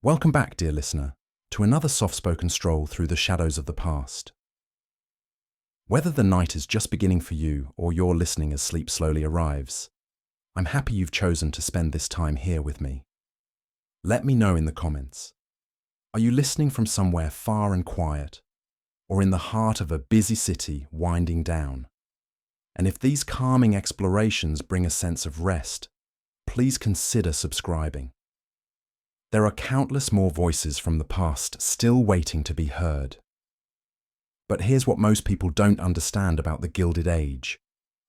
Welcome back, dear listener, to another soft-spoken stroll through the shadows of the past. Whether the night is just beginning for you or you're listening as sleep slowly arrives, I'm happy you've chosen to spend this time here with me. Let me know in the comments. Are you listening from somewhere far and quiet, or in the heart of a busy city winding down? And if these calming explorations bring a sense of rest, please consider subscribing. There are countless more voices from the past still waiting to be heard. But here's what most people don't understand about the Gilded Age.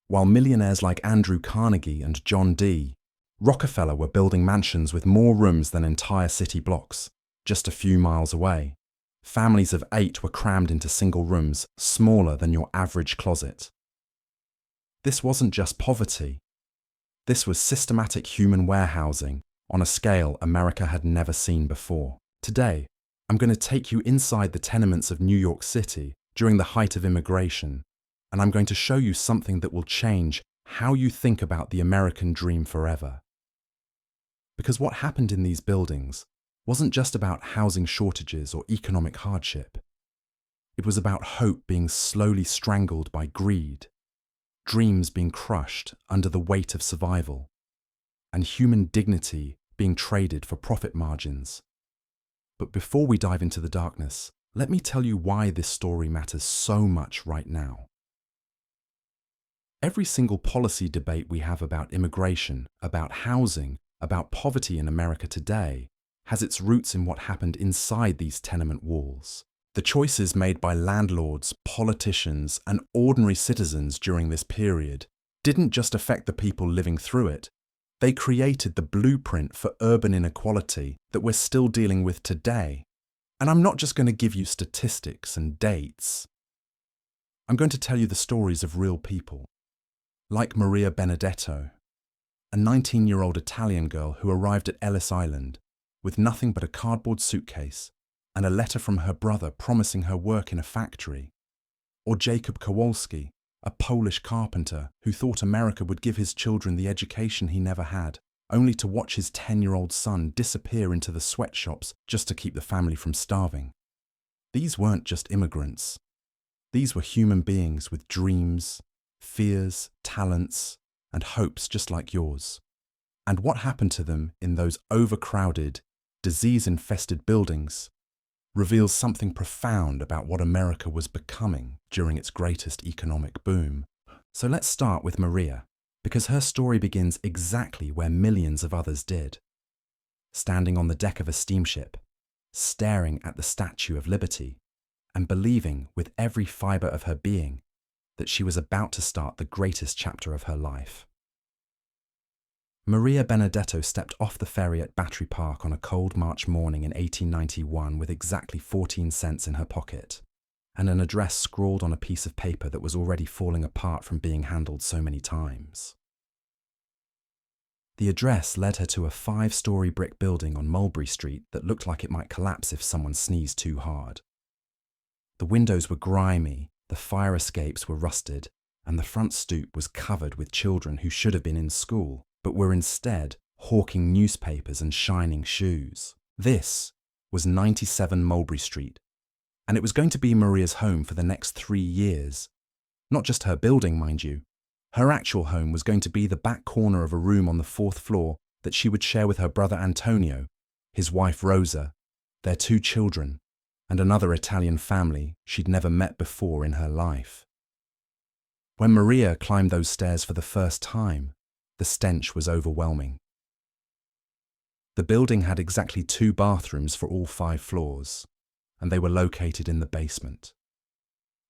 While millionaires like Andrew Carnegie and John D. Rockefeller were building mansions with more rooms than entire city blocks, just a few miles away, families of 8 were crammed into single rooms smaller than your average closet. This wasn't just poverty. This was systematic human warehousing on a scale America had never seen before. Today, I'm going to take you inside the tenements of New York City during the height of immigration, and I'm going to show you something that will change how you think about the American dream forever. Because what happened in these buildings wasn't just about housing shortages or economic hardship. It was about hope being slowly strangled by greed, dreams being crushed under the weight of survival, and human dignity being traded for profit margins. But before we dive into the darkness, let me tell you why this story matters so much right now. Every single policy debate we have about immigration, about housing, about poverty in America today has its roots in what happened inside these tenement walls. The choices made by landlords, politicians, and ordinary citizens during this period didn't just affect the people living through it. They created the blueprint for urban inequality that we're still dealing with today. And I'm not just going to give you statistics and dates. I'm going to tell you the stories of real people, like Maria Benedetto, a 19-year-old Italian girl who arrived at Ellis Island with nothing but a cardboard suitcase and a letter from her brother promising her work in a factory. Or Jacob Kowalski, a Polish carpenter who thought America would give his children the education he never had, only to watch his 10-year-old son disappear into the sweatshops just to keep the family from starving. These weren't just immigrants. These were human beings with dreams, fears, talents, and hopes just like yours. And what happened to them in those overcrowded, disease-infested buildings reveals something profound about what America was becoming during its greatest economic boom. So let's start with Maria, because her story begins exactly where millions of others did. Standing on the deck of a steamship, staring at the Statue of Liberty, and believing with every fibre of her being that she was about to start the greatest chapter of her life. Maria Benedetto stepped off the ferry at Battery Park on a cold March morning in 1891 with exactly 14 cents in her pocket, and an address scrawled on a piece of paper that was already falling apart from being handled so many times. The address led her to a 5-story brick building on Mulberry Street that looked like it might collapse if someone sneezed too hard. The windows were grimy, the fire escapes were rusted, and the front stoop was covered with children who should have been in school, but were instead hawking newspapers and shining shoes. This was 97 Mulberry Street, and it was going to be Maria's home for the next 3 years. Not just her building, mind you. Her actual home was going to be the back corner of a room on the 4th floor that she would share with her brother Antonio, his wife Rosa, their 2 children, and another Italian family she'd never met before in her life. When Maria climbed those stairs for the first time, the stench was overwhelming. The building had exactly 2 bathrooms for all 5 floors, and they were located in the basement.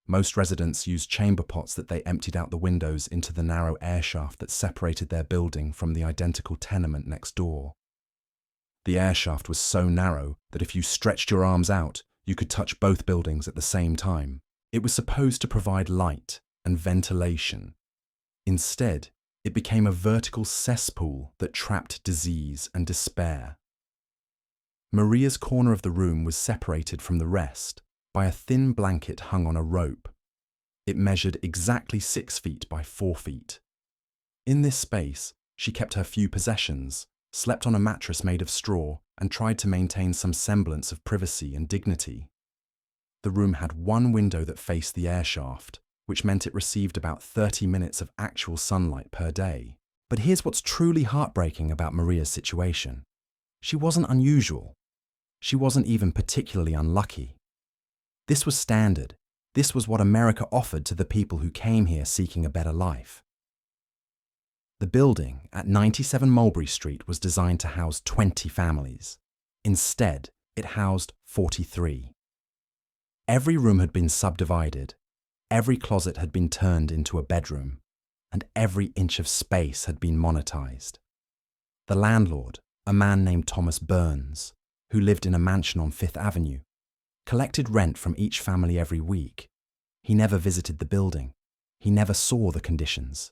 Most residents used chamber pots that they emptied out the windows into the narrow air shaft that separated their building from the identical tenement next door. The air shaft was so narrow that if you stretched your arms out, you could touch both buildings at the same time. It was supposed to provide light and ventilation. Instead, it became a vertical cesspool that trapped disease and despair. Maria's corner of the room was separated from the rest by a thin blanket hung on a rope. It measured exactly 6 feet by 4 feet. In this space, she kept her few possessions, slept on a mattress made of straw, and tried to maintain some semblance of privacy and dignity. The room had one window that faced the air shaft, which meant it received about 30 minutes of actual sunlight per day. But here's what's truly heartbreaking about Maria's situation. She wasn't unusual. She wasn't even particularly unlucky. This was standard. This was what America offered to the people who came here seeking a better life. The building at 97 Mulberry Street was designed to house 20 families. Instead, it housed 43. Every room had been subdivided, every closet had been turned into a bedroom, and every inch of space had been monetized. The landlord, a man named Thomas Burns, who lived in a mansion on Fifth Avenue, collected rent from each family every week. He never visited the building. He never saw the conditions.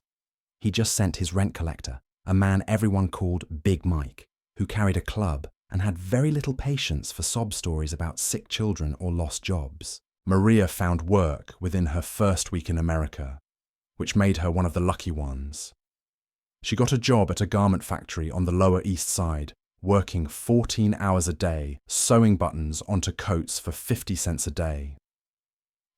He just sent his rent collector, a man everyone called Big Mike, who carried a club and had very little patience for sob stories about sick children or lost jobs. Maria found work within her first week in America, which made her one of the lucky ones. She got a job at a garment factory on the Lower East Side, working 14 hours a day, sewing buttons onto coats for 50 cents a day.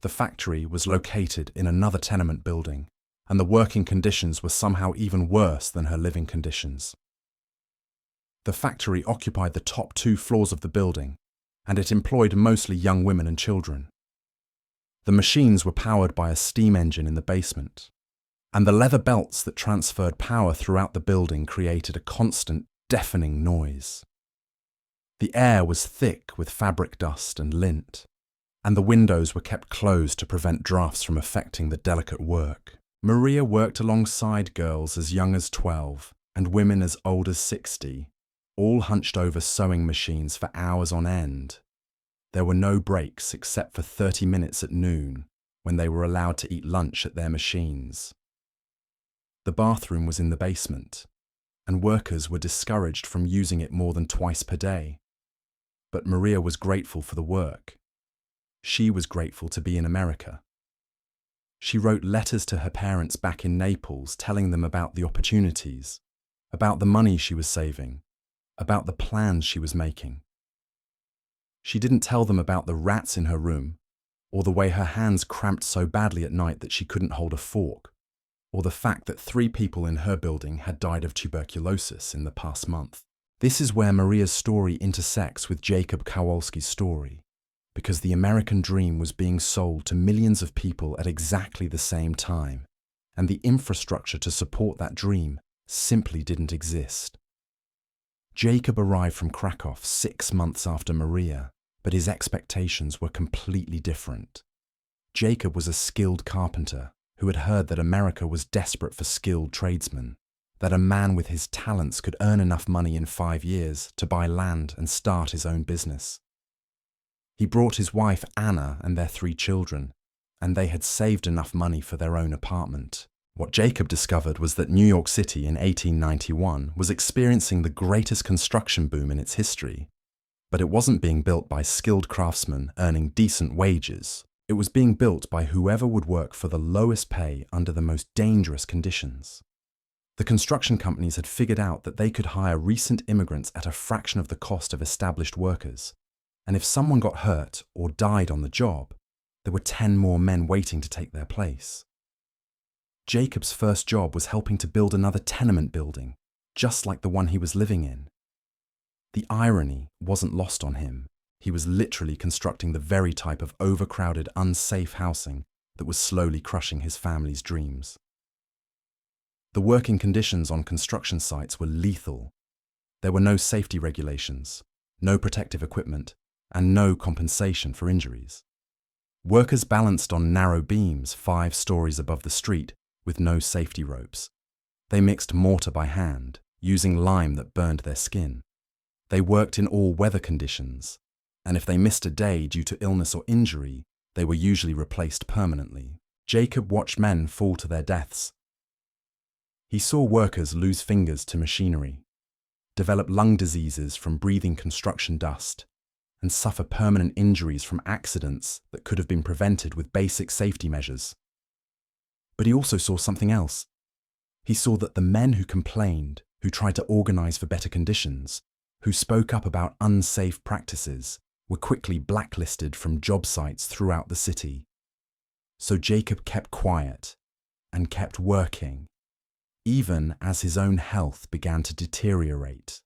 The factory was located in another tenement building, and the working conditions were somehow even worse than her living conditions. The factory occupied the top 2 floors of the building, and it employed mostly young women and children. The machines were powered by a steam engine in the basement, and the leather belts that transferred power throughout the building created a constant, deafening noise. The air was thick with fabric dust and lint, and the windows were kept closed to prevent drafts from affecting the delicate work. Maria worked alongside girls as young as 12 and women as old as 60, all hunched over sewing machines for hours on end. There were no breaks except for 30 minutes at noon, when they were allowed to eat lunch at their machines. The bathroom was in the basement, and workers were discouraged from using it more than twice per day. But Maria was grateful for the work. She was grateful to be in America. She wrote letters to her parents back in Naples telling them about the opportunities, about the money she was saving, about the plans she was making. She didn't tell them about the rats in her room, or the way her hands cramped so badly at night that she couldn't hold a fork, or the fact that 3 people in her building had died of tuberculosis in the past month. This is where Maria's story intersects with Jacob Kowalski's story, because the American dream was being sold to millions of people at exactly the same time, and the infrastructure to support that dream simply didn't exist. Jacob arrived from Krakow 6 months after Maria, but his expectations were completely different. Jacob was a skilled carpenter who had heard that America was desperate for skilled tradesmen, that a man with his talents could earn enough money in 5 years to buy land and start his own business. He brought his wife Anna and their 3 children, and they had saved enough money for their own apartment. What Jacob discovered was that New York City in 1891 was experiencing the greatest construction boom in its history, but it wasn't being built by skilled craftsmen earning decent wages. It was being built by whoever would work for the lowest pay under the most dangerous conditions. The construction companies had figured out that they could hire recent immigrants at a fraction of the cost of established workers, and if someone got hurt or died on the job, there were 10 more men waiting to take their place. Jacob's first job was helping to build another tenement building, just like the one he was living in. The irony wasn't lost on him. He was literally constructing the very type of overcrowded, unsafe housing that was slowly crushing his family's dreams. The working conditions on construction sites were lethal. There were no safety regulations, no protective equipment, and no compensation for injuries. Workers balanced on narrow beams 5 stories above the street with no safety ropes. They mixed mortar by hand, using lime that burned their skin. They worked in all weather conditions, and if they missed a day due to illness or injury, they were usually replaced permanently. Jacob watched men fall to their deaths. He saw workers lose fingers to machinery, develop lung diseases from breathing construction dust, and suffer permanent injuries from accidents that could have been prevented with basic safety measures. But he also saw something else. He saw that the men who complained, who tried to organize for better conditions, who spoke up about unsafe practices were quickly blacklisted from job sites throughout the city. So Jacob kept quiet and kept working, even as his own health began to deteriorate.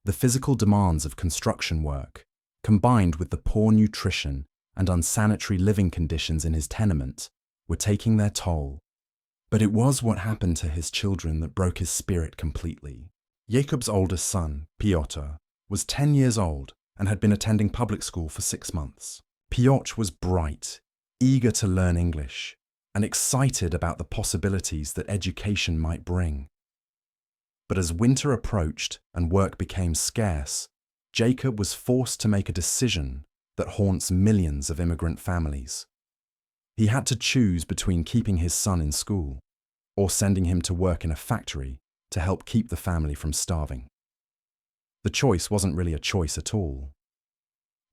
The physical demands of construction work, combined with the poor nutrition and unsanitary living conditions in his tenement, were taking their toll. But it was what happened to his children that broke his spirit completely. Jacob's oldest son, Piotr, was 10 years old and had been attending public school for 6 months. Piotr was bright, eager to learn English, and excited about the possibilities that education might bring. But as winter approached and work became scarce, Jacob was forced to make a decision that haunts millions of immigrant families. He had to choose between keeping his son in school or sending him to work in a factory to help keep the family from starving. The choice wasn't really a choice at all.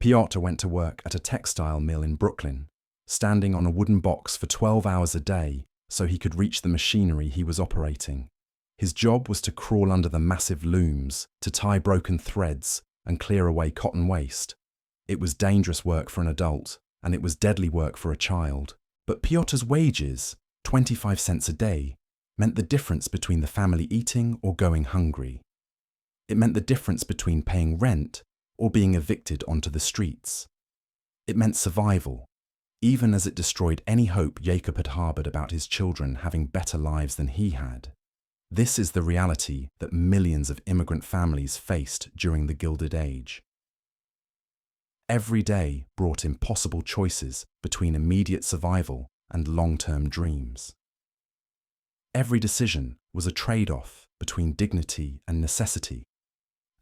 Piotr went to work at a textile mill in Brooklyn, standing on a wooden box for 12 hours a day so he could reach the machinery he was operating. His job was to crawl under the massive looms, to tie broken threads and clear away cotton waste. It was dangerous work for an adult, and it was deadly work for a child. But Piotr's wages, 25 cents a day, meant the difference between the family eating or going hungry. It meant the difference between paying rent or being evicted onto the streets. It meant survival, even as it destroyed any hope Jacob had harbored about his children having better lives than he had. This is the reality that millions of immigrant families faced during the Gilded Age. Every day brought impossible choices between immediate survival and long-term dreams. Every decision was a trade-off between dignity and necessity,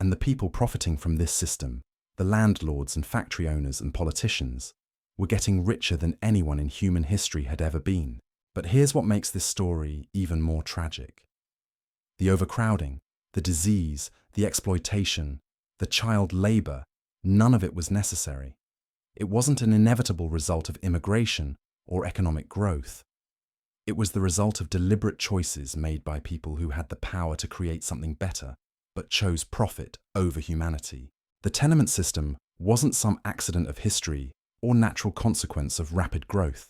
and the people profiting from this system, the landlords and factory owners and politicians, were getting richer than anyone in human history had ever been. But here's what makes this story even more tragic. The overcrowding, the disease, the exploitation, the child labor, none of it was necessary. It wasn't an inevitable result of immigration or economic growth. It was the result of deliberate choices made by people who had the power to create something better, but chose profit over humanity. The tenement system wasn't some accident of history or natural consequence of rapid growth.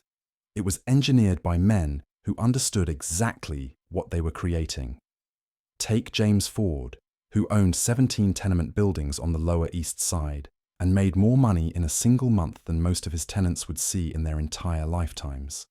It was engineered by men who understood exactly what they were creating. Take James Ford, who owned 17 tenement buildings on the Lower East Side and made more money in a single month than most of his tenants would see in their entire lifetimes.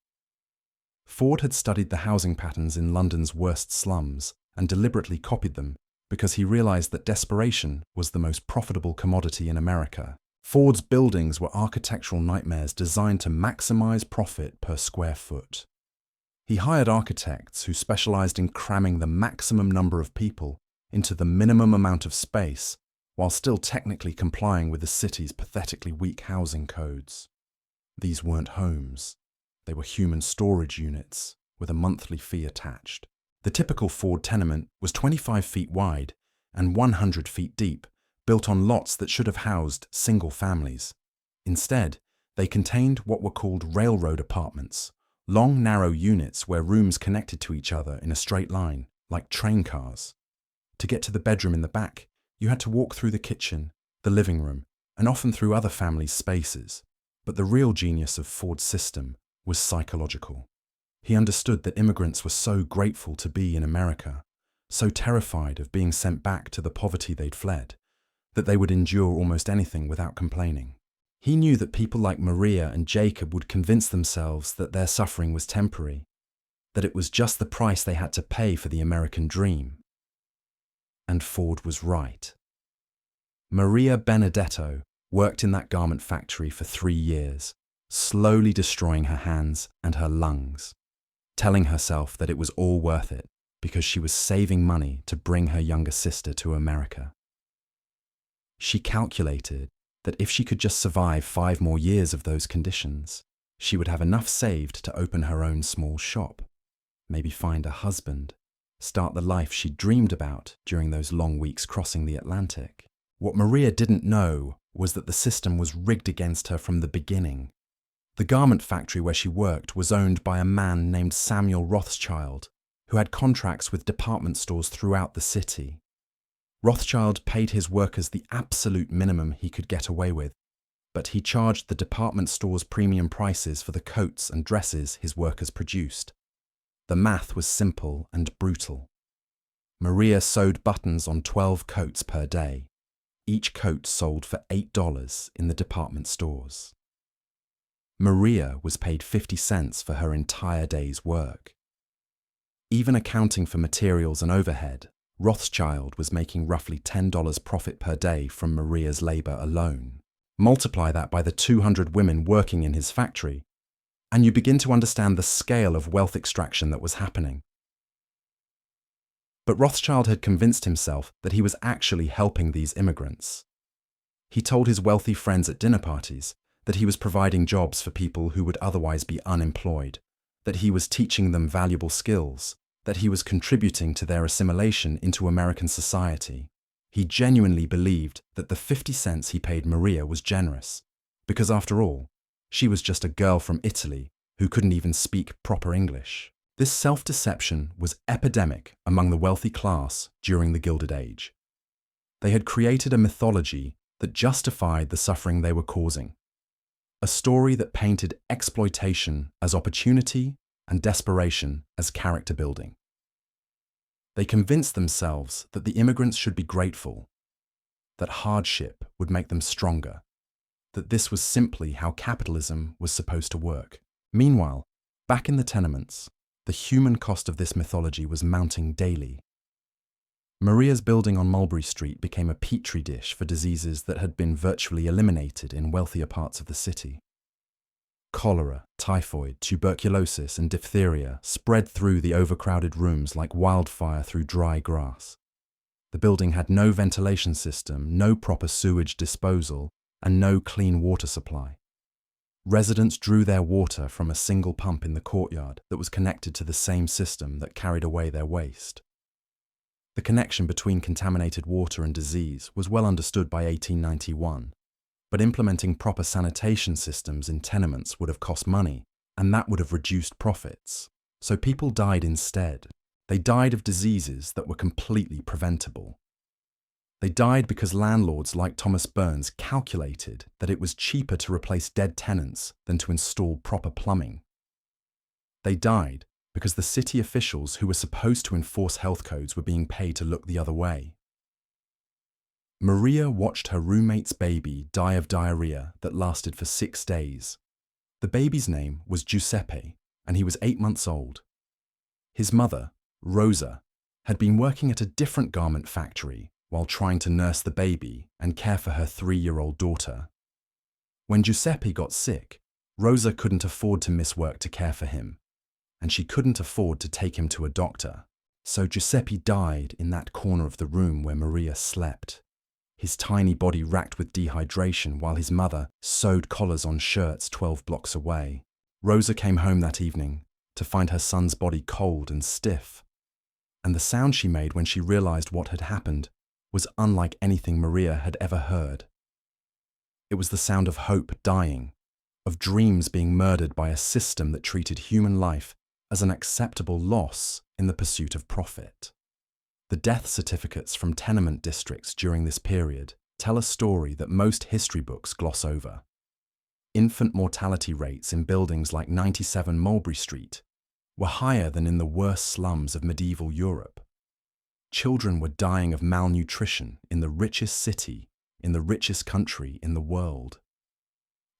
Ford had studied the housing patterns in London's worst slums and deliberately copied them because he realized that desperation was the most profitable commodity in America. Ford's buildings were architectural nightmares designed to maximize profit per square foot. He hired architects who specialized in cramming the maximum number of people into the minimum amount of space while still technically complying with the city's pathetically weak housing codes. These weren't homes. They were human storage units with a monthly fee attached. The typical Ford tenement was 25 feet wide and 100 feet deep, built on lots that should have housed single families. Instead, they contained what were called railroad apartments, long, narrow units where rooms connected to each other in a straight line, like train cars. To get to the bedroom in the back, you had to walk through the kitchen, the living room, and often through other families' spaces. But the real genius of Ford's system was psychological. He understood that immigrants were so grateful to be in America, so terrified of being sent back to the poverty they'd fled, that they would endure almost anything without complaining. He knew that people like Maria and Jacob would convince themselves that their suffering was temporary, that it was just the price they had to pay for the American dream. And Ford was right. Maria Benedetto worked in that garment factory for 3 years, slowly destroying her hands and her lungs, telling herself that it was all worth it because she was saving money to bring her younger sister to America. She calculated that if she could just survive 5 more years of those conditions, she would have enough saved to open her own small shop, maybe find a husband, start the life she dreamed about during those long weeks crossing the Atlantic. What Maria didn't know was that the system was rigged against her from the beginning. The garment factory where she worked was owned by a man named Samuel Rothschild, who had contracts with department stores throughout the city. Rothschild paid his workers the absolute minimum he could get away with, but he charged the department stores premium prices for the coats and dresses his workers produced. The math was simple and brutal. Maria sewed buttons on 12 coats per day. Each coat sold for $8 in the department stores. Maria was paid 50 cents for her entire day's work. Even accounting for materials and overhead, Rothschild was making roughly $10 profit per day from Maria's labor alone. Multiply that by the 200 women working in his factory, and you begin to understand the scale of wealth extraction that was happening. But Rothschild had convinced himself that he was actually helping these immigrants. He told his wealthy friends at dinner parties that he was providing jobs for people who would otherwise be unemployed, that he was teaching them valuable skills, that he was contributing to their assimilation into American society. He genuinely believed that the 50 cents he paid Maria was generous, because after all, she was just a girl from Italy who couldn't even speak proper English. This self-deception was epidemic among the wealthy class during the Gilded Age. They had created a mythology that justified the suffering they were causing, a story that painted exploitation as opportunity and desperation as character building. They convinced themselves that the immigrants should be grateful, that hardship would make them stronger, that this was simply how capitalism was supposed to work. Meanwhile, back in the tenements, the human cost of this mythology was mounting daily. Maria's building on Mulberry Street became a petri dish for diseases that had been virtually eliminated in wealthier parts of the city. Cholera, typhoid, tuberculosis, and diphtheria spread through the overcrowded rooms like wildfire through dry grass. The building had no ventilation system, no proper sewage disposal, and no clean water supply. Residents drew their water from a single pump in the courtyard that was connected to the same system that carried away their waste. The connection between contaminated water and disease was well understood by 1891, but implementing proper sanitation systems in tenements would have cost money, and that would have reduced profits. So people died instead. They died of diseases that were completely preventable. They died because landlords like Thomas Burns calculated that it was cheaper to replace dead tenants than to install proper plumbing. They died because the city officials who were supposed to enforce health codes were being paid to look the other way. Maria watched her roommate's baby die of diarrhea that lasted for 6 days. The baby's name was Giuseppe, and he was 8 months old. His mother, Rosa, had been working at a different garment factory while trying to nurse the baby and care for her 3-year-old daughter. When Giuseppe got sick, Rosa couldn't afford to miss work to care for him, and she couldn't afford to take him to a doctor. So Giuseppe died in that corner of the room where Maria slept, his tiny body racked with dehydration while his mother sewed collars on shirts 12 blocks away. Rosa came home that evening to find her son's body cold and stiff, and the sound she made when she realized what had happened was unlike anything Maria had ever heard. It was the sound of hope dying, of dreams being murdered by a system that treated human life as an acceptable loss in the pursuit of profit. The death certificates from tenement districts during this period tell a story that most history books gloss over. Infant mortality rates in buildings like 97 Mulberry Street were higher than in the worst slums of medieval Europe. Children were dying of malnutrition in the richest city, in the richest country in the world.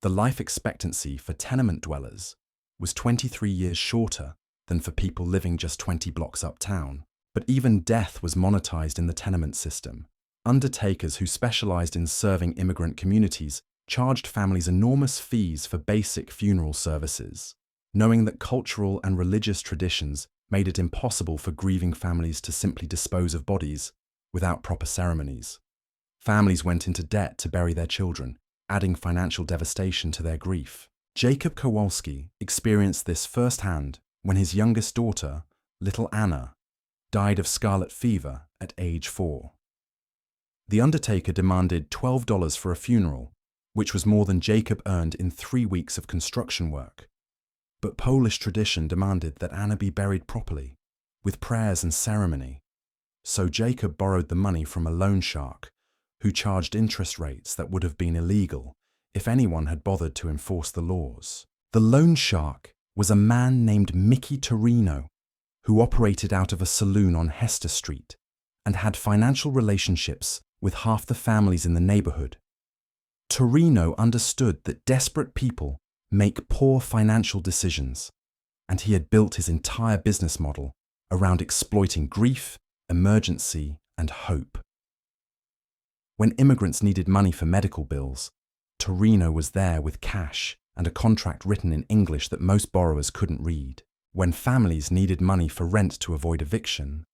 The life expectancy for tenement dwellers was 23 years shorter than for people living just 20 blocks uptown. But even death was monetized in the tenement system. Undertakers who specialized in serving immigrant communities charged families enormous fees for basic funeral services, knowing that cultural and religious traditions made it impossible for grieving families to simply dispose of bodies without proper ceremonies. Families went into debt to bury their children, adding financial devastation to their grief. Jacob Kowalski experienced this firsthand when his youngest daughter, little Anna, died of scarlet fever at age 4. The undertaker demanded $12 for a funeral, which was more than Jacob earned in 3 weeks of construction work. But Polish tradition demanded that Anna be buried properly, with prayers and ceremony. So Jacob borrowed the money from a loan shark who charged interest rates that would have been illegal if anyone had bothered to enforce the laws. The loan shark was a man named Mickey Torino, who operated out of a saloon on Hester Street and had financial relationships with half the families in the neighborhood. Torino understood that desperate people make poor financial decisions, and he had built his entire business model around exploiting grief, emergency, and hope. When immigrants needed money for medical bills, Torino was there with cash and a contract written in English that most borrowers couldn't read. When families needed money for rent to avoid eviction,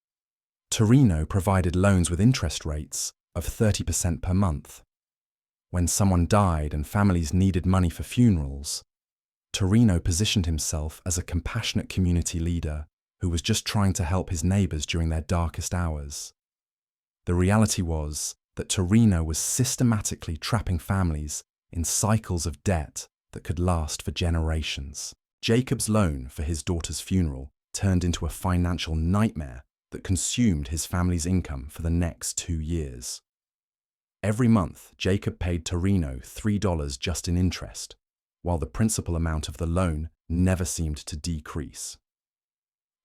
Torino provided loans with interest rates of 30% per month. When someone died and families needed money for funerals, Torino positioned himself as a compassionate community leader who was just trying to help his neighbors during their darkest hours. The reality was that Torino was systematically trapping families in cycles of debt that could last for generations. Jacob's loan for his daughter's funeral turned into a financial nightmare that consumed his family's income for the next 2 years. Every month, Jacob paid Torino $3 just in interest, while the principal amount of the loan never seemed to decrease.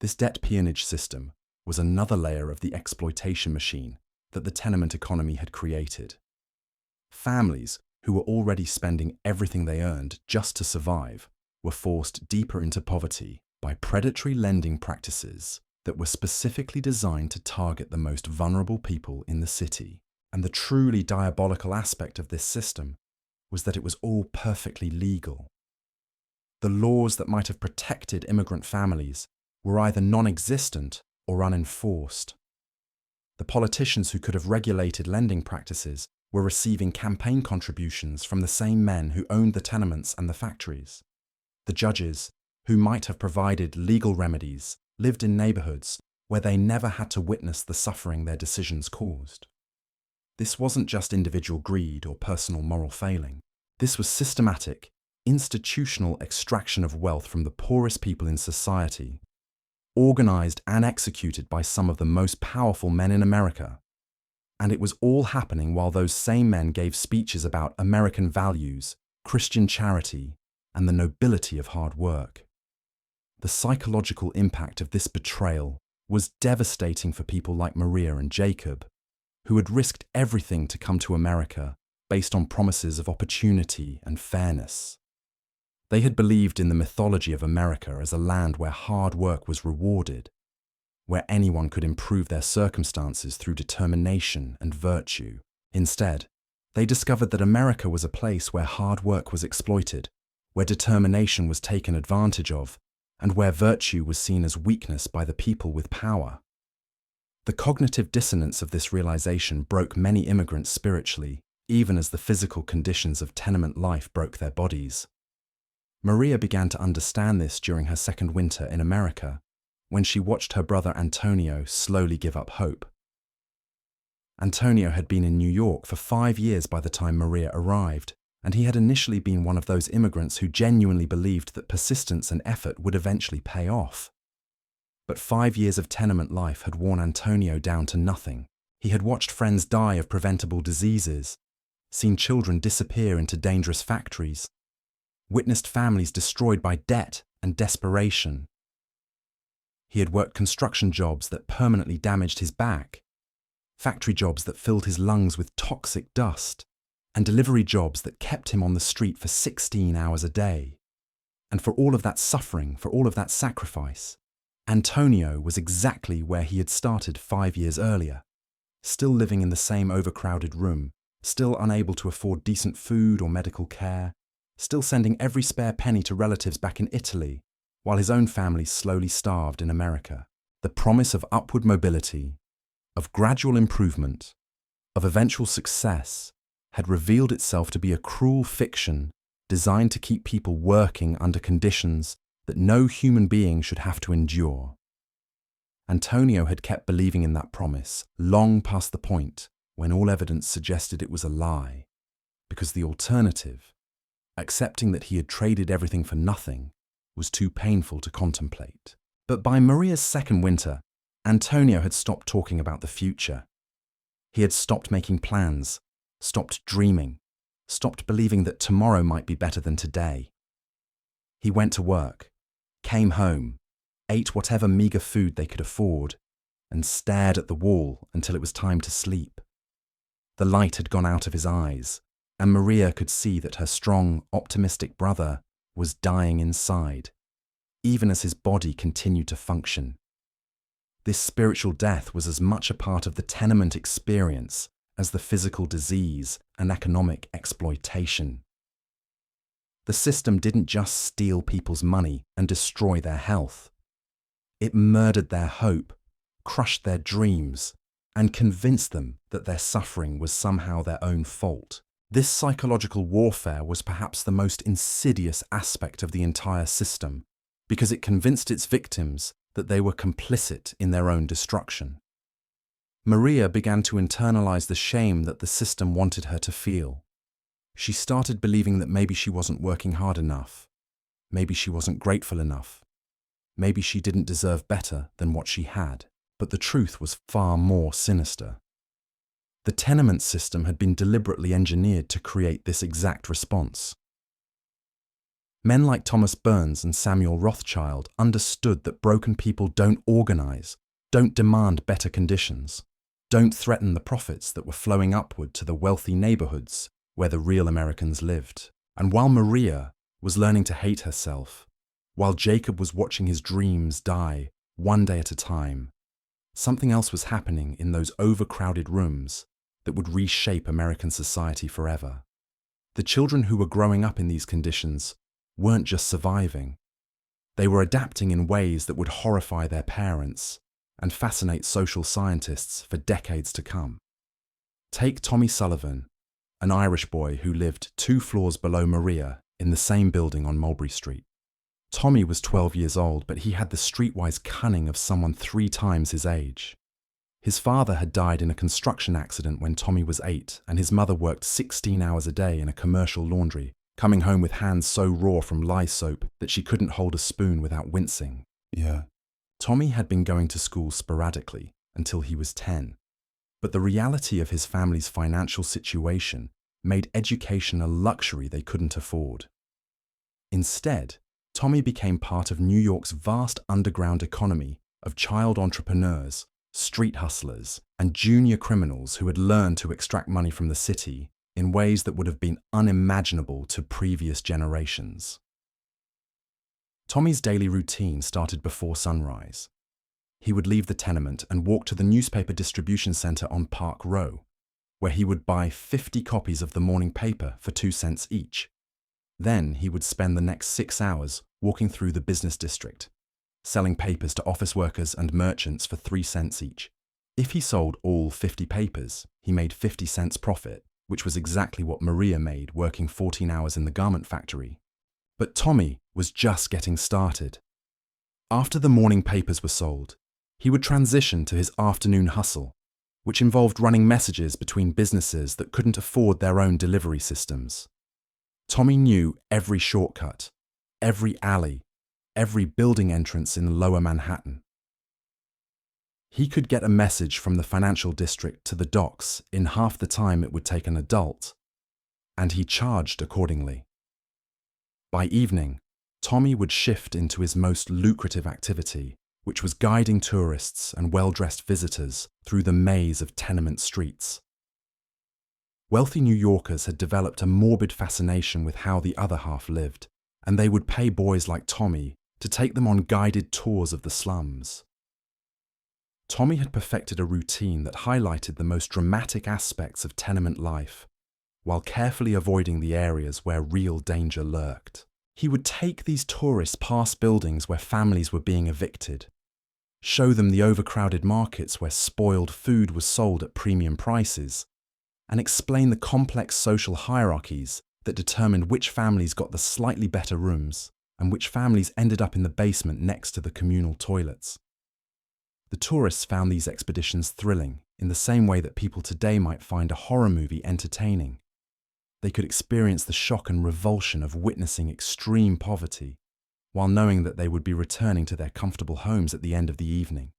This debt peonage system was another layer of the exploitation machine that the tenement economy had created. Families who were already spending everything they earned just to survive were forced deeper into poverty by predatory lending practices that were specifically designed to target the most vulnerable people in the city. And the truly diabolical aspect of this system was that it was all perfectly legal. The laws that might have protected immigrant families were either non-existent or unenforced. The politicians who could have regulated lending practices were receiving campaign contributions from the same men who owned the tenements and the factories. The judges, who might have provided legal remedies, lived in neighborhoods where they never had to witness the suffering their decisions caused. This wasn't just individual greed or personal moral failing. This was systematic, institutional extraction of wealth from the poorest people in society, organized and executed by some of the most powerful men in America. And it was all happening while those same men gave speeches about American values, Christian charity, and the nobility of hard work. The psychological impact of this betrayal was devastating for people like Maria and Jacob, who had risked everything to come to America based on promises of opportunity and fairness. They had believed in the mythology of America as a land where hard work was rewarded, where anyone could improve their circumstances through determination and virtue. Instead, they discovered that America was a place where hard work was exploited, where determination was taken advantage of, and where virtue was seen as weakness by the people with power. The cognitive dissonance of this realization broke many immigrants spiritually, even as the physical conditions of tenement life broke their bodies. Maria began to understand this during her second winter in America, when she watched her brother Antonio slowly give up hope. Antonio had been in New York for 5 years by the time Maria arrived, and he had initially been one of those immigrants who genuinely believed that persistence and effort would eventually pay off. But 5 years of tenement life had worn Antonio down to nothing. He had watched friends die of preventable diseases, seen children disappear into dangerous factories, witnessed families destroyed by debt and desperation. He had worked construction jobs that permanently damaged his back, factory jobs that filled his lungs with toxic dust, and delivery jobs that kept him on the street for 16 hours a day. And for all of that suffering, for all of that sacrifice, Antonio was exactly where he had started 5 years earlier, still living in the same overcrowded room, still unable to afford decent food or medical care, still sending every spare penny to relatives back in Italy, while his own family slowly starved in America. The promise of upward mobility, of gradual improvement, of eventual success, had revealed itself to be a cruel fiction designed to keep people working under conditions that no human being should have to endure. Antonio had kept believing in that promise long past the point when all evidence suggested it was a lie, because the alternative, accepting that he had traded everything for nothing, was too painful to contemplate. But by Maria's second winter, Antonio had stopped talking about the future. He had stopped making plans, stopped dreaming, stopped believing that tomorrow might be better than today. He went to work, came home, ate whatever meager food they could afford, and stared at the wall until it was time to sleep. The light had gone out of his eyes, and Maria could see that her strong, optimistic brother was dying inside, even as his body continued to function. This spiritual death was as much a part of the tenement experience as the physical disease and economic exploitation. The system didn't just steal people's money and destroy their health. It murdered their hope, crushed their dreams, and convinced them that their suffering was somehow their own fault. This psychological warfare was perhaps the most insidious aspect of the entire system, because it convinced its victims that they were complicit in their own destruction. Maria began to internalize the shame that the system wanted her to feel. She started believing that maybe she wasn't working hard enough, maybe she wasn't grateful enough, maybe she didn't deserve better than what she had. But the truth was far more sinister. The tenement system had been deliberately engineered to create this exact response. Men like Thomas Burns and Samuel Rothschild understood that broken people don't organize, don't demand better conditions, don't threaten the profits that were flowing upward to the wealthy neighborhoods where the real Americans lived. And while Maria was learning to hate herself, while Jacob was watching his dreams die one day at a time, something else was happening in those overcrowded rooms that would reshape American society forever. The children who were growing up in these conditions weren't just surviving. They were adapting in ways that would horrify their parents and fascinate social scientists for decades to come. Take Tommy Sullivan, an Irish boy who lived 2 floors below Maria in the same building on Mulberry Street. Tommy was 12 years old, but he had the streetwise cunning of someone 3 times his age. His father had died in a construction accident when Tommy was 8, and his mother worked 16 hours a day in a commercial laundry, coming home with hands so raw from lye soap that she couldn't hold a spoon without wincing. Tommy had been going to school sporadically until he was 10, but the reality of his family's financial situation made education a luxury they couldn't afford. Instead, Tommy became part of New York's vast underground economy of child entrepreneurs, street hustlers, and junior criminals who had learned to extract money from the city in ways that would have been unimaginable to previous generations. Tommy's daily routine started before sunrise. He would leave the tenement and walk to the newspaper distribution center on Park Row, where he would buy 50 copies of the morning paper for 2 cents each. Then he would spend the next 6 hours walking through the business district, selling papers to office workers and merchants for 3 cents each. If he sold all 50 papers, he made 50 cents profit, which was exactly what Maria made working 14 hours in the garment factory. But Tommy was just getting started. After the morning papers were sold, he would transition to his afternoon hustle, which involved running messages between businesses that couldn't afford their own delivery systems. Tommy knew every shortcut, every alley, every building entrance in Lower Manhattan. He could get a message from the financial district to the docks in half the time it would take an adult, and he charged accordingly. By evening, Tommy would shift into his most lucrative activity, which was guiding tourists and well-dressed visitors through the maze of tenement streets. Wealthy New Yorkers had developed a morbid fascination with how the other half lived, and they would pay boys like Tommy to take them on guided tours of the slums. Tommy had perfected a routine that highlighted the most dramatic aspects of tenement life, while carefully avoiding the areas where real danger lurked. He would take these tourists past buildings where families were being evicted, show them the overcrowded markets where spoiled food was sold at premium prices, and explain the complex social hierarchies that determined which families got the slightly better rooms and which families ended up in the basement next to the communal toilets. The tourists found these expeditions thrilling in the same way that people today might find a horror movie entertaining. They could experience the shock and revulsion of witnessing extreme poverty, while knowing that they would be returning to their comfortable homes at the end of the evening.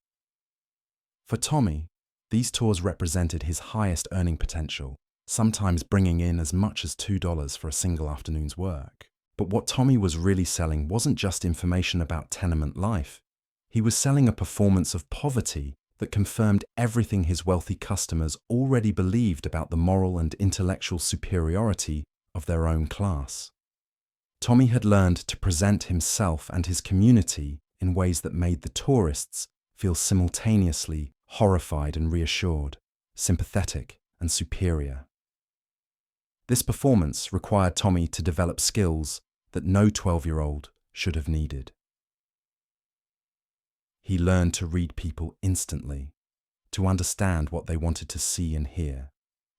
For Tommy, these tours represented his highest earning potential, sometimes bringing in as much as $2 for a single afternoon's work. But what Tommy was really selling wasn't just information about tenement life. He was selling a performance of poverty that confirmed everything his wealthy customers already believed about the moral and intellectual superiority of their own class. Tommy had learned to present himself and his community in ways that made the tourists feel simultaneously horrified and reassured, sympathetic and superior. This performance required Tommy to develop skills that no 12-year-old should have needed. He learned to read people instantly, to understand what they wanted to see and hear,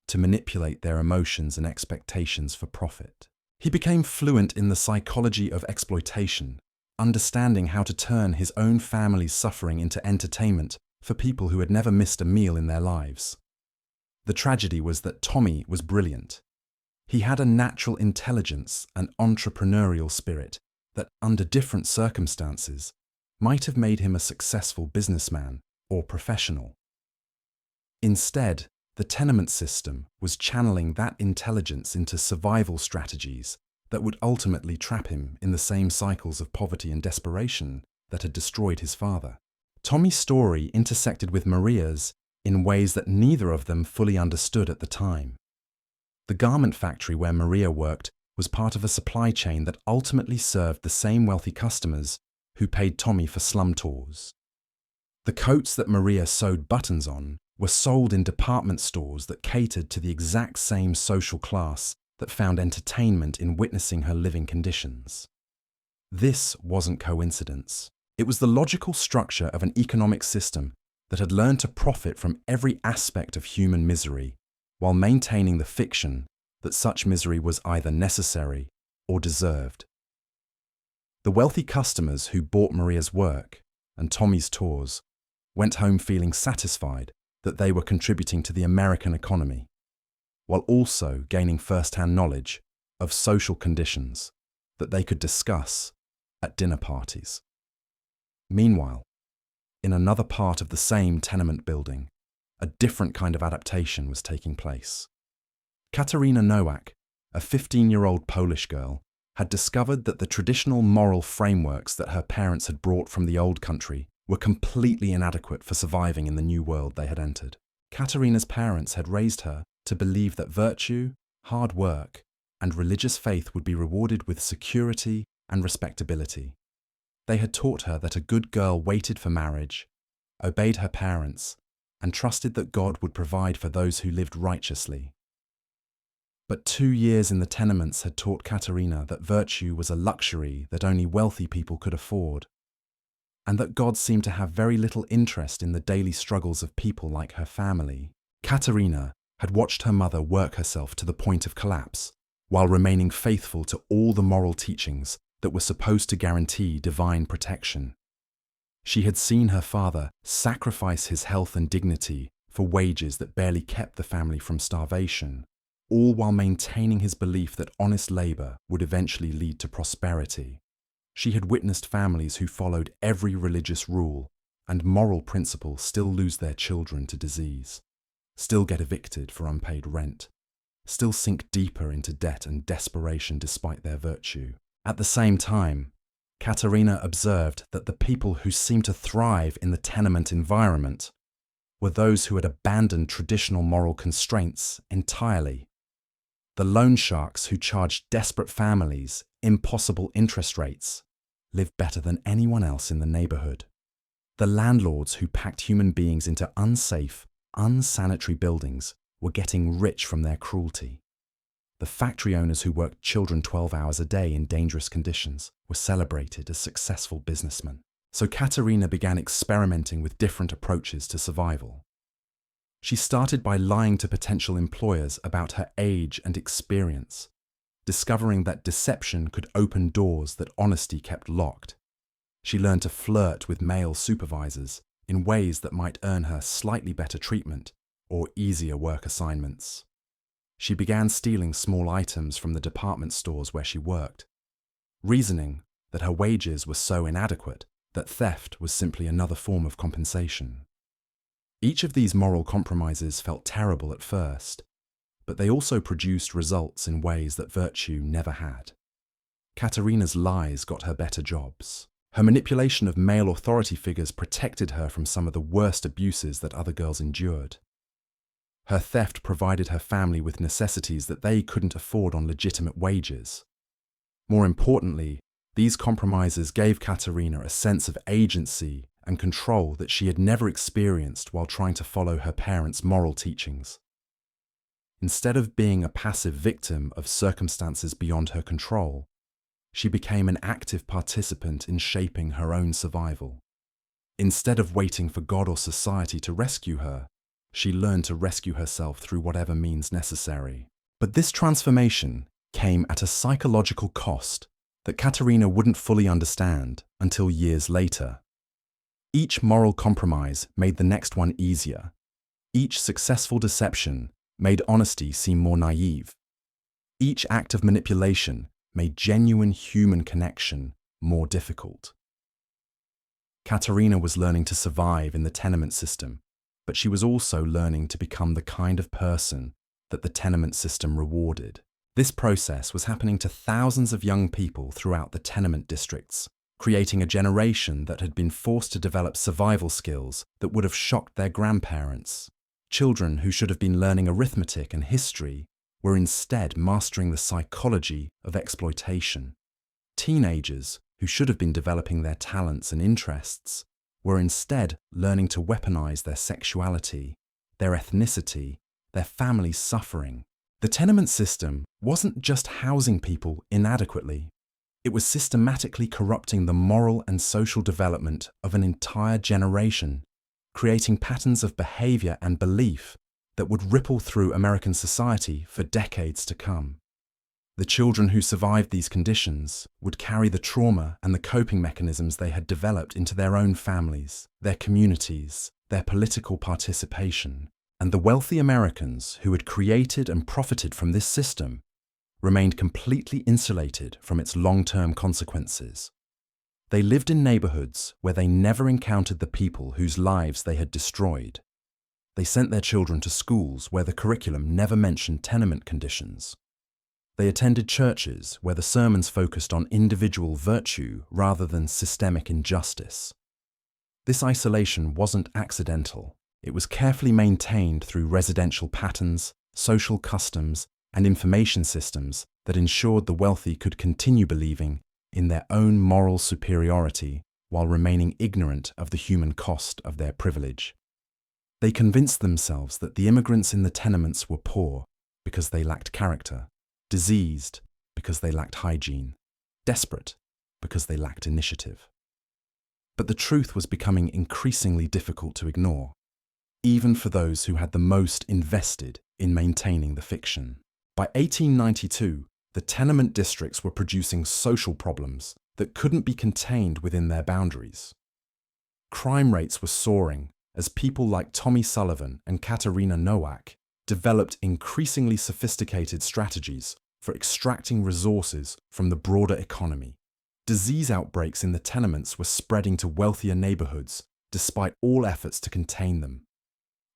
to manipulate their emotions and expectations for profit. He became fluent in the psychology of exploitation, understanding how to turn his own family's suffering into entertainment for people who had never missed a meal in their lives. The tragedy was that Tommy was brilliant. He had a natural intelligence and entrepreneurial spirit that, under different circumstances, might have made him a successful businessman or professional. Instead, the tenement system was channeling that intelligence into survival strategies that would ultimately trap him in the same cycles of poverty and desperation that had destroyed his father. Tommy's story intersected with Maria's in ways that neither of them fully understood at the time. The garment factory where Maria worked was part of a supply chain that ultimately served the same wealthy customers who paid Tommy for slum tours. The coats that Maria sewed buttons on were sold in department stores that catered to the exact same social class that found entertainment in witnessing her living conditions. This wasn't coincidence. It was the logical structure of an economic system that had learned to profit from every aspect of human misery while maintaining the fiction that such misery was either necessary or deserved. The wealthy customers who bought Maria's work and Tommy's tours went home feeling satisfied that they were contributing to the American economy, while also gaining first-hand knowledge of social conditions that they could discuss at dinner parties. Meanwhile, in another part of the same tenement building, a different kind of adaptation was taking place. Katarina Nowak, a 15-year-old Polish girl, had discovered that the traditional moral frameworks that her parents had brought from the old country were completely inadequate for surviving in the new world they had entered. Katarina's parents had raised her to believe that virtue, hard work, and religious faith would be rewarded with security and respectability. They had taught her that a good girl waited for marriage, obeyed her parents, and trusted that God would provide for those who lived righteously. But 2 years in the tenements had taught Katarina that virtue was a luxury that only wealthy people could afford, and that God seemed to have very little interest in the daily struggles of people like her family. Katarina had watched her mother work herself to the point of collapse, while remaining faithful to all the moral teachings that were supposed to guarantee divine protection. She had seen her father sacrifice his health and dignity for wages that barely kept the family from starvation, all while maintaining his belief that honest labor would eventually lead to prosperity. She had witnessed families who followed every religious rule and moral principle still lose their children to disease, still get evicted for unpaid rent, still sink deeper into debt and desperation despite their virtue. At the same time, Katarina observed that the people who seemed to thrive in the tenement environment were those who had abandoned traditional moral constraints entirely. The loan sharks who charged desperate families impossible interest rates lived better than anyone else in the neighborhood. The landlords who packed human beings into unsafe, unsanitary buildings were getting rich from their cruelty. The factory owners who worked children 12 hours a day in dangerous conditions were celebrated as successful businessmen. So Katarina began experimenting with different approaches to survival. She started by lying to potential employers about her age and experience, discovering that deception could open doors that honesty kept locked. She learned to flirt with male supervisors in ways that might earn her slightly better treatment or easier work assignments. She began stealing small items from the department stores where she worked, reasoning that her wages were so inadequate that theft was simply another form of compensation. Each of these moral compromises felt terrible at first, but they also produced results in ways that virtue never had. Katerina's lies got her better jobs. Her manipulation of male authority figures protected her from some of the worst abuses that other girls endured. Her theft provided her family with necessities that they couldn't afford on legitimate wages. More importantly, these compromises gave Katerina a sense of agency and control that she had never experienced while trying to follow her parents' moral teachings. Instead of being a passive victim of circumstances beyond her control, she became an active participant in shaping her own survival. Instead of waiting for God or society to rescue her, she learned to rescue herself through whatever means necessary. But this transformation came at a psychological cost that Katerina wouldn't fully understand until years later. Each moral compromise made the next one easier. Each successful deception made honesty seem more naive. Each act of manipulation made genuine human connection more difficult. Katerina was learning to survive in the tenement system, but she was also learning to become the kind of person that the tenement system rewarded. This process was happening to thousands of young people throughout the tenement districts, creating a generation that had been forced to develop survival skills that would have shocked their grandparents. Children who should have been learning arithmetic and history were instead mastering the psychology of exploitation. Teenagers who should have been developing their talents and interests were instead learning to weaponize their sexuality, their ethnicity, their family's suffering. The tenement system wasn't just housing people inadequately. It was systematically corrupting the moral and social development of an entire generation, creating patterns of behavior and belief that would ripple through American society for decades to come. The children who survived these conditions would carry the trauma and the coping mechanisms they had developed into their own families, their communities, their political participation, and the wealthy Americans who had created and profited from this system remained completely insulated from its long-term consequences. They lived in neighborhoods where they never encountered the people whose lives they had destroyed. They sent their children to schools where the curriculum never mentioned tenement conditions. They attended churches where the sermons focused on individual virtue rather than systemic injustice. This isolation wasn't accidental. It was carefully maintained through residential patterns, social customs, and information systems that ensured the wealthy could continue believing in their own moral superiority while remaining ignorant of the human cost of their privilege. They convinced themselves that the immigrants in the tenements were poor because they lacked character, diseased because they lacked hygiene, desperate because they lacked initiative. But the truth was becoming increasingly difficult to ignore, even for those who had the most invested in maintaining the fiction. By 1892, the tenement districts were producing social problems that couldn't be contained within their boundaries. Crime rates were soaring as people like Tommy Sullivan and Katerina Nowak developed increasingly sophisticated strategies for extracting resources from the broader economy. Disease outbreaks in the tenements were spreading to wealthier neighborhoods despite all efforts to contain them.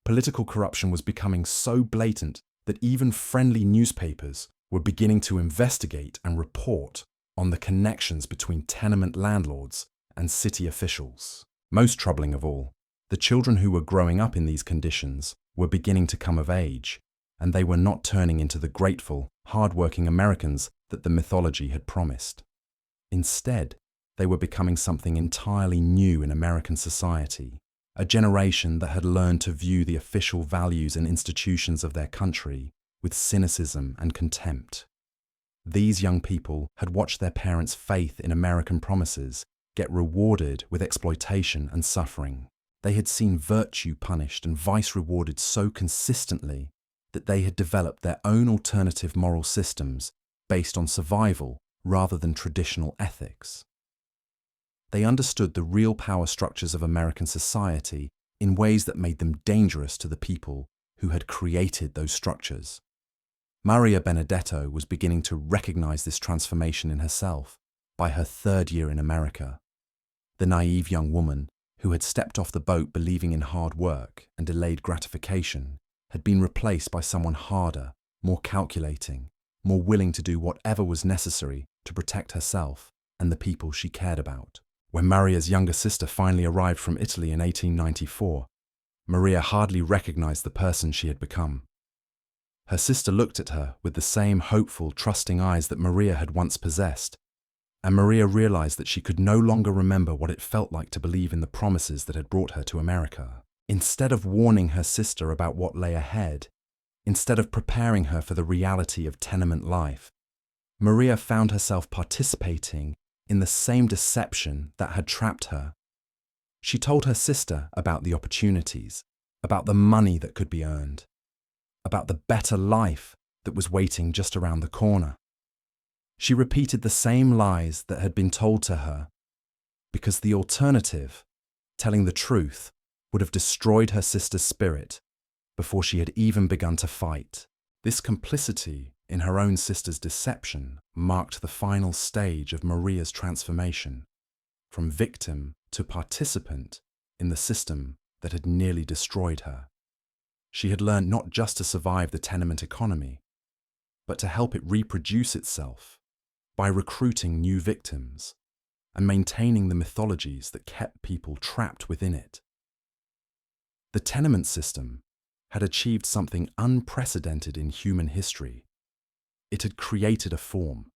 Political corruption was becoming so blatant that even friendly newspapers were beginning to investigate and report on the connections between tenement landlords and city officials. Most troubling of all, the children who were growing up in these conditions were beginning to come of age, and they were not turning into the grateful, hard-working Americans that the mythology had promised. Instead, they were becoming something entirely new in American society, a generation that had learned to view the official values and institutions of their country with cynicism and contempt. These young people had watched their parents' faith in American promises get rewarded with exploitation and suffering. They had seen virtue punished and vice rewarded so consistently that they had developed their own alternative moral systems based on survival rather than traditional ethics. They understood the real power structures of American society in ways that made them dangerous to the people who had created those structures. Maria Benedetto was beginning to recognize this transformation in herself by her third year in America. The naive young woman, who had stepped off the boat believing in hard work and delayed gratification, had been replaced by someone harder, more calculating, more willing to do whatever was necessary to protect herself and the people she cared about. When Maria's younger sister finally arrived from Italy in 1894, Maria hardly recognized the person she had become. Her sister looked at her with the same hopeful, trusting eyes that Maria had once possessed, and Maria realized that she could no longer remember what it felt like to believe in the promises that had brought her to America. Instead of warning her sister about what lay ahead, instead of preparing her for the reality of tenement life, Maria found herself participating in the same deception that had trapped her. She told her sister about the opportunities, about the money that could be earned, about the better life that was waiting just around the corner. She repeated the same lies that had been told to her, because the alternative, telling the truth, would have destroyed her sister's spirit before she had even begun to fight. This complicity in her own sister's deception marked the final stage of Maria's transformation, from victim to participant in the system that had nearly destroyed her. She had learned not just to survive the tenement economy, but to help it reproduce itself by recruiting new victims and maintaining the mythologies that kept people trapped within it. The tenement system had achieved something unprecedented in human history. It had created a form.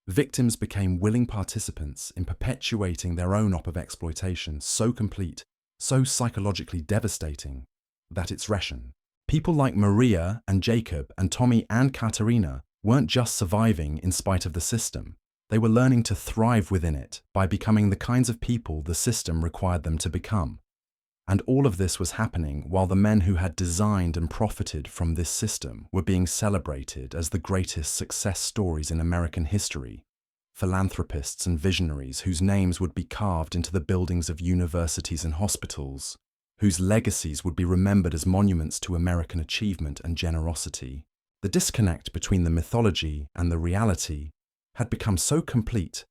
Victims became willing participants in perpetuating their own op of exploitation so complete, so psychologically devastating, that it's ration. People like Maria and Jacob and Tommy and Katerina weren't just surviving in spite of the system. They were learning to thrive within it by becoming the kinds of people the system required them to become. And all of this was happening while the men who had designed and profited from this system were being celebrated as the greatest success stories in American history, philanthropists and visionaries whose names would be carved into the buildings of universities and hospitals, whose legacies would be remembered as monuments to American achievement and generosity. The disconnect between the mythology and the reality had become so complete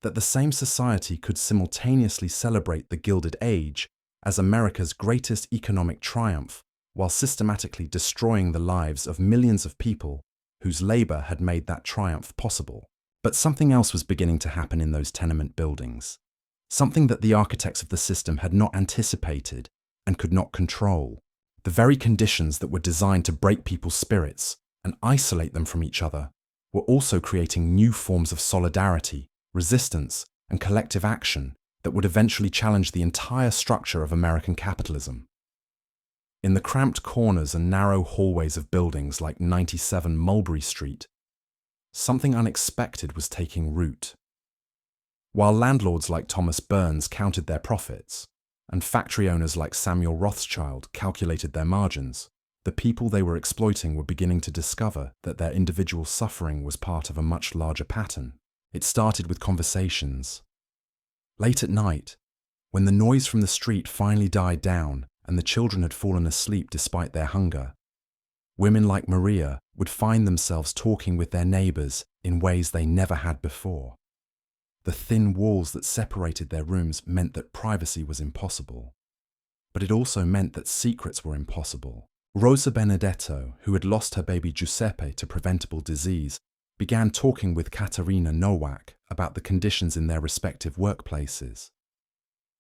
that the same society could simultaneously celebrate the Gilded Age as America's greatest economic triumph, while systematically destroying the lives of millions of people whose labor had made that triumph possible. But something else was beginning to happen in those tenement buildings, something that the architects of the system had not anticipated and could not control. The very conditions that were designed to break people's spirits and isolate them from each other were also creating new forms of solidarity, resistance, and collective action that would eventually challenge the entire structure of American capitalism. In the cramped corners and narrow hallways of buildings like 97 Mulberry Street, something unexpected was taking root. While landlords like Thomas Burns counted their profits, and factory owners like Samuel Rothschild calculated their margins, the people they were exploiting were beginning to discover that their individual suffering was part of a much larger pattern. It started with conversations. Late at night, when the noise from the street finally died down and the children had fallen asleep despite their hunger, women like Maria would find themselves talking with their neighbors in ways they never had before. The thin walls that separated their rooms meant that privacy was impossible, but it also meant that secrets were impossible. Rosa Benedetto, who had lost her baby Giuseppe to preventable disease, began talking with Katerina Nowak about the conditions in their respective workplaces.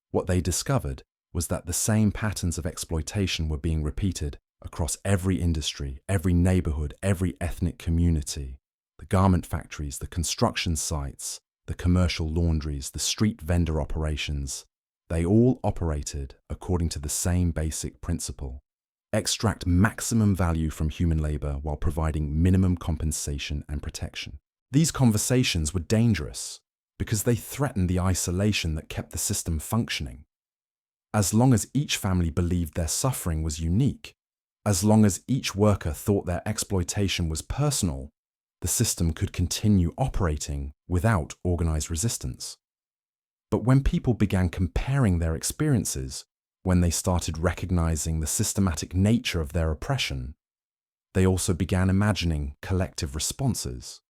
What they discovered was that the same patterns of exploitation were being repeated across every industry, every neighborhood, every ethnic community. The garment factories, the construction sites, the commercial laundries, the street vendor operations, they all operated according to the same basic principle: extract maximum value from human labor while providing minimum compensation and protection. These conversations were dangerous because they threatened the isolation that kept the system functioning. As long as each family believed their suffering was unique, as long as each worker thought their exploitation was personal, the system could continue operating without organized resistance. But when people began comparing their experiences, when they started recognizing the systematic nature of their oppression, they also began imagining collective responses.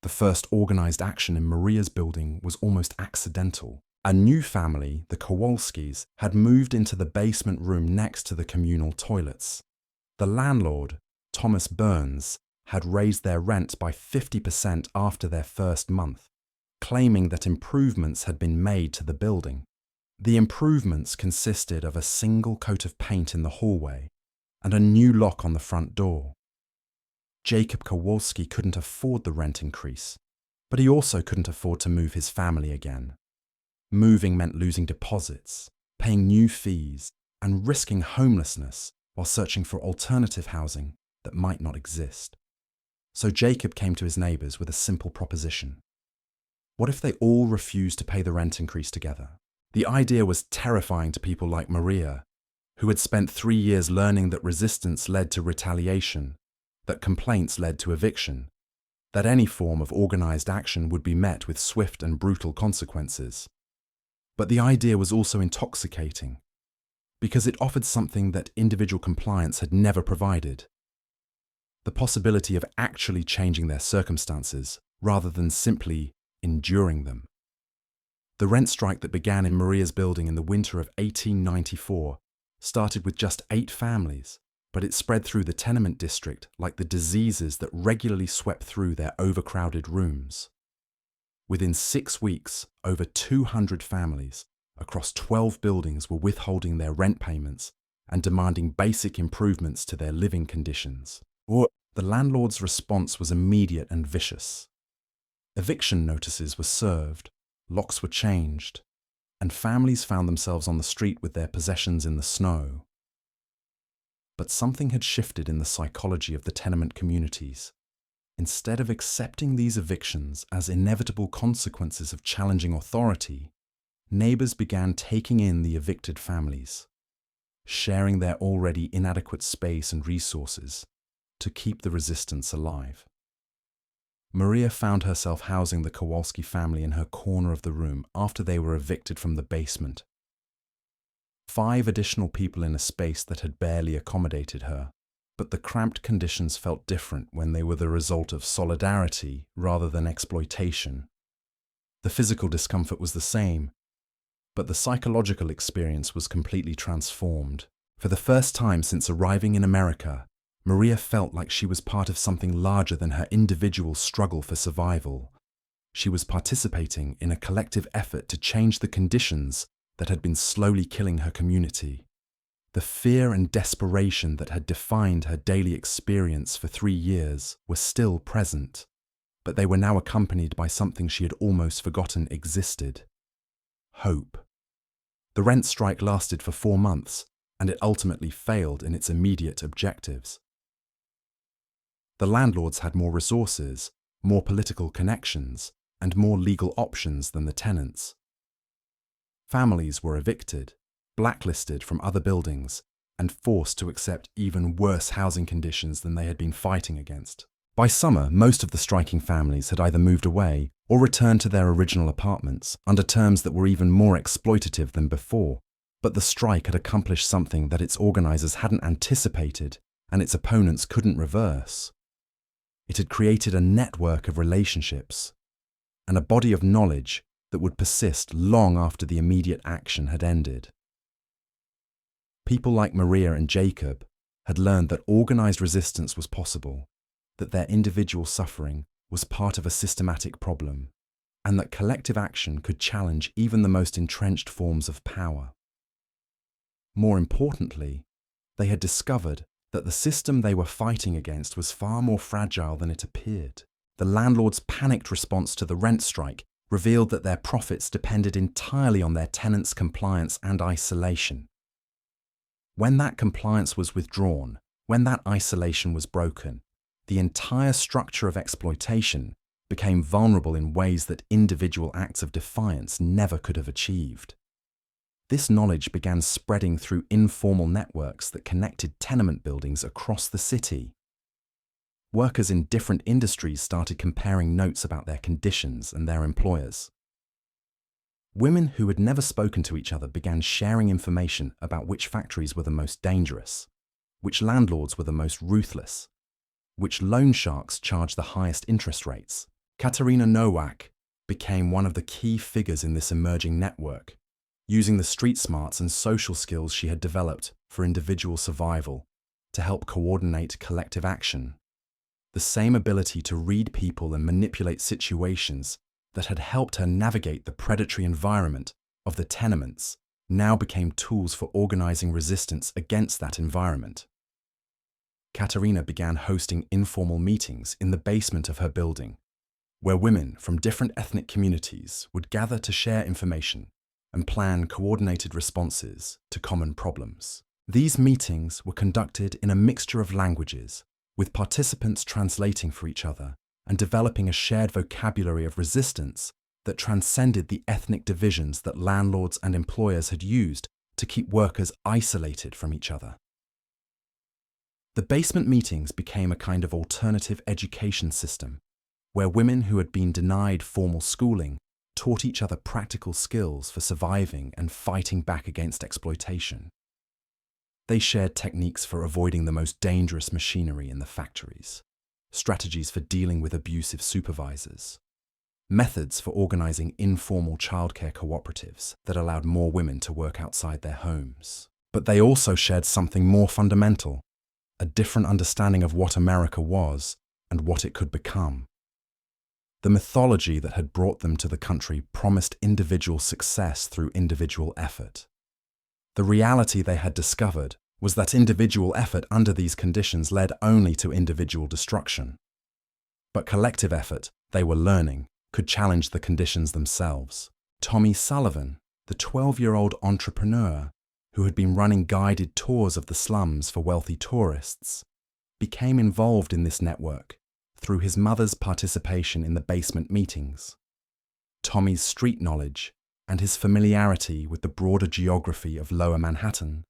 The first organized action in Maria's building was almost accidental. A new family, the Kowalskis, had moved into the basement room next to the communal toilets. The landlord, Thomas Burns, had raised their rent by 50% after their first month, claiming that improvements had been made to the building. The improvements consisted of a single coat of paint in the hallway and a new lock on the front door. Jacob Kowalski couldn't afford the rent increase, but he also couldn't afford to move his family again. Moving meant losing deposits, paying new fees, and risking homelessness while searching for alternative housing that might not exist. So Jacob came to his neighbours with a simple proposition. What if they all refused to pay the rent increase together? The idea was terrifying to people like Maria, who had spent 3 years learning that resistance led to retaliation, that complaints led to eviction, that any form of organised action would be met with swift and brutal consequences. But the idea was also intoxicating, because it offered something that individual compliance had never provided: the possibility of actually changing their circumstances rather than simply enduring them. The rent strike that began in Maria's building in the winter of 1894 started with just 8 families, but it spread through the tenement district like the diseases that regularly swept through their overcrowded rooms. Within 6 weeks, over 200 families across 12 buildings were withholding their rent payments and demanding basic improvements to their living conditions. The landlord's response was immediate and vicious. Eviction notices were served, locks were changed, and families found themselves on the street with their possessions in the snow. But something had shifted in the psychology of the tenement communities. Instead of accepting these evictions as inevitable consequences of challenging authority, neighbours began taking in the evicted families, sharing their already inadequate space and resources to keep the resistance alive. Maria found herself housing the Kowalski family in her corner of the room after they were evicted from the basement. 5 additional people in a space that had barely accommodated her, but the cramped conditions felt different when they were the result of solidarity rather than exploitation. The physical discomfort was the same, but the psychological experience was completely transformed. For the first time since arriving in America, Maria felt like she was part of something larger than her individual struggle for survival. She was participating in a collective effort to change the conditions that had been slowly killing her community. The fear and desperation that had defined her daily experience for 3 years were still present, but they were now accompanied by something she had almost forgotten existed: hope. The rent strike lasted for 4 months, and it ultimately failed in its immediate objectives. The landlords had more resources, more political connections, and more legal options than the tenants. Families were evicted, blacklisted from other buildings, and forced to accept even worse housing conditions than they had been fighting against. By summer, most of the striking families had either moved away or returned to their original apartments under terms that were even more exploitative than before. But the strike had accomplished something that its organisers hadn't anticipated and its opponents couldn't reverse. It had created a network of relationships and a body of knowledge that would persist long after the immediate action had ended. People like Maria and Jacob had learned that organised resistance was possible, that their individual suffering was part of a systematic problem, and that collective action could challenge even the most entrenched forms of power. More importantly, they had discovered that the system they were fighting against was far more fragile than it appeared. The landlord's panicked response to the rent strike revealed that their profits depended entirely on their tenants' compliance and isolation. When that compliance was withdrawn, when that isolation was broken, the entire structure of exploitation became vulnerable in ways that individual acts of defiance never could have achieved. This knowledge began spreading through informal networks that connected tenement buildings across the city. Workers in different industries started comparing notes about their conditions and their employers. Women who had never spoken to each other began sharing information about which factories were the most dangerous, which landlords were the most ruthless, which loan sharks charged the highest interest rates. Katerina Nowak became one of the key figures in this emerging network, using the street smarts and social skills she had developed for individual survival to help coordinate collective action. The same ability to read people and manipulate situations that had helped her navigate the predatory environment of the tenements now became tools for organizing resistance against that environment. Katerina began hosting informal meetings in the basement of her building, where women from different ethnic communities would gather to share information and plan coordinated responses to common problems. These meetings were conducted in a mixture of languages, with participants translating for each other and developing a shared vocabulary of resistance that transcended the ethnic divisions that landlords and employers had used to keep workers isolated from each other. The basement meetings became a kind of alternative education system, where women who had been denied formal schooling taught each other practical skills for surviving and fighting back against exploitation. They shared techniques for avoiding the most dangerous machinery in the factories, strategies for dealing with abusive supervisors, methods for organizing informal childcare cooperatives that allowed more women to work outside their homes. But they also shared something more fundamental, a different understanding of what America was and what it could become. The mythology that had brought them to the country promised individual success through individual effort. The reality they had discovered was that individual effort under these conditions led only to individual destruction. But collective effort, they were learning, could challenge the conditions themselves. Tommy Sullivan, the 12-year-old entrepreneur who had been running guided tours of the slums for wealthy tourists, became involved in this network through his mother's participation in the basement meetings. Tommy's street knowledge and his familiarity with the broader geography of Lower Manhattan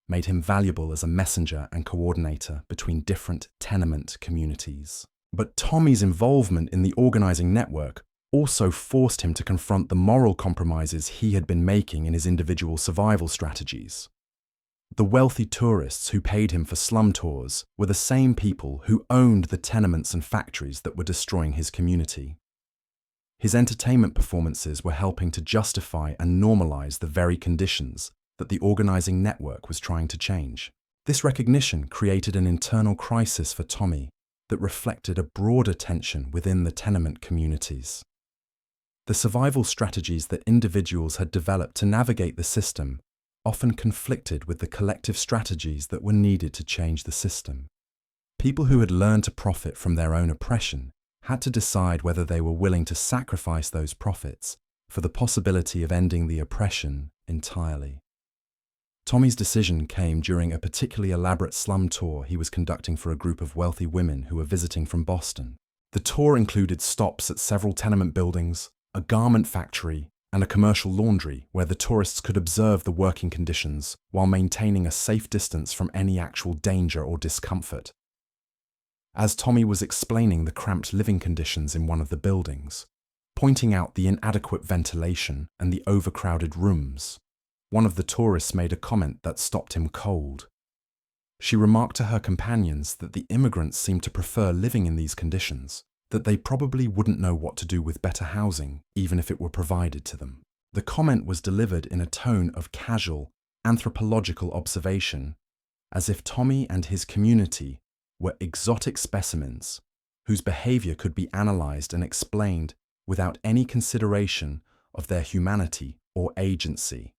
made him valuable as a messenger and coordinator between different tenement communities. But Tommy's involvement in the organizing network also forced him to confront the moral compromises he had been making in his individual survival strategies. The wealthy tourists who paid him for slum tours were the same people who owned the tenements and factories that were destroying his community. His entertainment performances were helping to justify and normalize the very conditions that the organizing network was trying to change. This recognition created an internal crisis for Tommy that reflected a broader tension within the tenement communities. The survival strategies that individuals had developed to navigate the system often conflicted with the collective strategies that were needed to change the system. People who had learned to profit from their own oppression had to decide whether they were willing to sacrifice those profits for the possibility of ending the oppression entirely. Tommy's decision came during a particularly elaborate slum tour he was conducting for a group of wealthy women who were visiting from Boston. The tour included stops at several tenement buildings, a garment factory, and a commercial laundry where the tourists could observe the working conditions while maintaining a safe distance from any actual danger or discomfort. As Tommy was explaining the cramped living conditions in one of the buildings, pointing out the inadequate ventilation and the overcrowded rooms, one of the tourists made a comment that stopped him cold. She remarked to her companions that the immigrants seemed to prefer living in these conditions, that they probably wouldn't know what to do with better housing, even if it were provided to them. The comment was delivered in a tone of casual, anthropological observation, as if Tommy and his community were exotic specimens whose behavior could be analyzed and explained without any consideration of their humanity or agency.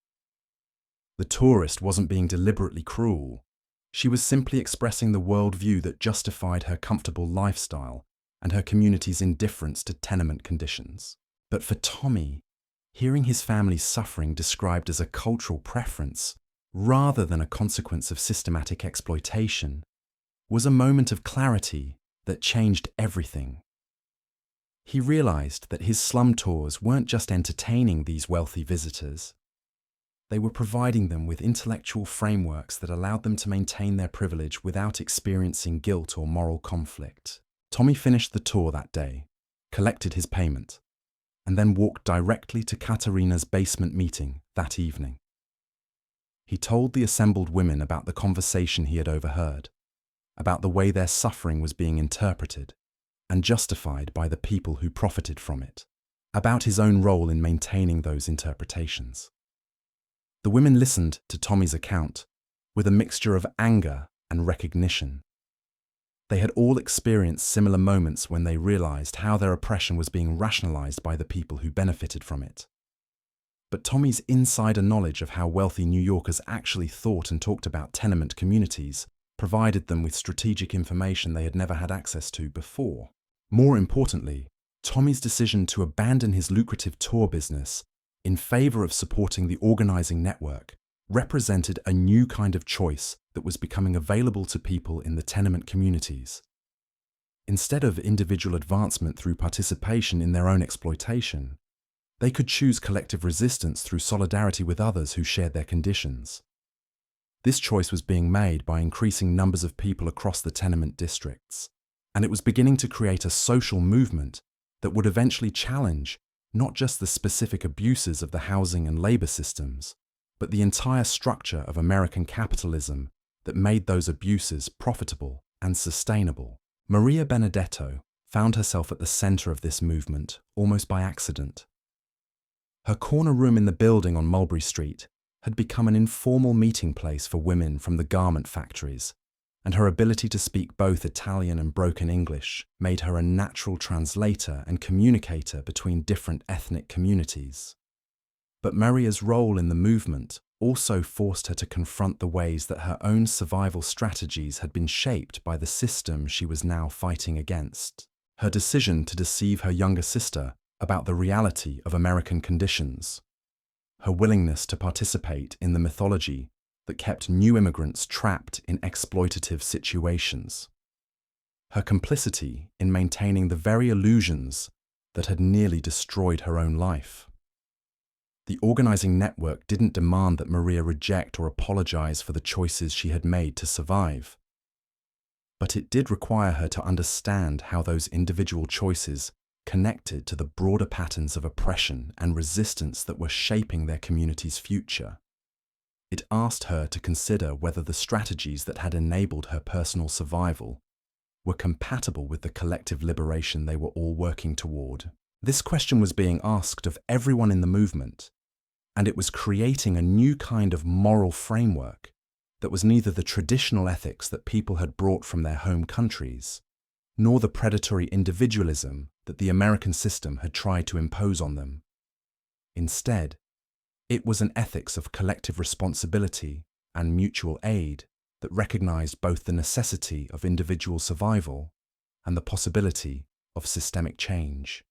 The tourist wasn't being deliberately cruel. She was simply expressing the worldview that justified her comfortable lifestyle and her community's indifference to tenement conditions. But for Tommy, hearing his family's suffering described as a cultural preference rather than a consequence of systematic exploitation was a moment of clarity that changed everything. He realized that his slum tours weren't just entertaining these wealthy visitors. They were providing them with intellectual frameworks that allowed them to maintain their privilege without experiencing guilt or moral conflict. Tommy finished the tour that day, collected his payment, and then walked directly to Katerina's basement meeting that evening. He told the assembled women about the conversation he had overheard, about the way their suffering was being interpreted and justified by the people who profited from it. about his own role in maintaining those interpretations. The women listened to Tommy's account with a mixture of anger and recognition. They had all experienced similar moments when they realized how their oppression was being rationalized by the people who benefited from it. But Tommy's insider knowledge of how wealthy New Yorkers actually thought and talked about tenement communities provided them with strategic information they had never had access to before. More importantly, Tommy's decision to abandon his lucrative tour business in favor of supporting the organizing network represented a new kind of choice that was becoming available to people in the tenement communities. Instead of individual advancement through participation in their own exploitation, they could choose collective resistance through solidarity with others who shared their conditions. This choice was being made by increasing numbers of people across the tenement districts, and it was beginning to create a social movement that would eventually challenge not just the specific abuses of the housing and labor systems, but the entire structure of American capitalism that made those abuses profitable and sustainable. Maria Benedetto found herself at the center of this movement almost by accident. Her corner room in the building on Mulberry Street had become an informal meeting place for women from the garment factories, and her ability to speak both Italian and broken English made her a natural translator and communicator between different ethnic communities. But Maria's role in the movement also forced her to confront the ways that her own survival strategies had been shaped by the system she was now fighting against. Her decision to deceive her younger sister about the reality of American conditions, her willingness to participate in the mythology that kept new immigrants trapped in exploitative situations, her complicity in maintaining the very illusions that had nearly destroyed her own life. The organizing network didn't demand that Maria reject or apologize for the choices she had made to survive, but it did require her to understand how those individual choices connected to the broader patterns of oppression and resistance that were shaping their community's future. It asked her to consider whether the strategies that had enabled her personal survival were compatible with the collective liberation they were all working toward. This question was being asked of everyone in the movement, and it was creating a new kind of moral framework that was neither the traditional ethics that people had brought from their home countries, nor the predatory individualism that the American system had tried to impose on them. Instead, it was an ethics of collective responsibility and mutual aid that recognized both the necessity of individual survival and the possibility of systemic change.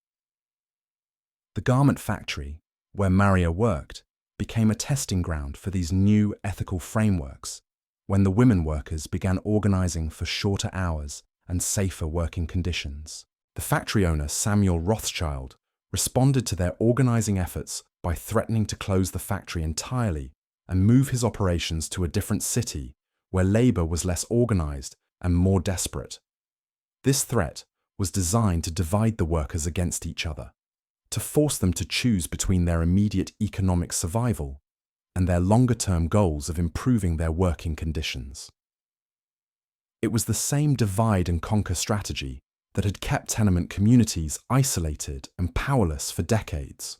The garment factory, where Maria worked, became a testing ground for these new ethical frameworks when the women workers began organizing for shorter hours and safer working conditions. The factory owner, Samuel Rothschild, responded to their organizing efforts by threatening to close the factory entirely and move his operations to a different city where labor was less organized and more desperate. This threat was designed to divide the workers against each other, to force them to choose between their immediate economic survival and their longer-term goals of improving their working conditions. It was the same divide and conquer strategy that had kept tenement communities isolated and powerless for decades.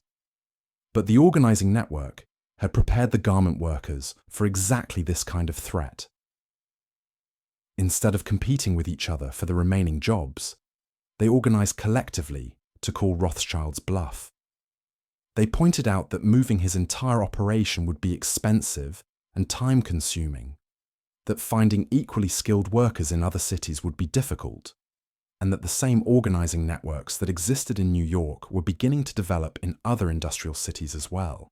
But the organizing network had prepared the garment workers for exactly this kind of threat. Instead of competing with each other for the remaining jobs, they organized collectively to call Rothschild's bluff. They pointed out that moving his entire operation would be expensive and time-consuming, that finding equally skilled workers in other cities would be difficult, and that the same organizing networks that existed in New York were beginning to develop in other industrial cities as well.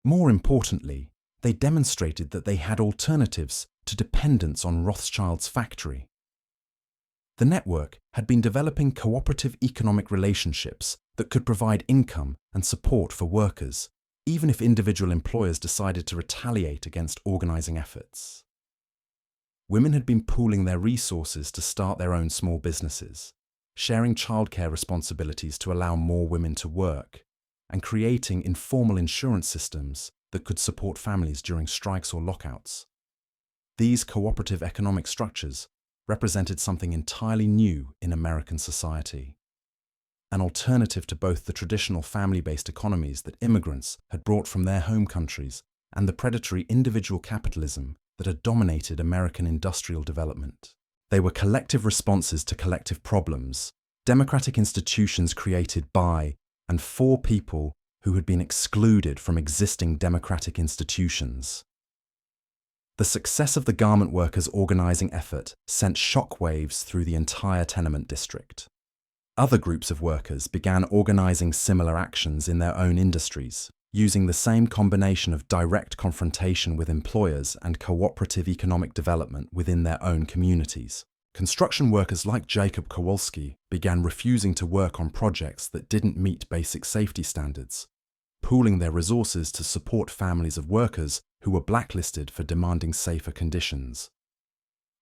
More importantly, they demonstrated that they had alternatives to dependence on Rothschild's factory. The network had been developing cooperative economic relationships that could provide income and support for workers, even if individual employers decided to retaliate against organizing efforts. Women had been pooling their resources to start their own small businesses, sharing childcare responsibilities to allow more women to work, and creating informal insurance systems that could support families during strikes or lockouts. These cooperative economic structures represented something entirely new in American society. an alternative to both the traditional family-based economies that immigrants had brought from their home countries and the predatory individual capitalism that had dominated American industrial development. They were collective responses to collective problems, democratic institutions created by and for people who had been excluded from existing democratic institutions. The success of the garment workers' organizing effort sent shockwaves through the entire tenement district. Other groups of workers began organizing similar actions in their own industries, using the same combination of direct confrontation with employers and cooperative economic development within their own communities. Construction workers like Jacob Kowalski began refusing to work on projects that didn't meet basic safety standards, pooling their resources to support families of workers who were blacklisted for demanding safer conditions.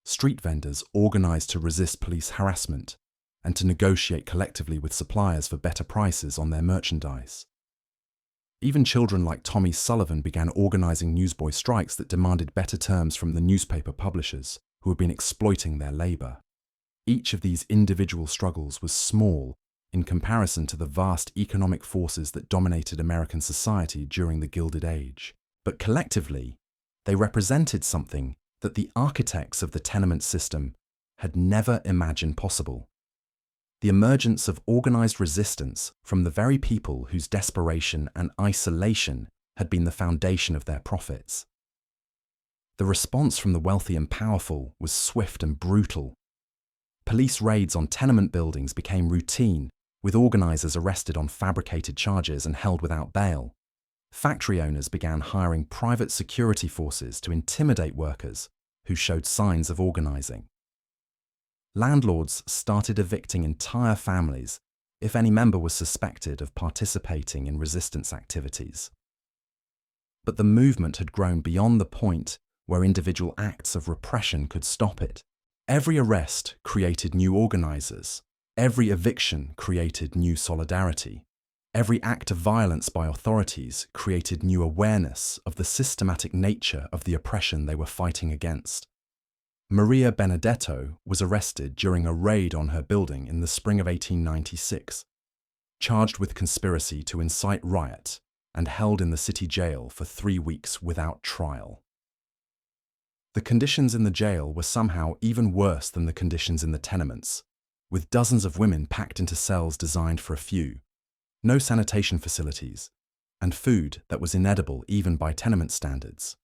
Street vendors organized to resist police harassment and to negotiate collectively with suppliers for better prices on their merchandise. Even children like Tommy Sullivan began organizing newsboy strikes that demanded better terms from the newspaper publishers who had been exploiting their labor. Each of these individual struggles was small in comparison to the vast economic forces that dominated American society during the Gilded Age. But collectively, they represented something that the architects of the tenement system had never imagined possible: the emergence of organized resistance from the very people whose desperation and isolation had been the foundation of their profits. The response from the wealthy and powerful was swift and brutal. Police raids on tenement buildings became routine, with organizers arrested on fabricated charges and held without bail. Factory owners began hiring private security forces to intimidate workers who showed signs of organizing. Landlords started evicting entire families if any member was suspected of participating in resistance activities. But the movement had grown beyond the point where individual acts of repression could stop it. Every arrest created new organizers. Every eviction created new solidarity. Every act of violence by authorities created new awareness of the systematic nature of the oppression they were fighting against. Maria Benedetto was arrested during a raid on her building in the spring of 1896, charged with conspiracy to incite riot, and held in the city jail for 3 weeks without trial. The conditions in the jail were somehow even worse than the conditions in the tenements, with dozens of women packed into cells designed for a few, no sanitation facilities, and food that was inedible even by tenement standards.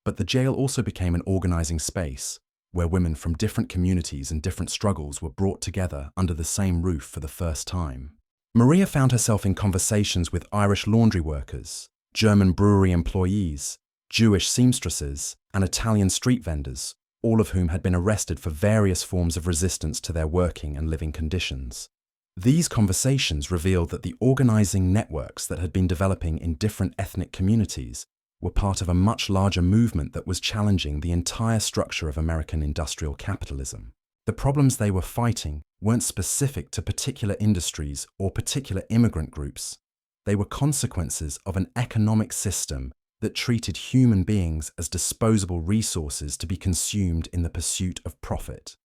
But the jail also became an organizing space where women from different communities and different struggles were brought together under the same roof for the first time. Maria found herself in conversations with Irish laundry workers, German brewery employees, Jewish seamstresses, and Italian street vendors, all of whom had been arrested for various forms of resistance to their working and living conditions. These conversations revealed that the organizing networks that had been developing in different ethnic communities were part of a much larger movement that was challenging the entire structure of American industrial capitalism. The problems they were fighting weren't specific to particular industries or particular immigrant groups. They were consequences of an economic system that treated human beings as disposable resources to be consumed in the pursuit of profit.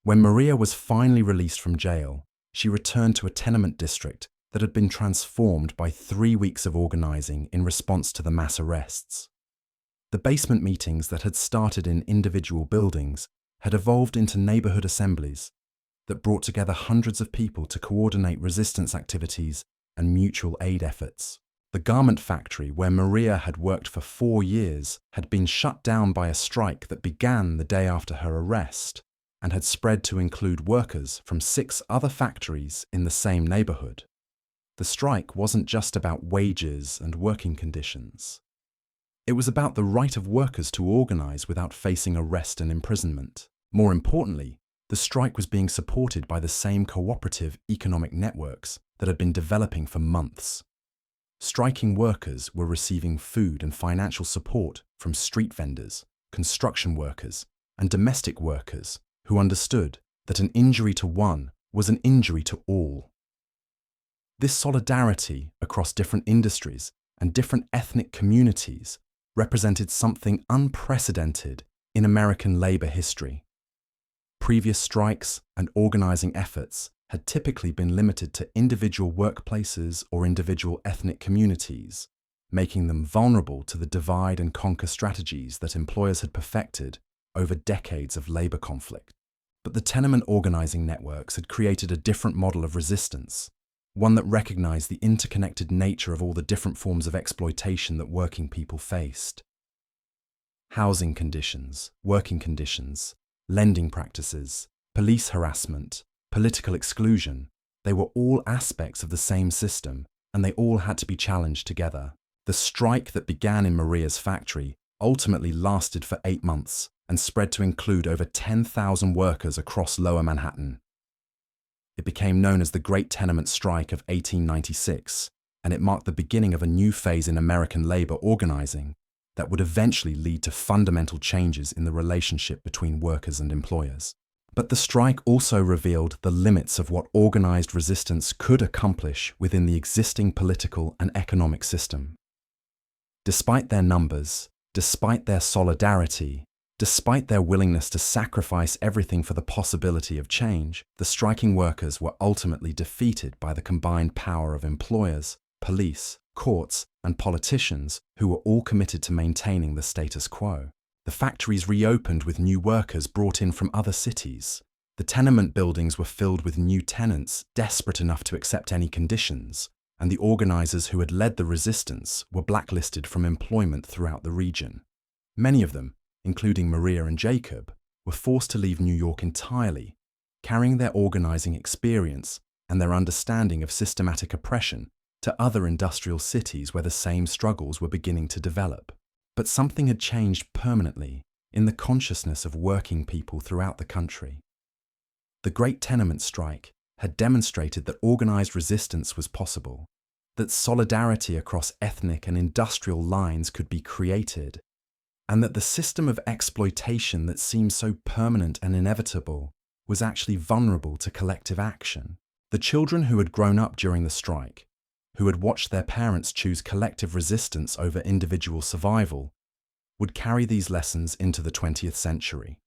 When Maria was finally released from jail, she returned to a tenement district that had been transformed by 3 weeks of organizing in response to the mass arrests. The basement meetings that had started in individual buildings had evolved into neighborhood assemblies that brought together hundreds of people to coordinate resistance activities and mutual aid efforts. The garment factory where Maria had worked for 4 years had been shut down by a strike that began the day after her arrest and had spread to include workers from 6 other factories in the same neighborhood. The strike wasn't just about wages and working conditions. It was about the right of workers to organize without facing arrest and imprisonment. More importantly, the strike was being supported by the same cooperative economic networks that had been developing for months. Striking workers were receiving food and financial support from street vendors, construction workers, and domestic workers who understood that an injury to one was an injury to all. This solidarity across different industries and different ethnic communities represented something unprecedented in American labor history. Previous strikes and organizing efforts had typically been limited to individual workplaces or individual ethnic communities, making them vulnerable to the divide and conquer strategies that employers had perfected over decades of labor conflict. But the tenement organizing networks had created a different model of resistance, one that recognized the interconnected nature of all the different forms of exploitation that working people faced. Housing conditions, working conditions, lending practices, police harassment, political exclusion, they were all aspects of the same system, and they all had to be challenged together. The strike that began in Maria's factory ultimately lasted for 8 months and spread to include over 10,000 workers across Lower Manhattan. It became known as the Great Tenement Strike of 1896, and it marked the beginning of a new phase in American labor organizing that would eventually lead to fundamental changes in the relationship between workers and employers. But the strike also revealed the limits of what organized resistance could accomplish within the existing political and economic system. Despite their numbers, despite their solidarity, despite their willingness to sacrifice everything for the possibility of change, the striking workers were ultimately defeated by the combined power of employers, police, courts, and politicians who were all committed to maintaining the status quo. The factories reopened with new workers brought in from other cities. The tenement buildings were filled with new tenants desperate enough to accept any conditions, and the organizers who had led the resistance were blacklisted from employment throughout the region. Many of them, including Maria and Jacob, were forced to leave New York entirely, carrying their organizing experience and their understanding of systematic oppression to other industrial cities where the same struggles were beginning to develop. But something had changed permanently in the consciousness of working people throughout the country. The Great Tenement Strike had demonstrated that organized resistance was possible, that solidarity across ethnic and industrial lines could be created, and that the system of exploitation that seemed so permanent and inevitable was actually vulnerable to collective action. The children who had grown up during the strike, who had watched their parents choose collective resistance over individual survival, would carry these lessons into the 20th century.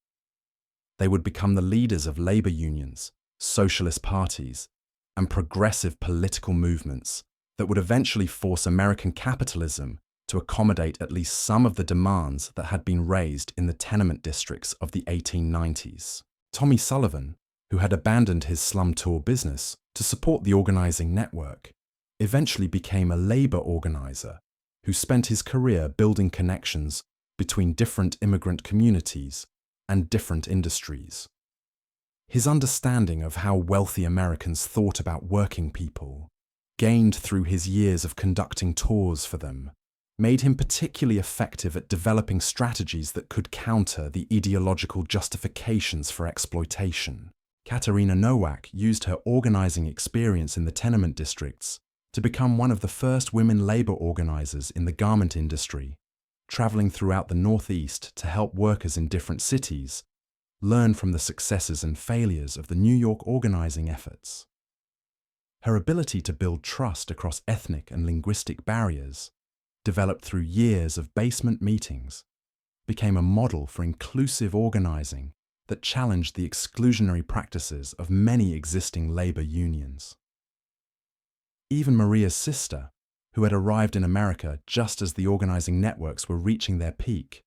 They would become the leaders of labor unions, socialist parties, and progressive political movements that would eventually force American capitalism to accommodate at least some of the demands that had been raised in the tenement districts of the 1890s. Tommy Sullivan, who had abandoned his slum tour business to support the organizing network, eventually became a labor organizer who spent his career building connections between different immigrant communities and different industries. His understanding of how wealthy Americans thought about working people, gained through his years of conducting tours for them, made him particularly effective at developing strategies that could counter the ideological justifications for exploitation. Katerina Nowak used her organizing experience in the tenement districts to become one of the first women labor organizers in the garment industry, traveling throughout the Northeast to help workers in different cities learn from the successes and failures of the New York organizing efforts. Her ability to build trust across ethnic and linguistic barriers, developed through years of basement meetings, became a model for inclusive organizing that challenged the exclusionary practices of many existing labor unions. Even Maria's sister, who had arrived in America just as the organizing networks were reaching their peak,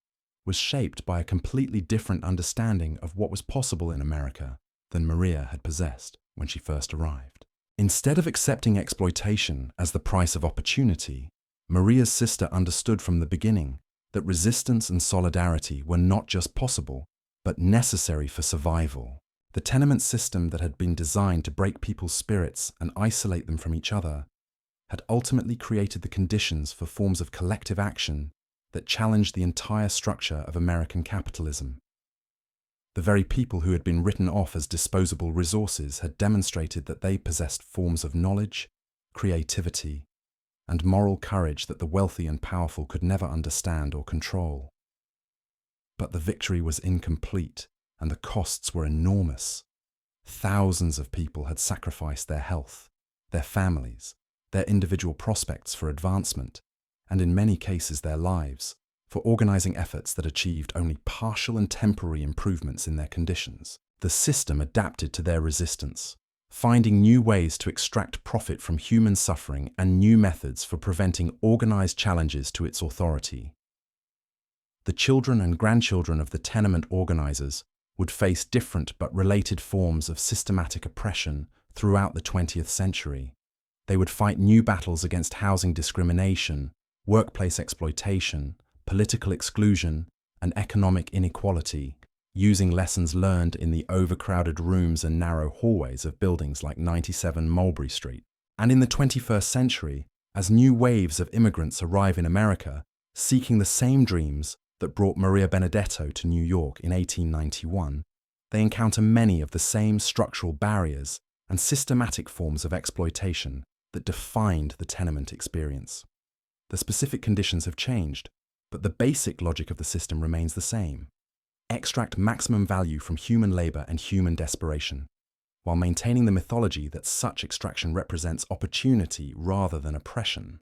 was shaped by a completely different understanding of what was possible in America than Maria had possessed when she first arrived. Instead of accepting exploitation as the price of opportunity, Maria's sister understood from the beginning that resistance and solidarity were not just possible, but necessary for survival. The tenement system that had been designed to break people's spirits and isolate them from each other had ultimately created the conditions for forms of collective action that challenged the entire structure of American capitalism. The very people who had been written off as disposable resources had demonstrated that they possessed forms of knowledge, creativity, and moral courage that the wealthy and powerful could never understand or control. But the victory was incomplete, and the costs were enormous. Thousands of people had sacrificed their health, their families, their individual prospects for advancement, and in many cases their lives, for organizing efforts that achieved only partial and temporary improvements in their conditions. The system adapted to their resistance, finding new ways to extract profit from human suffering and new methods for preventing organized challenges to its authority. The children and grandchildren of the tenement organizers would face different but related forms of systematic oppression throughout the 20th century. They would fight new battles against housing discrimination, workplace exploitation, political exclusion, and economic inequality, using lessons learned in the overcrowded rooms and narrow hallways of buildings like 97 Mulberry Street. And in the 21st century, as new waves of immigrants arrive in America, seeking the same dreams that brought Maria Benedetto to New York in 1891, they encounter many of the same structural barriers and systematic forms of exploitation that defined the tenement experience. The specific conditions have changed, but the basic logic of the system remains the same. Extract maximum value from human labor and human desperation, while maintaining the mythology that such extraction represents opportunity rather than oppression.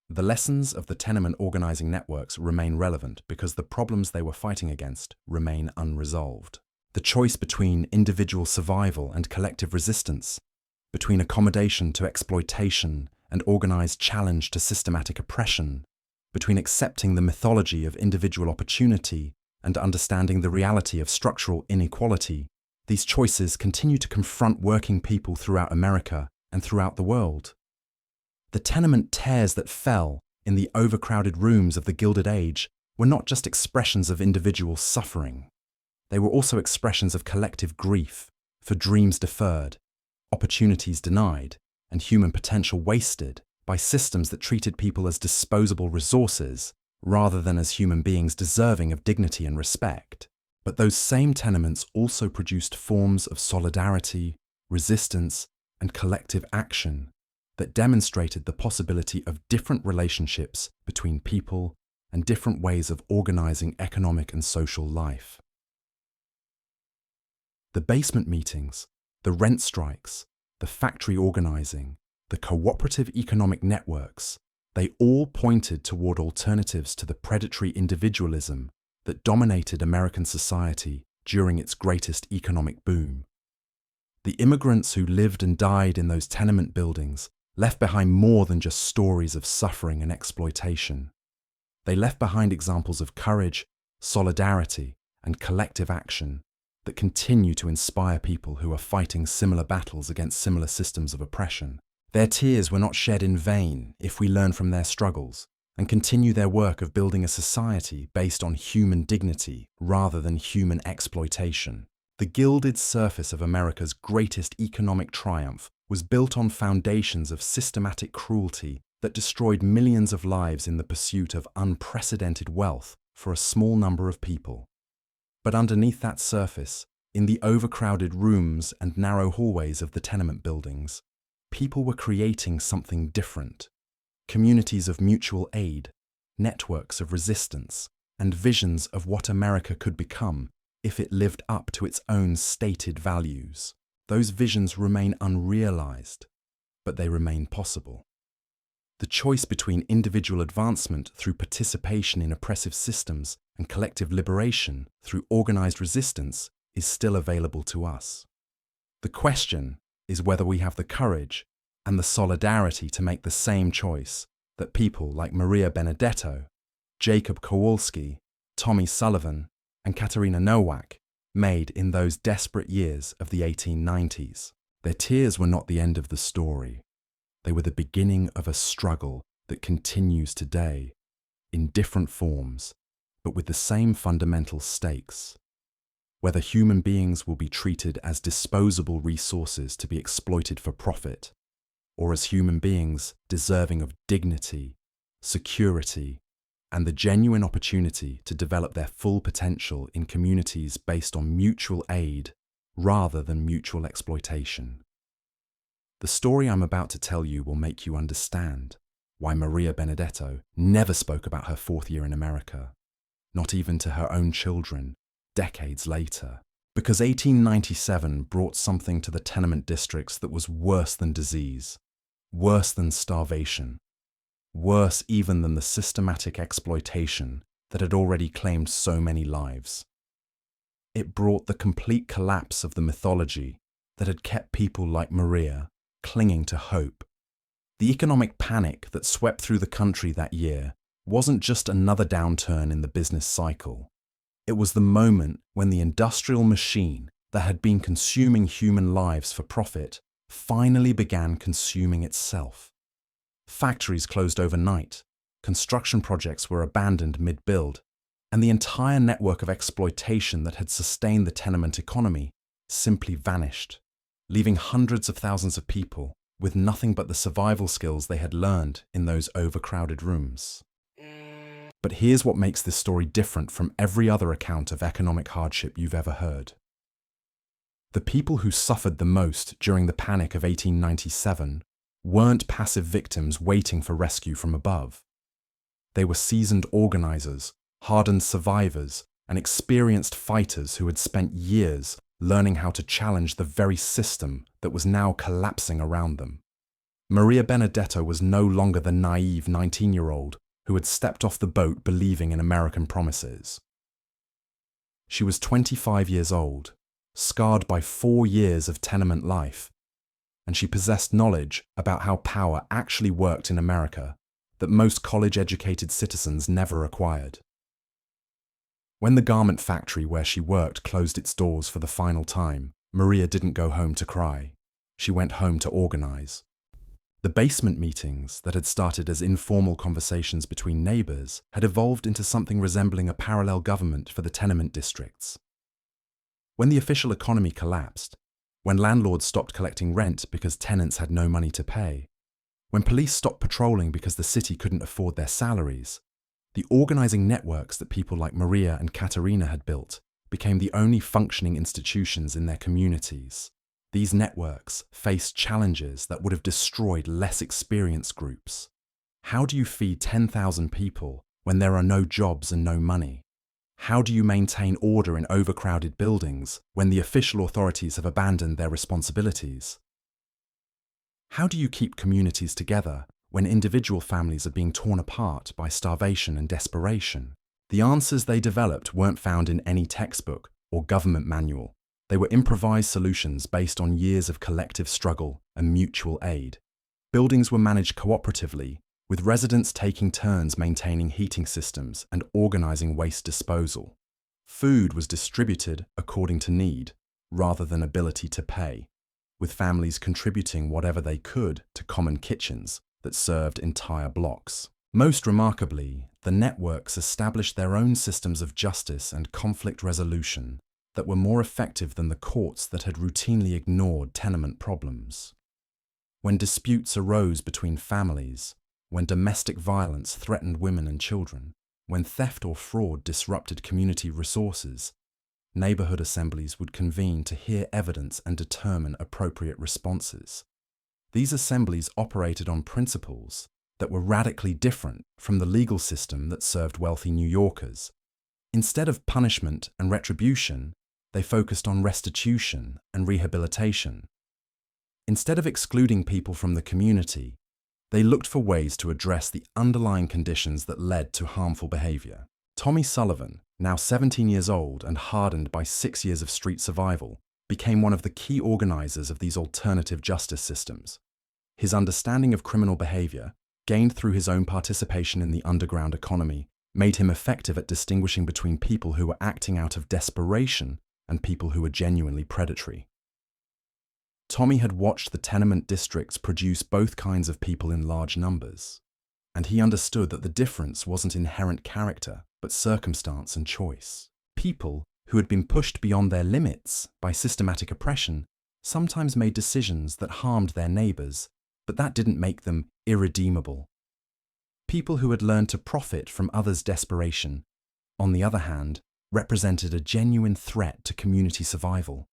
The lessons of the tenement organizing networks remain relevant because the problems they were fighting against remain unresolved. The choice between individual survival and collective resistance, between accommodation to exploitation and organized challenge to systematic oppression, between accepting the mythology of individual opportunity and understanding the reality of structural inequality, these choices continue to confront working people throughout America and throughout the world. The tenement tears that fell in the overcrowded rooms of the Gilded Age were not just expressions of individual suffering. They were also expressions of collective grief for dreams deferred, opportunities denied, and human potential wasted by systems that treated people as disposable resources rather than as human beings deserving of dignity and respect. But those same tenements also produced forms of solidarity, resistance, and collective action that demonstrated the possibility of different relationships between people and different ways of organizing economic and social life. The basement meetings, the rent strikes, the factory organizing, the cooperative economic networks, they all pointed toward alternatives to the predatory individualism that dominated American society during its greatest economic boom. The immigrants who lived and died in those tenement buildings left behind more than just stories of suffering and exploitation. They left behind examples of courage, solidarity, and collective action that continue to inspire people who are fighting similar battles against similar systems of oppression. Their tears were not shed in vain if we learn from their struggles and continue their work of building a society based on human dignity rather than human exploitation. The gilded surface of America's greatest economic triumph was built on foundations of systematic cruelty that destroyed millions of lives in the pursuit of unprecedented wealth for a small number of people. But underneath that surface, in the overcrowded rooms and narrow hallways of the tenement buildings, people were creating something different. Communities of mutual aid, networks of resistance, and visions of what America could become if it lived up to its own stated values. Those visions remain unrealized, but they remain possible. The choice between individual advancement through participation in oppressive systems and collective liberation through organized resistance is still available to us. The question is whether we have the courage and the solidarity to make the same choice that people like Maria Benedetto, Jacob Kowalski, Tommy Sullivan, and Katerina Nowak made in those desperate years of the 1890s. Their tears were not the end of the story. They were the beginning of a struggle that continues today, in different forms, but with the same fundamental stakes. Whether human beings will be treated as disposable resources to be exploited for profit, or as human beings deserving of dignity, security, and the genuine opportunity to develop their full potential in communities based on mutual aid rather than mutual exploitation. The story I'm about to tell you will make you understand why Maria Benedetto never spoke about her fourth year in America, not even to her own children, decades later. Because 1897 brought something to the tenement districts that was worse than disease, worse than starvation, worse even than the systematic exploitation that had already claimed so many lives. It brought the complete collapse of the mythology that had kept people like Maria clinging to hope. The economic panic that swept through the country that year wasn't just another downturn in the business cycle. It was the moment when the industrial machine that had been consuming human lives for profit finally began consuming itself. Factories closed overnight, construction projects were abandoned mid-build, and the entire network of exploitation that had sustained the tenement economy simply vanished, leaving hundreds of thousands of people with nothing but the survival skills they had learned in those overcrowded rooms. But here's what makes this story different from every other account of economic hardship you've ever heard. The people who suffered the most during the Panic of 1897 weren't passive victims waiting for rescue from above. They were seasoned organizers, hardened survivors, and experienced fighters who had spent years learning how to challenge the very system that was now collapsing around them. Maria Benedetto was no longer the naive 19-year-old who had stepped off the boat believing in American promises. She was 25 years old, scarred by 4 years of tenement life, and she possessed knowledge about how power actually worked in America that most college-educated citizens never acquired. When the garment factory where she worked closed its doors for the final time, Maria didn't go home to cry. She went home to organize. The basement meetings that had started as informal conversations between neighbors had evolved into something resembling a parallel government for the tenement districts. When the official economy collapsed, when landlords stopped collecting rent because tenants had no money to pay, when police stopped patrolling because the city couldn't afford their salaries, the organizing networks that people like Maria and Katerina had built became the only functioning institutions in their communities. These networks faced challenges that would have destroyed less experienced groups. How do you feed 10,000 people when there are no jobs and no money? How do you maintain order in overcrowded buildings when the official authorities have abandoned their responsibilities? How do you keep communities together when individual families are being torn apart by starvation and desperation? The answers they developed weren't found in any textbook or government manual. They were improvised solutions based on years of collective struggle and mutual aid. Buildings were managed cooperatively, with residents taking turns maintaining heating systems and organizing waste disposal. Food was distributed according to need, rather than ability to pay, with families contributing whatever they could to common kitchens that served entire blocks. Most remarkably, the networks established their own systems of justice and conflict resolution that were more effective than the courts that had routinely ignored tenement problems. When disputes arose between families, when domestic violence threatened women and children, when theft or fraud disrupted community resources, neighborhood assemblies would convene to hear evidence and determine appropriate responses. These assemblies operated on principles that were radically different from the legal system that served wealthy New Yorkers. Instead of punishment and retribution, they focused on restitution and rehabilitation. Instead of excluding people from the community, they looked for ways to address the underlying conditions that led to harmful behavior. Tommy Sullivan, now 17 years old and hardened by 6 years of street survival, became one of the key organizers of these alternative justice systems. His understanding of criminal behavior, gained through his own participation in the underground economy, made him effective at distinguishing between people who were acting out of desperation and people who were genuinely predatory. Tommy had watched the tenement districts produce both kinds of people in large numbers, and he understood that the difference wasn't inherent character, but circumstance and choice. People who had been pushed beyond their limits by systematic oppression sometimes made decisions that harmed their neighbors, but that didn't make them irredeemable. People who had learned to profit from others' desperation, on the other hand, represented a genuine threat to community survival.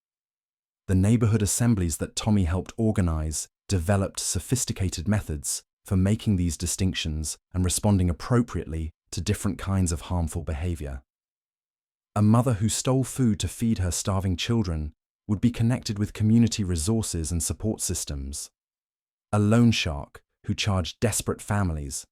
The neighborhood assemblies that Tommy helped organize developed sophisticated methods for making these distinctions and responding appropriately to different kinds of harmful behavior. A mother who stole food to feed her starving children would be connected with community resources and support systems. A loan shark who charged desperate families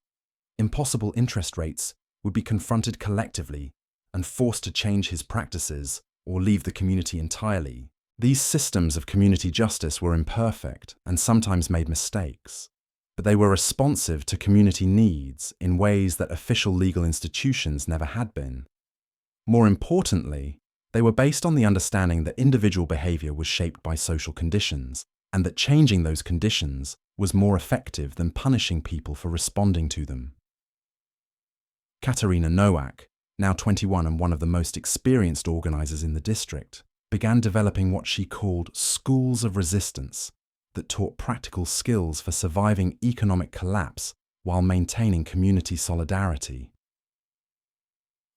impossible interest rates would be confronted collectively and forced to change his practices or leave the community entirely. These systems of community justice were imperfect and sometimes made mistakes, but they were responsive to community needs in ways that official legal institutions never had been. More importantly, they were based on the understanding that individual behavior was shaped by social conditions, and that changing those conditions was more effective than punishing people for responding to them. Katerina Nowak, now 21 and one of the most experienced organizers in the district, began developing what she called schools of resistance that taught practical skills for surviving economic collapse while maintaining community solidarity.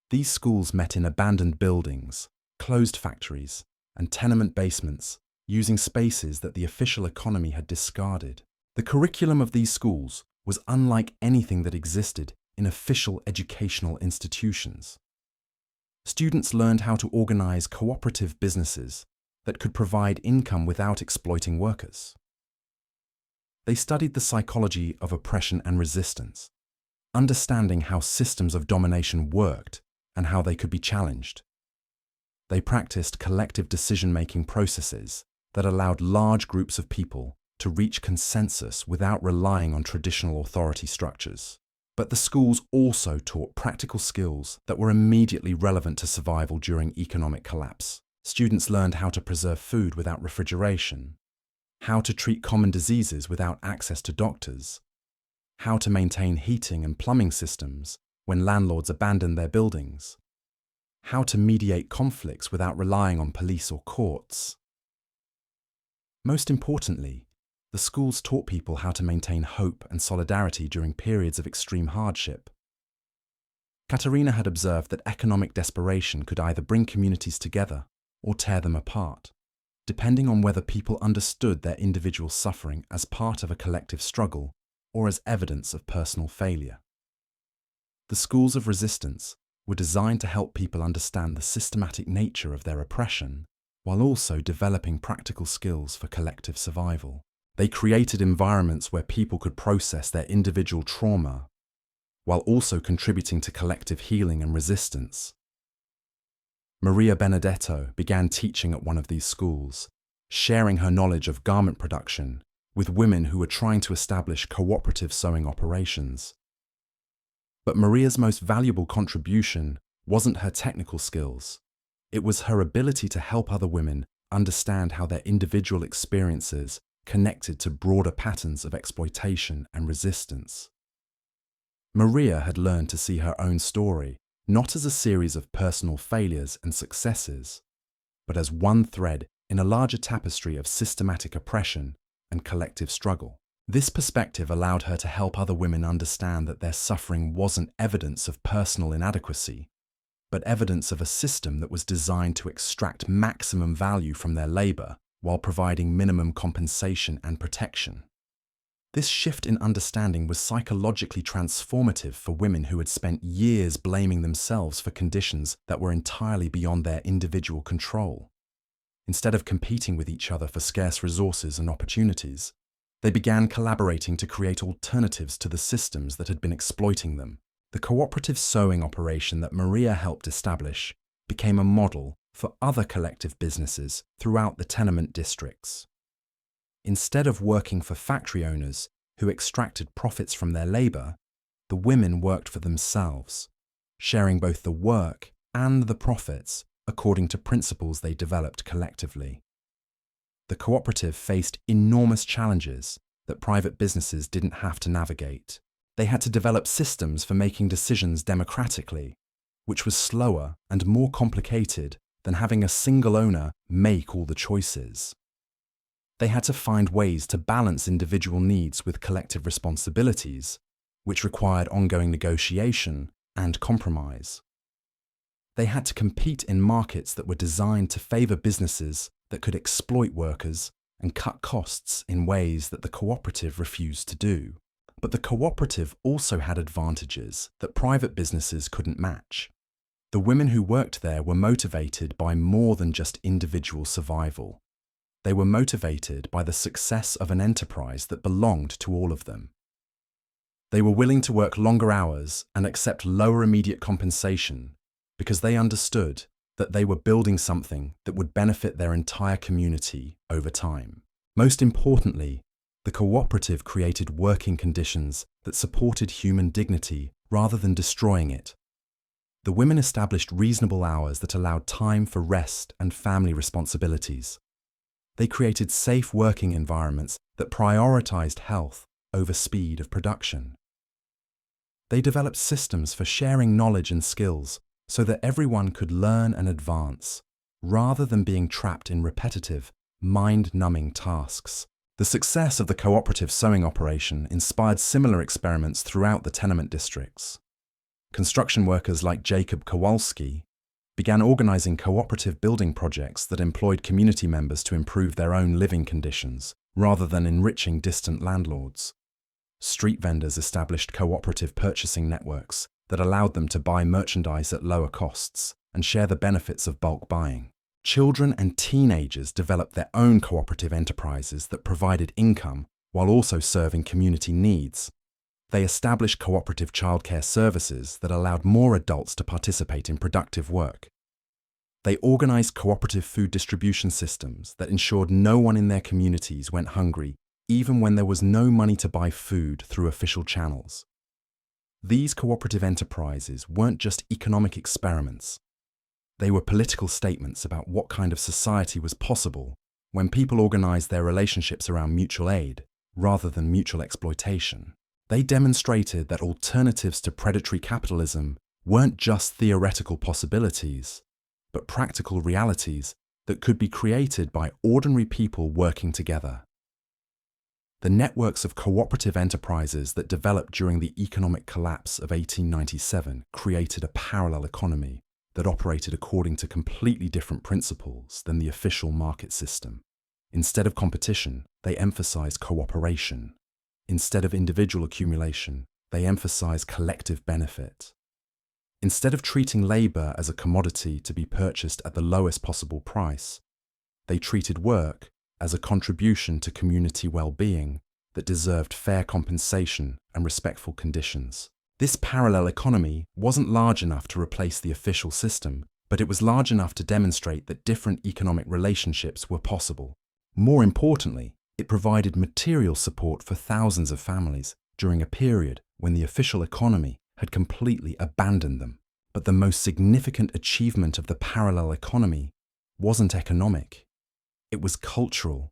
These schools met in abandoned buildings, closed factories, and tenement basements, using spaces that the official economy had discarded. The curriculum of these schools was unlike anything that existed in official educational institutions. Students learned how to organize cooperative businesses that could provide income without exploiting workers. They studied the psychology of oppression and resistance, understanding how systems of domination worked and how they could be challenged. They practiced collective decision-making processes that allowed large groups of people to reach consensus without relying on traditional authority structures. But the schools also taught practical skills that were immediately relevant to survival during economic collapse. Students learned how to preserve food without refrigeration, how to treat common diseases without access to doctors, how to maintain heating and plumbing systems when landlords abandoned their buildings, how to mediate conflicts without relying on police or courts. Most importantly, the schools taught people how to maintain hope and solidarity during periods of extreme hardship. Katerina had observed that economic desperation could either bring communities together or tear them apart, depending on whether people understood their individual suffering as part of a collective struggle or as evidence of personal failure. The schools of resistance were designed to help people understand the systematic nature of their oppression, while also developing practical skills for collective survival. They created environments where people could process their individual trauma, while also contributing to collective healing and resistance. Maria Benedetto began teaching at one of these schools, sharing her knowledge of garment production with women who were trying to establish cooperative sewing operations. But Maria's most valuable contribution wasn't her technical skills. It was her ability to help other women understand how their individual experiences connected to broader patterns of exploitation and resistance. Maria had learned to see her own story not as a series of personal failures and successes, but as one thread in a larger tapestry of systematic oppression and collective struggle. This perspective allowed her to help other women understand that their suffering wasn't evidence of personal inadequacy, but evidence of a system that was designed to extract maximum value from their labor while providing minimum compensation and protection. This shift in understanding was psychologically transformative for women who had spent years blaming themselves for conditions that were entirely beyond their individual control. Instead of competing with each other for scarce resources and opportunities, they began collaborating to create alternatives to the systems that had been exploiting them. The cooperative sewing operation that Maria helped establish became a model for other collective businesses throughout the tenement districts. Instead of working for factory owners who extracted profits from their labor, the women worked for themselves, sharing both the work and the profits according to principles they developed collectively. The cooperative faced enormous challenges that private businesses didn't have to navigate. They had to develop systems for making decisions democratically, which was slower and more complicated than having a single owner make all the choices. They had to find ways to balance individual needs with collective responsibilities, which required ongoing negotiation and compromise. They had to compete in markets that were designed to favor businesses that could exploit workers and cut costs in ways that the cooperative refused to do. But the cooperative also had advantages that private businesses couldn't match. The women who worked there were motivated by more than just individual survival. They were motivated by the success of an enterprise that belonged to all of them. They were willing to work longer hours and accept lower immediate compensation because they understood that they were building something that would benefit their entire community over time. Most importantly, the cooperative created working conditions that supported human dignity rather than destroying it. The women established reasonable hours that allowed time for rest and family responsibilities. They created safe working environments that prioritized health over speed of production. They developed systems for sharing knowledge and skills so that everyone could learn and advance, rather than being trapped in repetitive, mind-numbing tasks. The success of the cooperative sewing operation inspired similar experiments throughout the tenement districts. Construction workers like Jacob Kowalski began organizing cooperative building projects that employed community members to improve their own living conditions, rather than enriching distant landlords. Street vendors established cooperative purchasing networks that allowed them to buy merchandise at lower costs and share the benefits of bulk buying. Children and teenagers developed their own cooperative enterprises that provided income while also serving community needs. They established cooperative childcare services that allowed more adults to participate in productive work. They organized cooperative food distribution systems that ensured no one in their communities went hungry, even when there was no money to buy food through official channels. These cooperative enterprises weren't just economic experiments. They were political statements about what kind of society was possible when people organized their relationships around mutual aid rather than mutual exploitation. They demonstrated that alternatives to predatory capitalism weren't just theoretical possibilities, but practical realities that could be created by ordinary people working together. The networks of cooperative enterprises that developed during the economic collapse of 1897 created a parallel economy that operated according to completely different principles than the official market system. Instead of competition, they emphasized cooperation. Instead of individual accumulation, they emphasized collective benefit. Instead of treating labor as a commodity to be purchased at the lowest possible price, they treated work as a contribution to community well-being that deserved fair compensation and respectful conditions. This parallel economy wasn't large enough to replace the official system, but it was large enough to demonstrate that different economic relationships were possible. More importantly, it provided material support for thousands of families during a period when the official economy had completely abandoned them. But the most significant achievement of the parallel economy wasn't economic. It was cultural.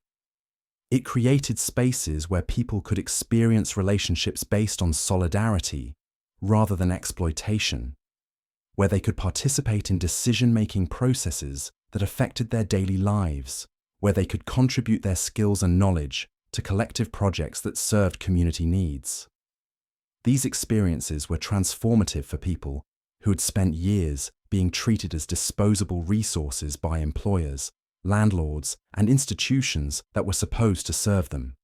It created spaces where people could experience relationships based on solidarity rather than exploitation, where they could participate in decision-making processes that affected their daily lives, where they could contribute their skills and knowledge to collective projects that served community needs. These experiences were transformative for people who had spent years being treated as disposable resources by employers, landlords, and institutions that were supposed to serve them.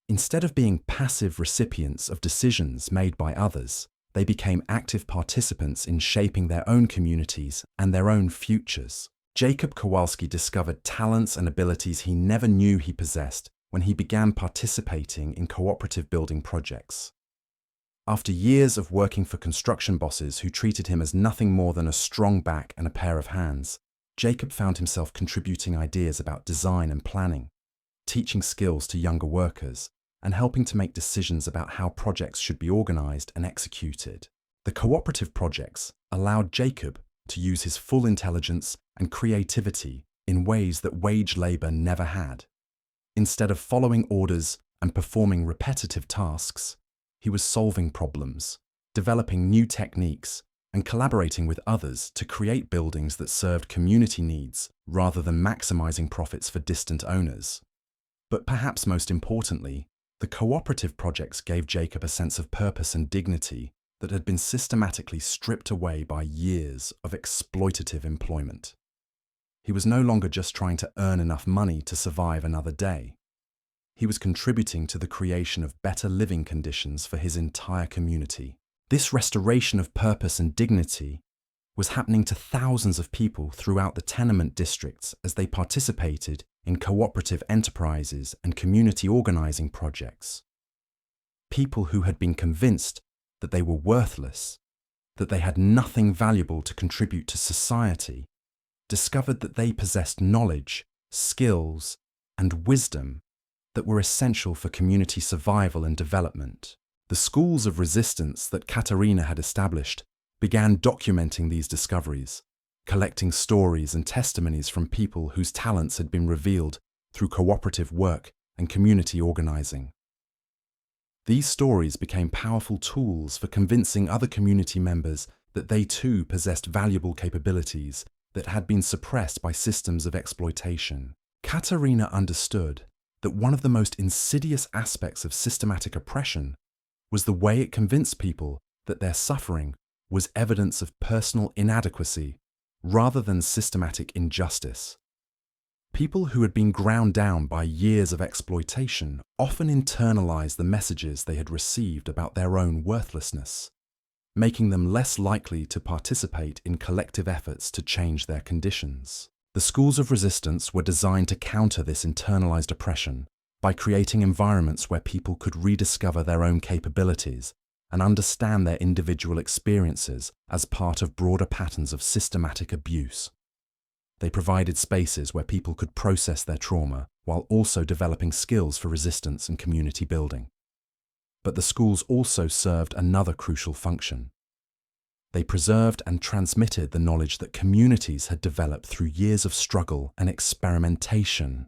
Instead of being passive recipients of decisions made by others, they became active participants in shaping their own communities and their own futures. Jacob Kowalski discovered talents and abilities he never knew he possessed when he began participating in cooperative building projects. After years of working for construction bosses who treated him as nothing more than a strong back and a pair of hands, Jacob found himself contributing ideas about design and planning, teaching skills to younger workers, and helping to make decisions about how projects should be organized and executed. The cooperative projects allowed Jacob to use his full intelligence and creativity in ways that wage labor never had. Instead of following orders and performing repetitive tasks, he was solving problems, developing new techniques, and collaborating with others to create buildings that served community needs rather than maximizing profits for distant owners. But perhaps most importantly, the cooperative projects gave Jacob a sense of purpose and dignity that had been systematically stripped away by years of exploitative employment. He was no longer just trying to earn enough money to survive another day. He was contributing to the creation of better living conditions for his entire community. This restoration of purpose and dignity was happening to thousands of people throughout the tenement districts as they participated in cooperative enterprises and community organizing projects. People who had been convinced that they were worthless, that they had nothing valuable to contribute to society, discovered that they possessed knowledge, skills, and wisdom that were essential for community survival and development. The schools of resistance that Katerina had established began documenting these discoveries, collecting stories and testimonies from people whose talents had been revealed through cooperative work and community organizing. These stories became powerful tools for convincing other community members that they too possessed valuable capabilities that had been suppressed by systems of exploitation. Katerina understood that one of the most insidious aspects of systematic oppression was the way it convinced people that their suffering was evidence of personal inadequacy rather than systematic injustice. People who had been ground down by years of exploitation often internalized the messages they had received about their own worthlessness, making them less likely to participate in collective efforts to change their conditions. The schools of resistance were designed to counter this internalized oppression by creating environments where people could rediscover their own capabilities and understand their individual experiences as part of broader patterns of systematic abuse. They provided spaces where people could process their trauma while also developing skills for resistance and community building. But the schools also served another crucial function. They preserved and transmitted the knowledge that communities had developed through years of struggle and experimentation.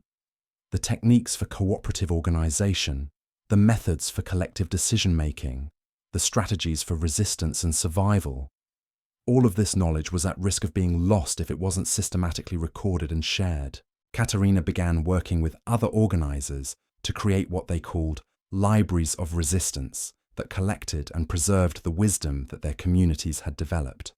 The techniques for cooperative organization, the methods for collective decision-making, the strategies for resistance and survival. All of this knowledge was at risk of being lost if it wasn't systematically recorded and shared. Katerina began working with other organizers to create what they called libraries of resistance that collected and preserved the wisdom that their communities had developed.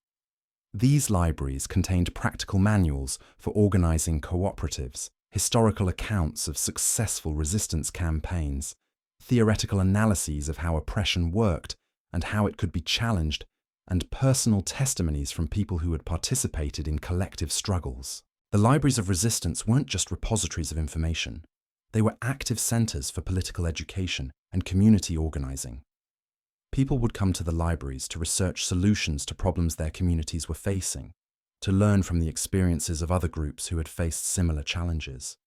These libraries contained practical manuals for organizing cooperatives, historical accounts of successful resistance campaigns, theoretical analyses of how oppression worked and how it could be challenged, and personal testimonies from people who had participated in collective struggles. The libraries of resistance weren't just repositories of information. They were active centers for political education and community organizing. People would come to the libraries to research solutions to problems their communities were facing, to learn from the experiences of other groups who had faced similar challenges,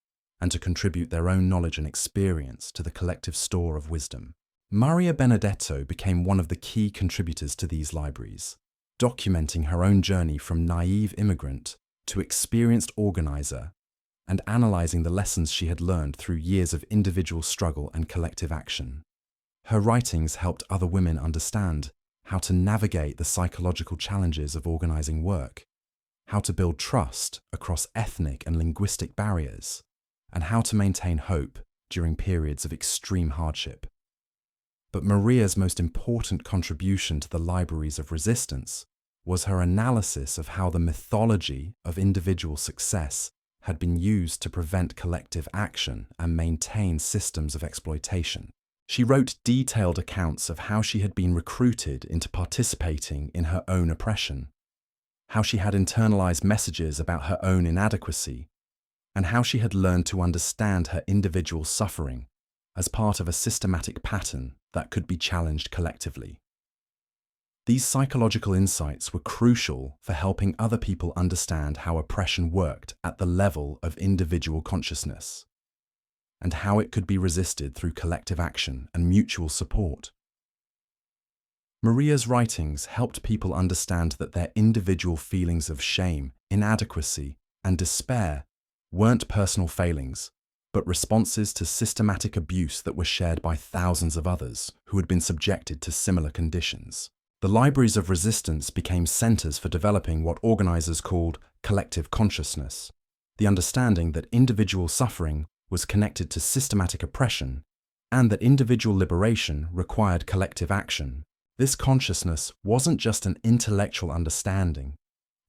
and to contribute their own knowledge and experience to the collective store of wisdom. Maria Benedetto became one of the key contributors to these libraries, documenting her own journey from naive immigrant to experienced organizer and analyzing the lessons she had learned through years of individual struggle and collective action. Her writings helped other women understand how to navigate the psychological challenges of organizing work, how to build trust across ethnic and linguistic barriers, and how to maintain hope during periods of extreme hardship. But Maria's most important contribution to the libraries of resistance was her analysis of how the mythology of individual success had been used to prevent collective action and maintain systems of exploitation. She wrote detailed accounts of how she had been recruited into participating in her own oppression, how she had internalized messages about her own inadequacy, and how she had learned to understand her individual suffering as part of a systematic pattern that could be challenged collectively. These psychological insights were crucial for helping other people understand how oppression worked at the level of individual consciousness, and how it could be resisted through collective action and mutual support. Maria's writings helped people understand that their individual feelings of shame, inadequacy, and despair weren't personal failings, but responses to systematic abuse that were shared by thousands of others who had been subjected to similar conditions. The libraries of resistance became centers for developing what organizers called collective consciousness, the understanding that individual suffering was connected to systematic oppression and that individual liberation required collective action. This consciousness wasn't just an intellectual understanding,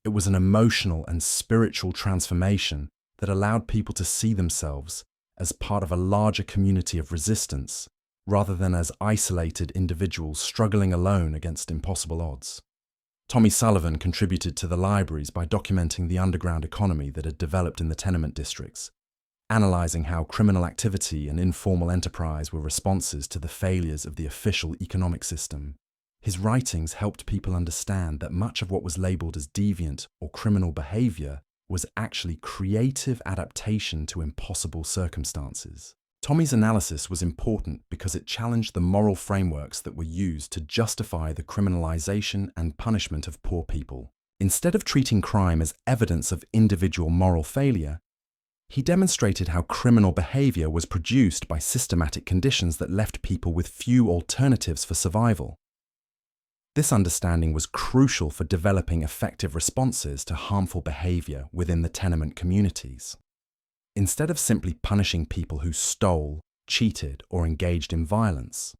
it was an emotional and spiritual transformation that allowed people to see themselves as part of a larger community of resistance, rather than as isolated individuals struggling alone against impossible odds. Tommy Sullivan contributed to the libraries by documenting the underground economy that had developed in the tenement districts, analyzing how criminal activity and informal enterprise were responses to the failures of the official economic system. His writings helped people understand that much of what was labeled as deviant or criminal behavior was actually creative adaptation to impossible circumstances. Tommy's analysis was important because it challenged the moral frameworks that were used to justify the criminalization and punishment of poor people. Instead of treating crime as evidence of individual moral failure, he demonstrated how criminal behavior was produced by systematic conditions that left people with few alternatives for survival. This understanding was crucial for developing effective responses to harmful behavior within the tenement communities. Instead of simply punishing people who stole, cheated, or engaged in violence,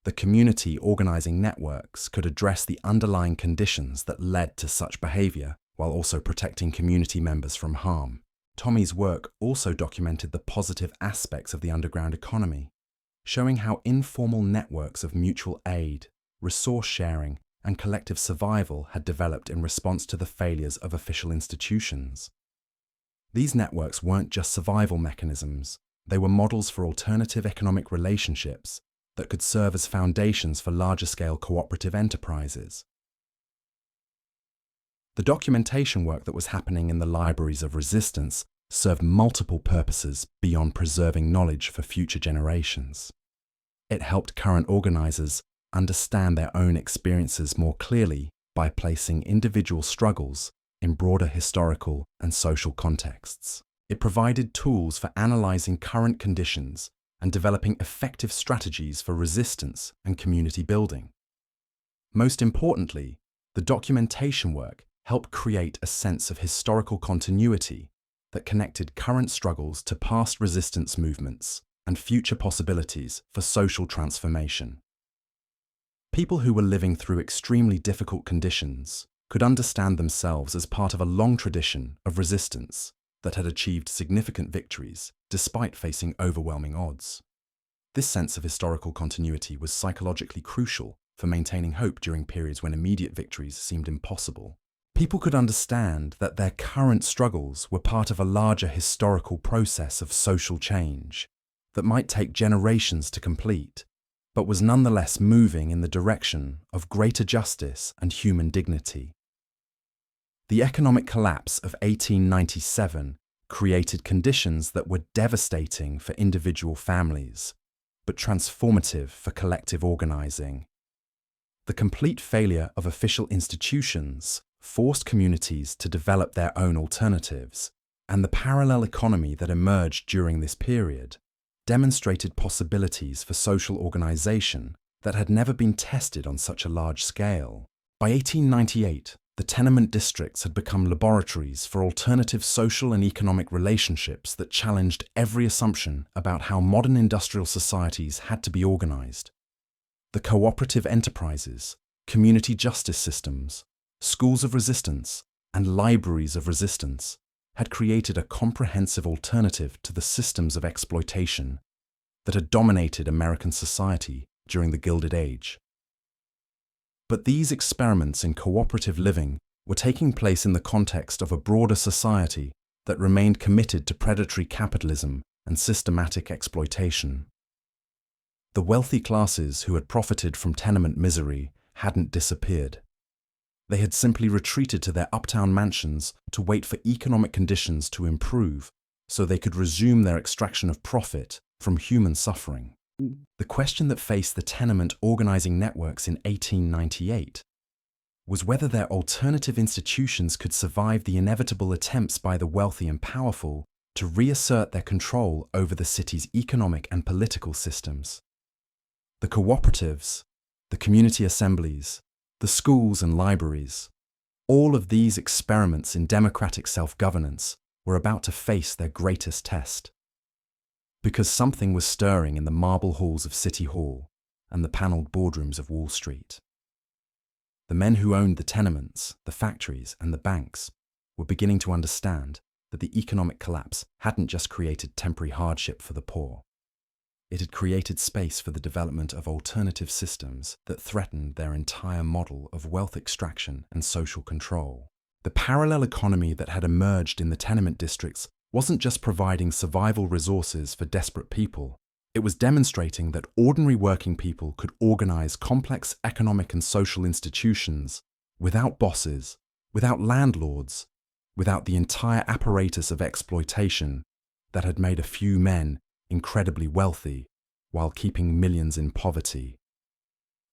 the community organizing networks could address the underlying conditions that led to such behavior while also protecting community members from harm. Tommy's work also documented the positive aspects of the underground economy, showing how informal networks of mutual aid, resource sharing, and collective survival had developed in response to the failures of official institutions. These networks weren't just survival mechanisms, they were models for alternative economic relationships that could serve as foundations for larger-scale cooperative enterprises. The documentation work that was happening in the libraries of resistance served multiple purposes beyond preserving knowledge for future generations. It helped current organizers understand their own experiences more clearly by placing individual struggles in broader historical and social contexts. It provided tools for analyzing current conditions and developing effective strategies for resistance and community building. Most importantly, the documentation work helped create a sense of historical continuity that connected current struggles to past resistance movements and future possibilities for social transformation. People who were living through extremely difficult conditions could understand themselves as part of a long tradition of resistance that had achieved significant victories despite facing overwhelming odds. This sense of historical continuity was psychologically crucial for maintaining hope during periods when immediate victories seemed impossible. People could understand that their current struggles were part of a larger historical process of social change that might take generations to complete, but was nonetheless moving in the direction of greater justice and human dignity. The economic collapse of 1897 created conditions that were devastating for individual families, but transformative for collective organizing. The complete failure of official institutions forced communities to develop their own alternatives, and the parallel economy that emerged during this period demonstrated possibilities for social organization that had never been tested on such a large scale. By 1898, the tenement districts had become laboratories for alternative social and economic relationships that challenged every assumption about how modern industrial societies had to be organized. The cooperative enterprises, community justice systems, schools of resistance, and libraries of resistance had created a comprehensive alternative to the systems of exploitation that had dominated American society during the Gilded Age. But these experiments in cooperative living were taking place in the context of a broader society that remained committed to predatory capitalism and systematic exploitation. The wealthy classes who had profited from tenement misery hadn't disappeared. They had simply retreated to their uptown mansions to wait for economic conditions to improve so they could resume their extraction of profit from human suffering. The question that faced the tenement organizing networks in 1898 was whether their alternative institutions could survive the inevitable attempts by the wealthy and powerful to reassert their control over the city's economic and political systems. The cooperatives, the community assemblies, the schools and libraries, all of these experiments in democratic self-governance were about to face their greatest test. Because something was stirring in the marble halls of City Hall and the panelled boardrooms of Wall Street. The men who owned the tenements, the factories, and the banks were beginning to understand that the economic collapse hadn't just created temporary hardship for the poor. It had created space for the development of alternative systems that threatened their entire model of wealth extraction and social control. The parallel economy that had emerged in the tenement districts wasn't just providing survival resources for desperate people. It was demonstrating that ordinary working people could organize complex economic and social institutions without bosses, without landlords, without the entire apparatus of exploitation that had made a few men incredibly wealthy while keeping millions in poverty.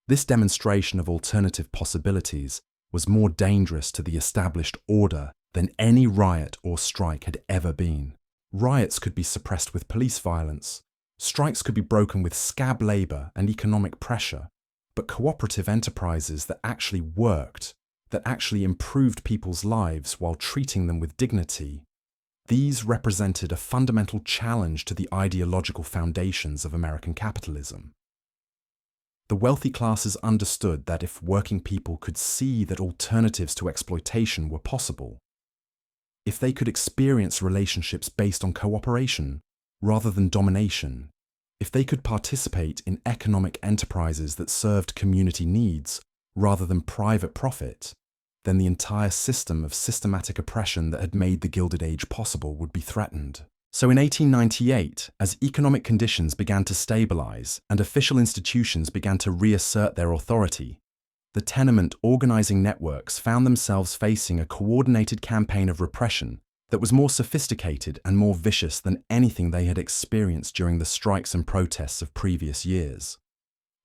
This demonstration of alternative possibilities was more dangerous to the established order than any riot or strike had ever been. Riots could be suppressed with police violence. Strikes could be broken with scab labor and economic pressure. But cooperative enterprises that actually worked, that actually improved people's lives while treating them with dignity, these represented a fundamental challenge to the ideological foundations of American capitalism. The wealthy classes understood that if working people could see that alternatives to exploitation were possible, if they could experience relationships based on cooperation rather than domination, if they could participate in economic enterprises that served community needs rather than private profit, then the entire system of systematic oppression that had made the Gilded Age possible would be threatened. So in 1898, as economic conditions began to stabilize and official institutions began to reassert their authority, the tenement organizing networks found themselves facing a coordinated campaign of repression that was more sophisticated and more vicious than anything they had experienced during the strikes and protests of previous years.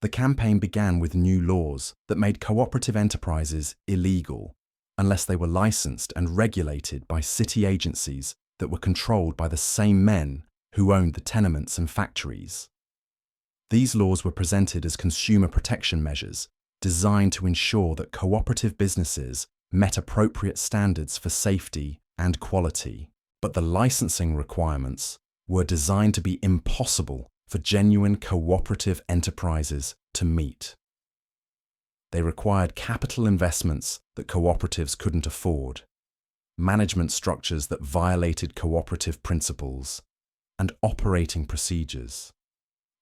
The campaign began with new laws that made cooperative enterprises illegal unless they were licensed and regulated by city agencies that were controlled by the same men who owned the tenements and factories. These laws were presented as consumer protection measures designed to ensure that cooperative businesses met appropriate standards for safety and quality, but the licensing requirements were designed to be impossible for genuine cooperative enterprises to meet. They required capital investments that cooperatives couldn't afford, management structures that violated cooperative principles, and operating procedures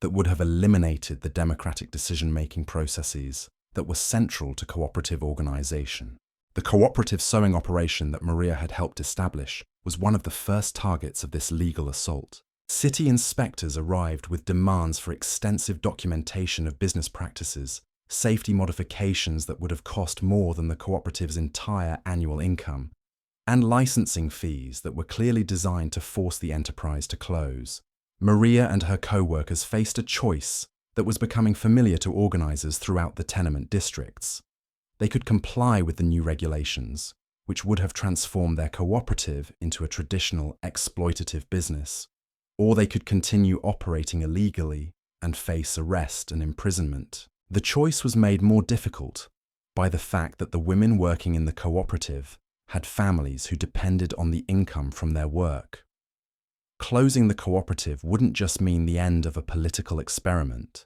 that would have eliminated the democratic decision-making processes that were central to cooperative organization. The cooperative sewing operation that Maria had helped establish was one of the first targets of this legal assault. City inspectors arrived with demands for extensive documentation of business practices, safety modifications that would have cost more than the cooperative's entire annual income, and licensing fees that were clearly designed to force the enterprise to close. Maria and her co-workers faced a choice that was becoming familiar to organizers throughout the tenement districts. They could comply with the new regulations, which would have transformed their cooperative into a traditional exploitative business, or they could continue operating illegally and face arrest and imprisonment. The choice was made more difficult by the fact that the women working in the cooperative had families who depended on the income from their work. Closing the cooperative wouldn't just mean the end of a political experiment.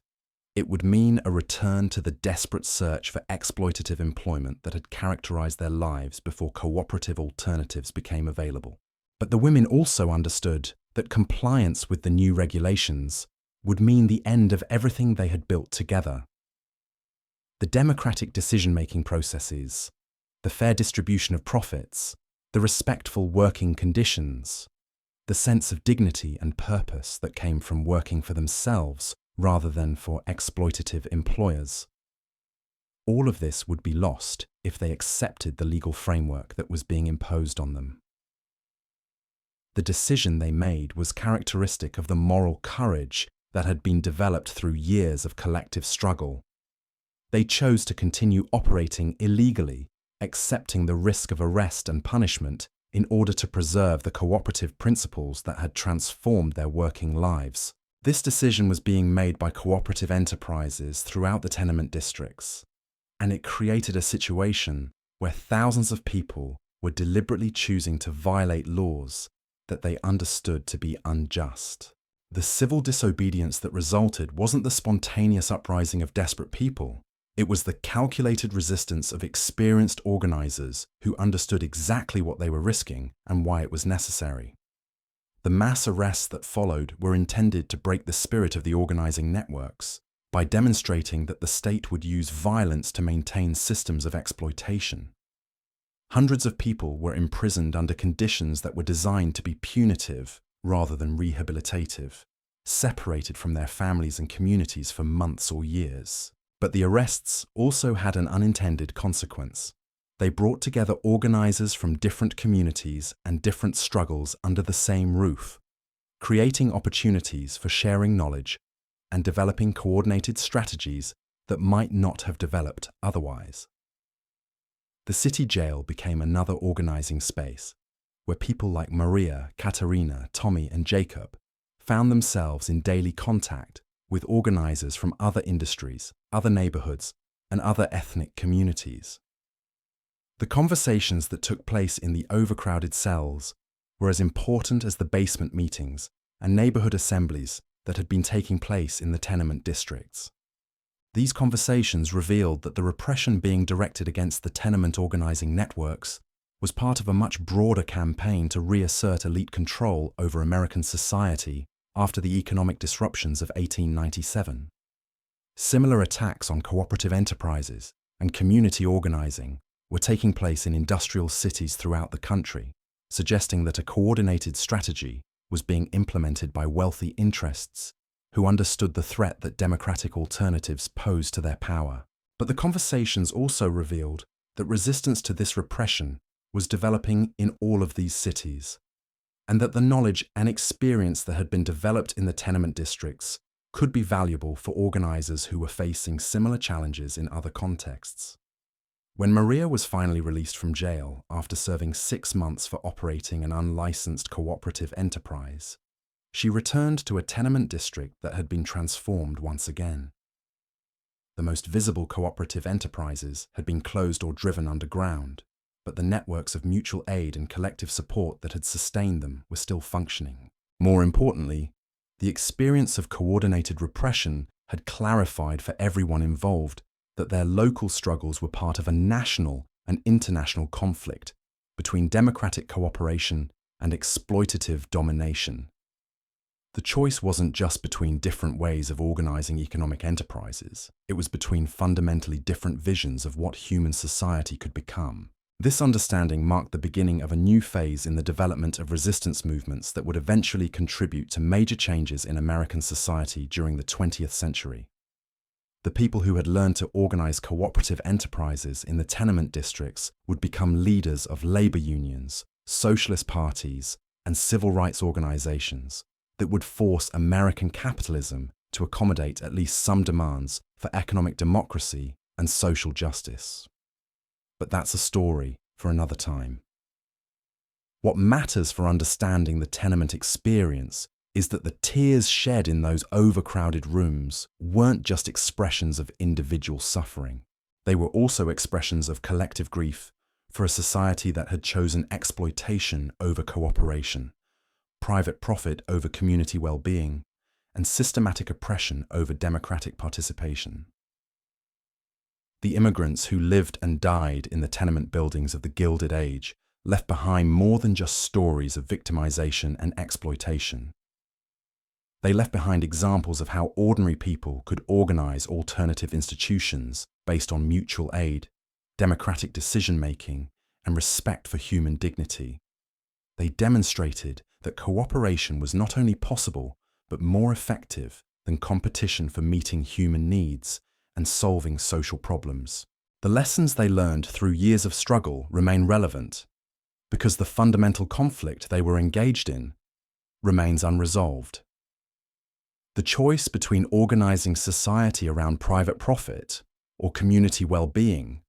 It would mean a return to the desperate search for exploitative employment that had characterized their lives before cooperative alternatives became available. But the women also understood that compliance with the new regulations would mean the end of everything they had built together. The democratic decision-making processes, the fair distribution of profits, the respectful working conditions, the sense of dignity and purpose that came from working for themselves rather than for exploitative employers. All of this would be lost if they accepted the legal framework that was being imposed on them. The decision they made was characteristic of the moral courage that had been developed through years of collective struggle. They chose to continue operating illegally, accepting the risk of arrest and punishment in order to preserve the cooperative principles that had transformed their working lives. This decision was being made by cooperative enterprises throughout the tenement districts, and it created a situation where thousands of people were deliberately choosing to violate laws that they understood to be unjust. The civil disobedience that resulted wasn't the spontaneous uprising of desperate people. It was the calculated resistance of experienced organizers who understood exactly what they were risking and why it was necessary. The mass arrests that followed were intended to break the spirit of the organizing networks by demonstrating that the state would use violence to maintain systems of exploitation. Hundreds of people were imprisoned under conditions that were designed to be punitive rather than rehabilitative, separated from their families and communities for months or years. But the arrests also had an unintended consequence. They brought together organizers from different communities and different struggles under the same roof, creating opportunities for sharing knowledge and developing coordinated strategies that might not have developed otherwise. The city jail became another organizing space, where people like Maria, Katerina, Tommy, and Jacob found themselves in daily contact with organizers from other industries, other neighborhoods, and other ethnic communities. The conversations that took place in the overcrowded cells were as important as the basement meetings and neighborhood assemblies that had been taking place in the tenement districts. These conversations revealed that the repression being directed against the tenement organizing networks was part of a much broader campaign to reassert elite control over American society after the economic disruptions of 1897. Similar attacks on cooperative enterprises and community organizing were taking place in industrial cities throughout the country, suggesting that a coordinated strategy was being implemented by wealthy interests who understood the threat that democratic alternatives posed to their power. But the conversations also revealed that resistance to this repression was developing in all of these cities, and that the knowledge and experience that had been developed in the tenement districts could be valuable for organizers who were facing similar challenges in other contexts. When Maria was finally released from jail after serving 6 months for operating an unlicensed cooperative enterprise, she returned to a tenement district that had been transformed once again. The most visible cooperative enterprises had been closed or driven underground, but the networks of mutual aid and collective support that had sustained them were still functioning. More importantly, the experience of coordinated repression had clarified for everyone involved that their local struggles were part of a national and international conflict between democratic cooperation and exploitative domination. The choice wasn't just between different ways of organizing economic enterprises, it was between fundamentally different visions of what human society could become. This understanding marked the beginning of a new phase in the development of resistance movements that would eventually contribute to major changes in American society during the 20th century. The people who had learned to organize cooperative enterprises in the tenement districts would become leaders of labor unions, socialist parties, and civil rights organizations that would force American capitalism to accommodate at least some demands for economic democracy and social justice. But that's a story for another time. What matters for understanding the tenement experience is that the tears shed in those overcrowded rooms weren't just expressions of individual suffering. They were also expressions of collective grief for a society that had chosen exploitation over cooperation, private profit over community well-being, and systematic oppression over democratic participation. The immigrants who lived and died in the tenement buildings of the Gilded Age left behind more than just stories of victimization and exploitation. They left behind examples of how ordinary people could organize alternative institutions based on mutual aid, democratic decision-making, and respect for human dignity. They demonstrated that cooperation was not only possible, but more effective than competition for meeting human needs and solving social problems. The lessons they learned through years of struggle remain relevant, because the fundamental conflict they were engaged in remains unresolved. The choice between organizing society around private profit or community well-being,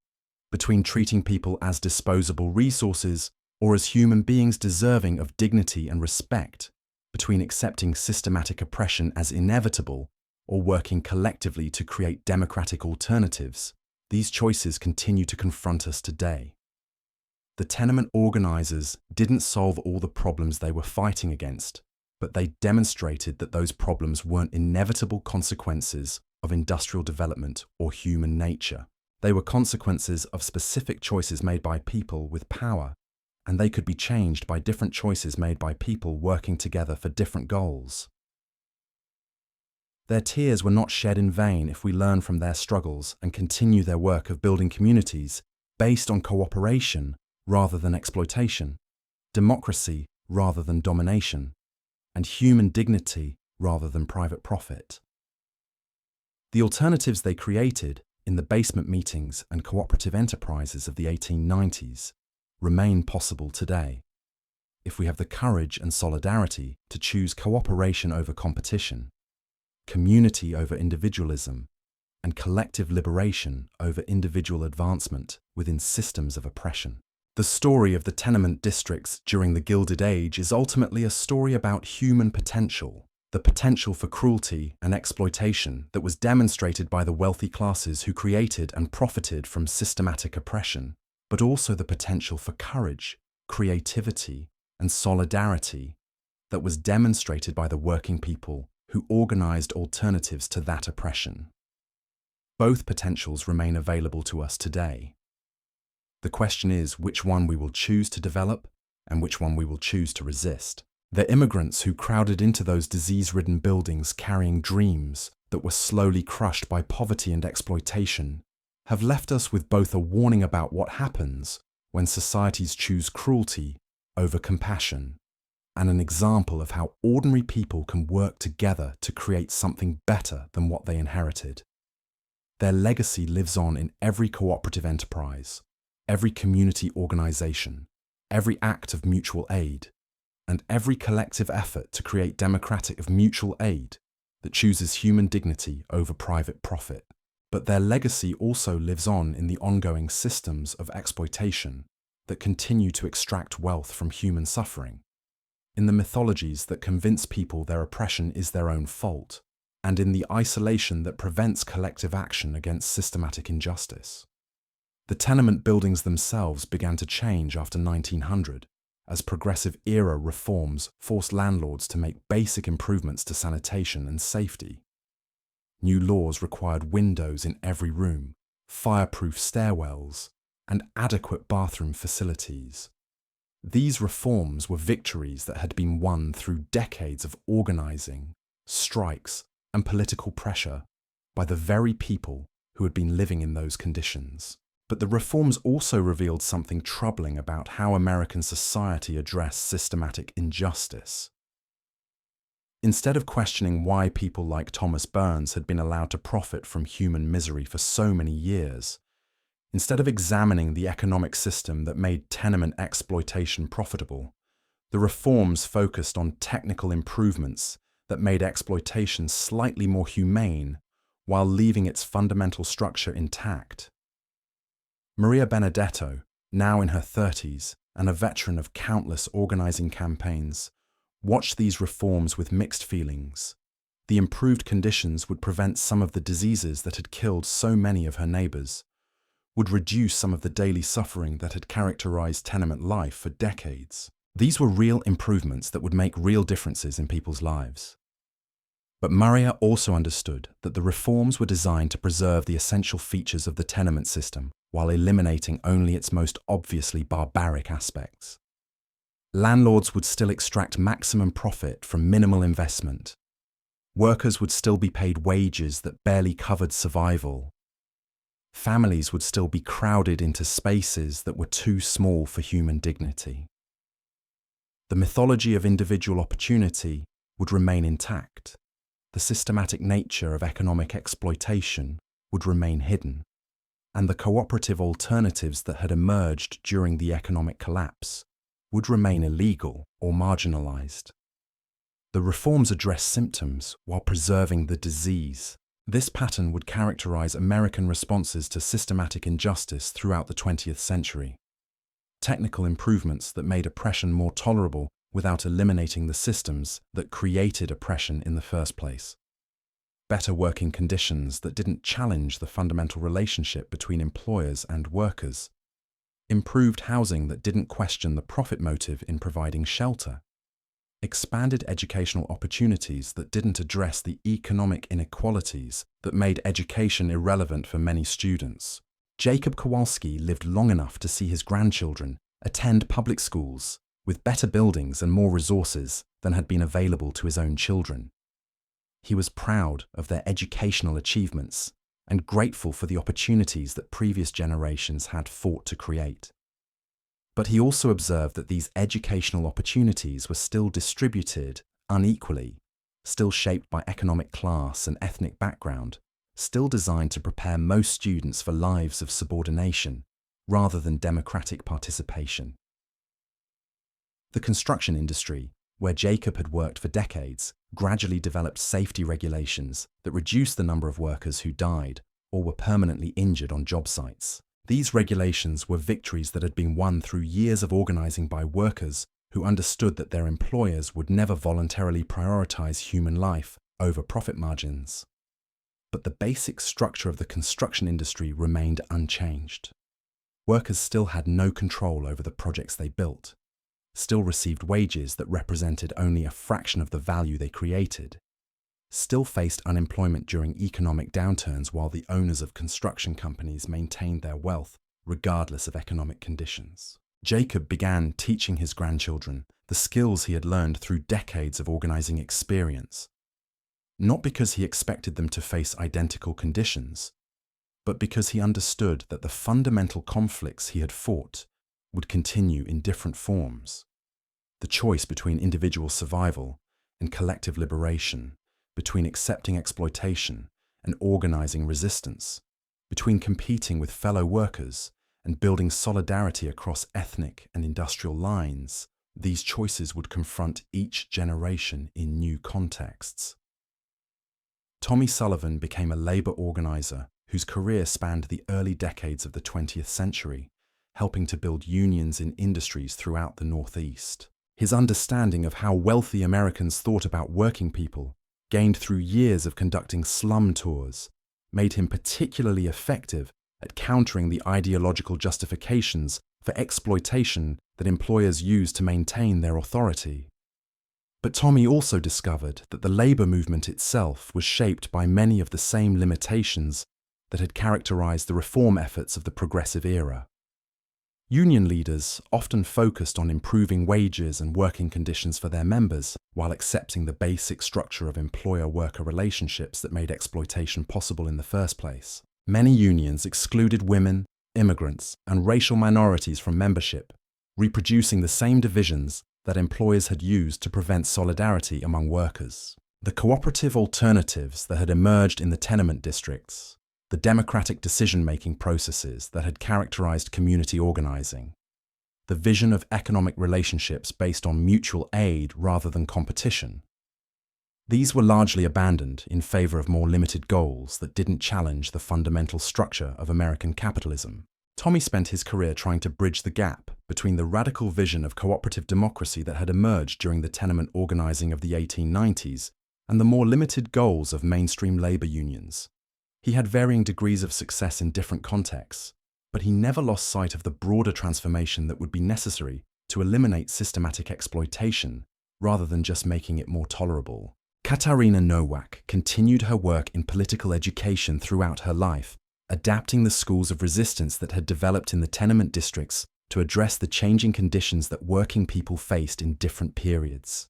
between treating people as disposable resources or as human beings deserving of dignity and respect, between accepting systematic oppression as inevitable or working collectively to create democratic alternatives, these choices continue to confront us today. The tenement organizers didn't solve all the problems they were fighting against, but they demonstrated that those problems weren't inevitable consequences of industrial development or human nature. They were consequences of specific choices made by people with power, and they could be changed by different choices made by people working together for different goals. Their tears were not shed in vain if we learn from their struggles and continue their work of building communities based on cooperation rather than exploitation, democracy rather than domination, and human dignity rather than private profit. The alternatives they created in the basement meetings and cooperative enterprises of the 1890s remain possible today, if we have the courage and solidarity to choose cooperation over competition, community over individualism, and collective liberation over individual advancement within systems of oppression. The story of the tenement districts during the Gilded Age is ultimately a story about human potential, the potential for cruelty and exploitation that was demonstrated by the wealthy classes who created and profited from systematic oppression, but also the potential for courage, creativity, and solidarity that was demonstrated by the working people who organized alternatives to that oppression. Both potentials remain available to us today. The question is which one we will choose to develop and which one we will choose to resist. The immigrants who crowded into those disease-ridden buildings carrying dreams that were slowly crushed by poverty and exploitation have left us with both a warning about what happens when societies choose cruelty over compassion, and an example of how ordinary people can work together to create something better than what they inherited. Their legacy lives on in every cooperative enterprise, every community organization, every act of mutual aid, and every collective effort to create democratic of mutual aid that chooses human dignity over private profit. But their legacy also lives on in the ongoing systems of exploitation that continue to extract wealth from human suffering, in the mythologies that convince people their oppression is their own fault, and in the isolation that prevents collective action against systematic injustice. The tenement buildings themselves began to change after 1900, as progressive era reforms forced landlords to make basic improvements to sanitation and safety. New laws required windows in every room, fireproof stairwells, and adequate bathroom facilities. These reforms were victories that had been won through decades of organizing, strikes, and political pressure by the very people who had been living in those conditions. But the reforms also revealed something troubling about how American society addressed systematic injustice. Instead of questioning why people like Thomas Burns had been allowed to profit from human misery for so many years, instead of examining the economic system that made tenement exploitation profitable, the reforms focused on technical improvements that made exploitation slightly more humane while leaving its fundamental structure intact. Maria Benedetto, now in her 30s and a veteran of countless organizing campaigns, watched these reforms with mixed feelings. The improved conditions would prevent some of the diseases that had killed so many of her neighbors, would reduce some of the daily suffering that had characterized tenement life for decades. These were real improvements that would make real differences in people's lives. But Maria also understood that the reforms were designed to preserve the essential features of the tenement system while eliminating only its most obviously barbaric aspects. Landlords would still extract maximum profit from minimal investment. Workers would still be paid wages that barely covered survival. Families would still be crowded into spaces that were too small for human dignity. The mythology of individual opportunity would remain intact. The systematic nature of economic exploitation would remain hidden, and the cooperative alternatives that had emerged during the economic collapse would remain illegal or marginalized. The reforms addressed symptoms while preserving the disease. This pattern would characterize American responses to systematic injustice throughout the 20th century. Technical improvements that made oppression more tolerable without eliminating the systems that created oppression in the first place. Better working conditions that didn't challenge the fundamental relationship between employers and workers. Improved housing that didn't question the profit motive in providing shelter. Expanded educational opportunities that didn't address the economic inequalities that made education irrelevant for many students. Jacob Kowalski lived long enough to see his grandchildren attend public schools with better buildings and more resources than had been available to his own children. He was proud of their educational achievements and grateful for the opportunities that previous generations had fought to create. But he also observed that these educational opportunities were still distributed unequally, still shaped by economic class and ethnic background, still designed to prepare most students for lives of subordination rather than democratic participation. The construction industry, where Jacob had worked for decades, gradually developed safety regulations that reduced the number of workers who died or were permanently injured on job sites. These regulations were victories that had been won through years of organizing by workers who understood that their employers would never voluntarily prioritize human life over profit margins. But the basic structure of the construction industry remained unchanged. Workers still had no control over the projects they built, still received wages that represented only a fraction of the value they created, still faced unemployment during economic downturns while the owners of construction companies maintained their wealth regardless of economic conditions. Jacob began teaching his grandchildren the skills he had learned through decades of organizing experience, not because he expected them to face identical conditions, but because he understood that the fundamental conflicts he had fought would continue in different forms. The choice between individual survival and collective liberation, between accepting exploitation and organizing resistance, between competing with fellow workers and building solidarity across ethnic and industrial lines, these choices would confront each generation in new contexts. Tommy Sullivan became a labor organizer whose career spanned the early decades of the 20th century, helping to build unions in industries throughout the Northeast. His understanding of how wealthy Americans thought about working people, gained through years of conducting slum tours, made him particularly effective at countering the ideological justifications for exploitation that employers used to maintain their authority. But Tommy also discovered that the labor movement itself was shaped by many of the same limitations that had characterized the reform efforts of the progressive era. Union leaders often focused on improving wages and working conditions for their members while accepting the basic structure of employer-worker relationships that made exploitation possible in the first place. Many unions excluded women, immigrants, and racial minorities from membership, reproducing the same divisions that employers had used to prevent solidarity among workers. The cooperative alternatives that had emerged in the tenement districts, the democratic decision-making processes that had characterized community organizing, the vision of economic relationships based on mutual aid rather than competition. These were largely abandoned in favor of more limited goals that didn't challenge the fundamental structure of American capitalism. Tommy spent his career trying to bridge the gap between the radical vision of cooperative democracy that had emerged during the tenement organizing of the 1890s and the more limited goals of mainstream labor unions. He had varying degrees of success in different contexts, but he never lost sight of the broader transformation that would be necessary to eliminate systematic exploitation rather than just making it more tolerable. Katarina Nowak continued her work in political education throughout her life, adapting the schools of resistance that had developed in the tenement districts to address the changing conditions that working people faced in different periods.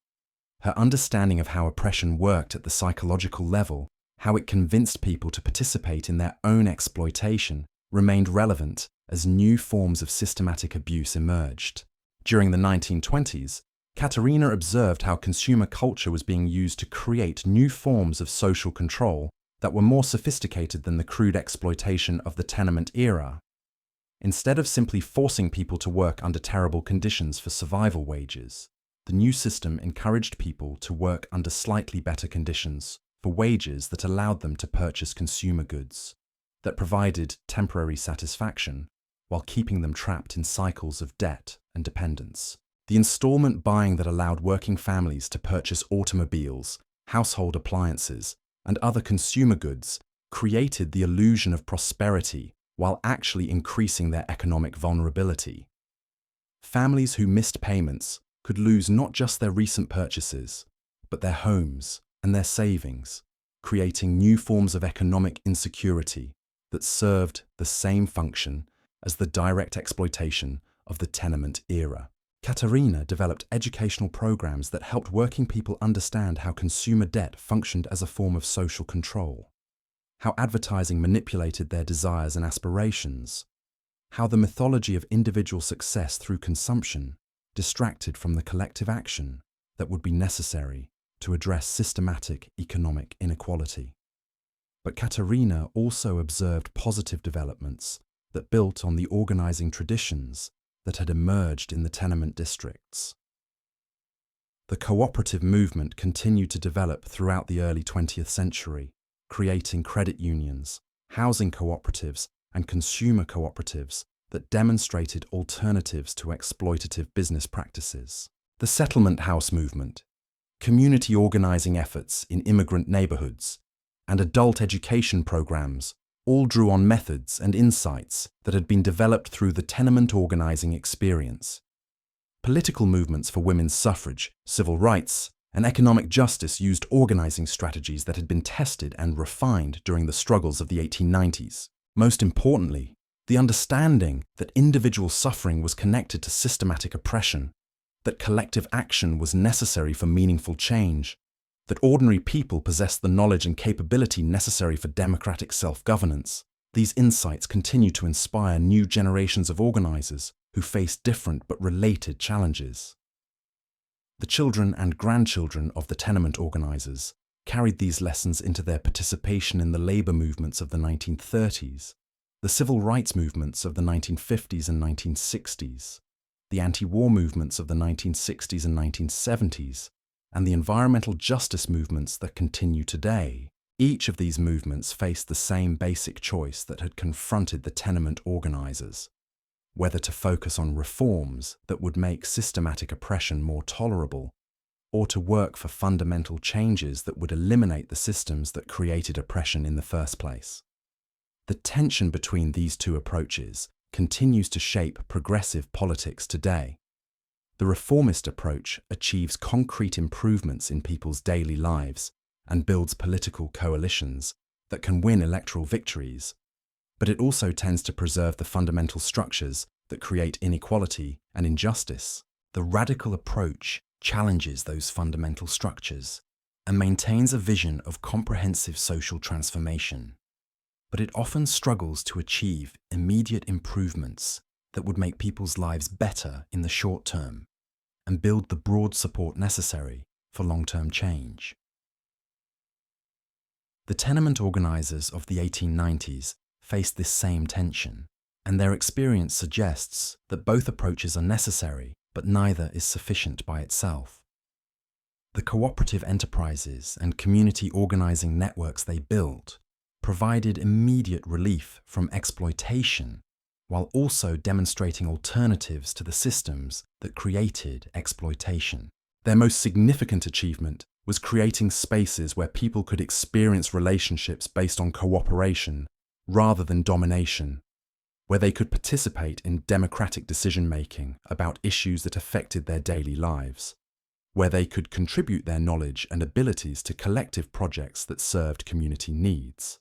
Her understanding of how oppression worked at the psychological level, how it convinced people to participate in their own exploitation, remained relevant as new forms of systematic abuse emerged. During the 1920s, Katarina observed how consumer culture was being used to create new forms of social control that were more sophisticated than the crude exploitation of the tenement era. Instead of simply forcing people to work under terrible conditions for survival wages, the new system encouraged people to work under slightly better conditions for wages that allowed them to purchase consumer goods, that provided temporary satisfaction while keeping them trapped in cycles of debt and dependence. The installment buying that allowed working families to purchase automobiles, household appliances, and other consumer goods created the illusion of prosperity while actually increasing their economic vulnerability. Families who missed payments could lose not just their recent purchases, but their homes and their savings, creating new forms of economic insecurity that served the same function as the direct exploitation of the tenement era. Katarina developed educational programs that helped working people understand how consumer debt functioned as a form of social control, how advertising manipulated their desires and aspirations, how the mythology of individual success through consumption distracted from the collective action that would be necessary to address systematic economic inequality. But Katerina also observed positive developments that built on the organizing traditions that had emerged in the tenement districts. The cooperative movement continued to develop throughout the early 20th century, creating credit unions, housing cooperatives, and consumer cooperatives that demonstrated alternatives to exploitative business practices. The settlement house movement, community organizing efforts in immigrant neighborhoods, and adult education programs all drew on methods and insights that had been developed through the tenement organizing experience. Political movements for women's suffrage, civil rights, and economic justice used organizing strategies that had been tested and refined during the struggles of the 1890s. Most importantly, the understanding that individual suffering was connected to systematic oppression, that collective action was necessary for meaningful change, that ordinary people possessed the knowledge and capability necessary for democratic self-governance. These insights continue to inspire new generations of organizers who face different but related challenges. The children and grandchildren of the tenement organizers carried these lessons into their participation in the labor movements of the 1930s, the civil rights movements of the 1950s and 1960s, the anti-war movements of the 1960s and 1970s, and the environmental justice movements that continue today. Each of these movements faced the same basic choice that had confronted the tenement organizers: whether to focus on reforms that would make systematic oppression more tolerable, or to work for fundamental changes that would eliminate the systems that created oppression in the first place. The tension between these two approaches continues to shape progressive politics today. The reformist approach achieves concrete improvements in people's daily lives and builds political coalitions that can win electoral victories, but it also tends to preserve the fundamental structures that create inequality and injustice. The radical approach challenges those fundamental structures and maintains a vision of comprehensive social transformation, but it often struggles to achieve immediate improvements that would make people's lives better in the short term and build the broad support necessary for long-term change. The tenement organizers of the 1890s faced this same tension, and their experience suggests that both approaches are necessary, but neither is sufficient by itself. The cooperative enterprises and community organizing networks they built provided immediate relief from exploitation, while also demonstrating alternatives to the systems that created exploitation. Their most significant achievement was creating spaces where people could experience relationships based on cooperation rather than domination, where they could participate in democratic decision-making about issues that affected their daily lives, where they could contribute their knowledge and abilities to collective projects that served community needs.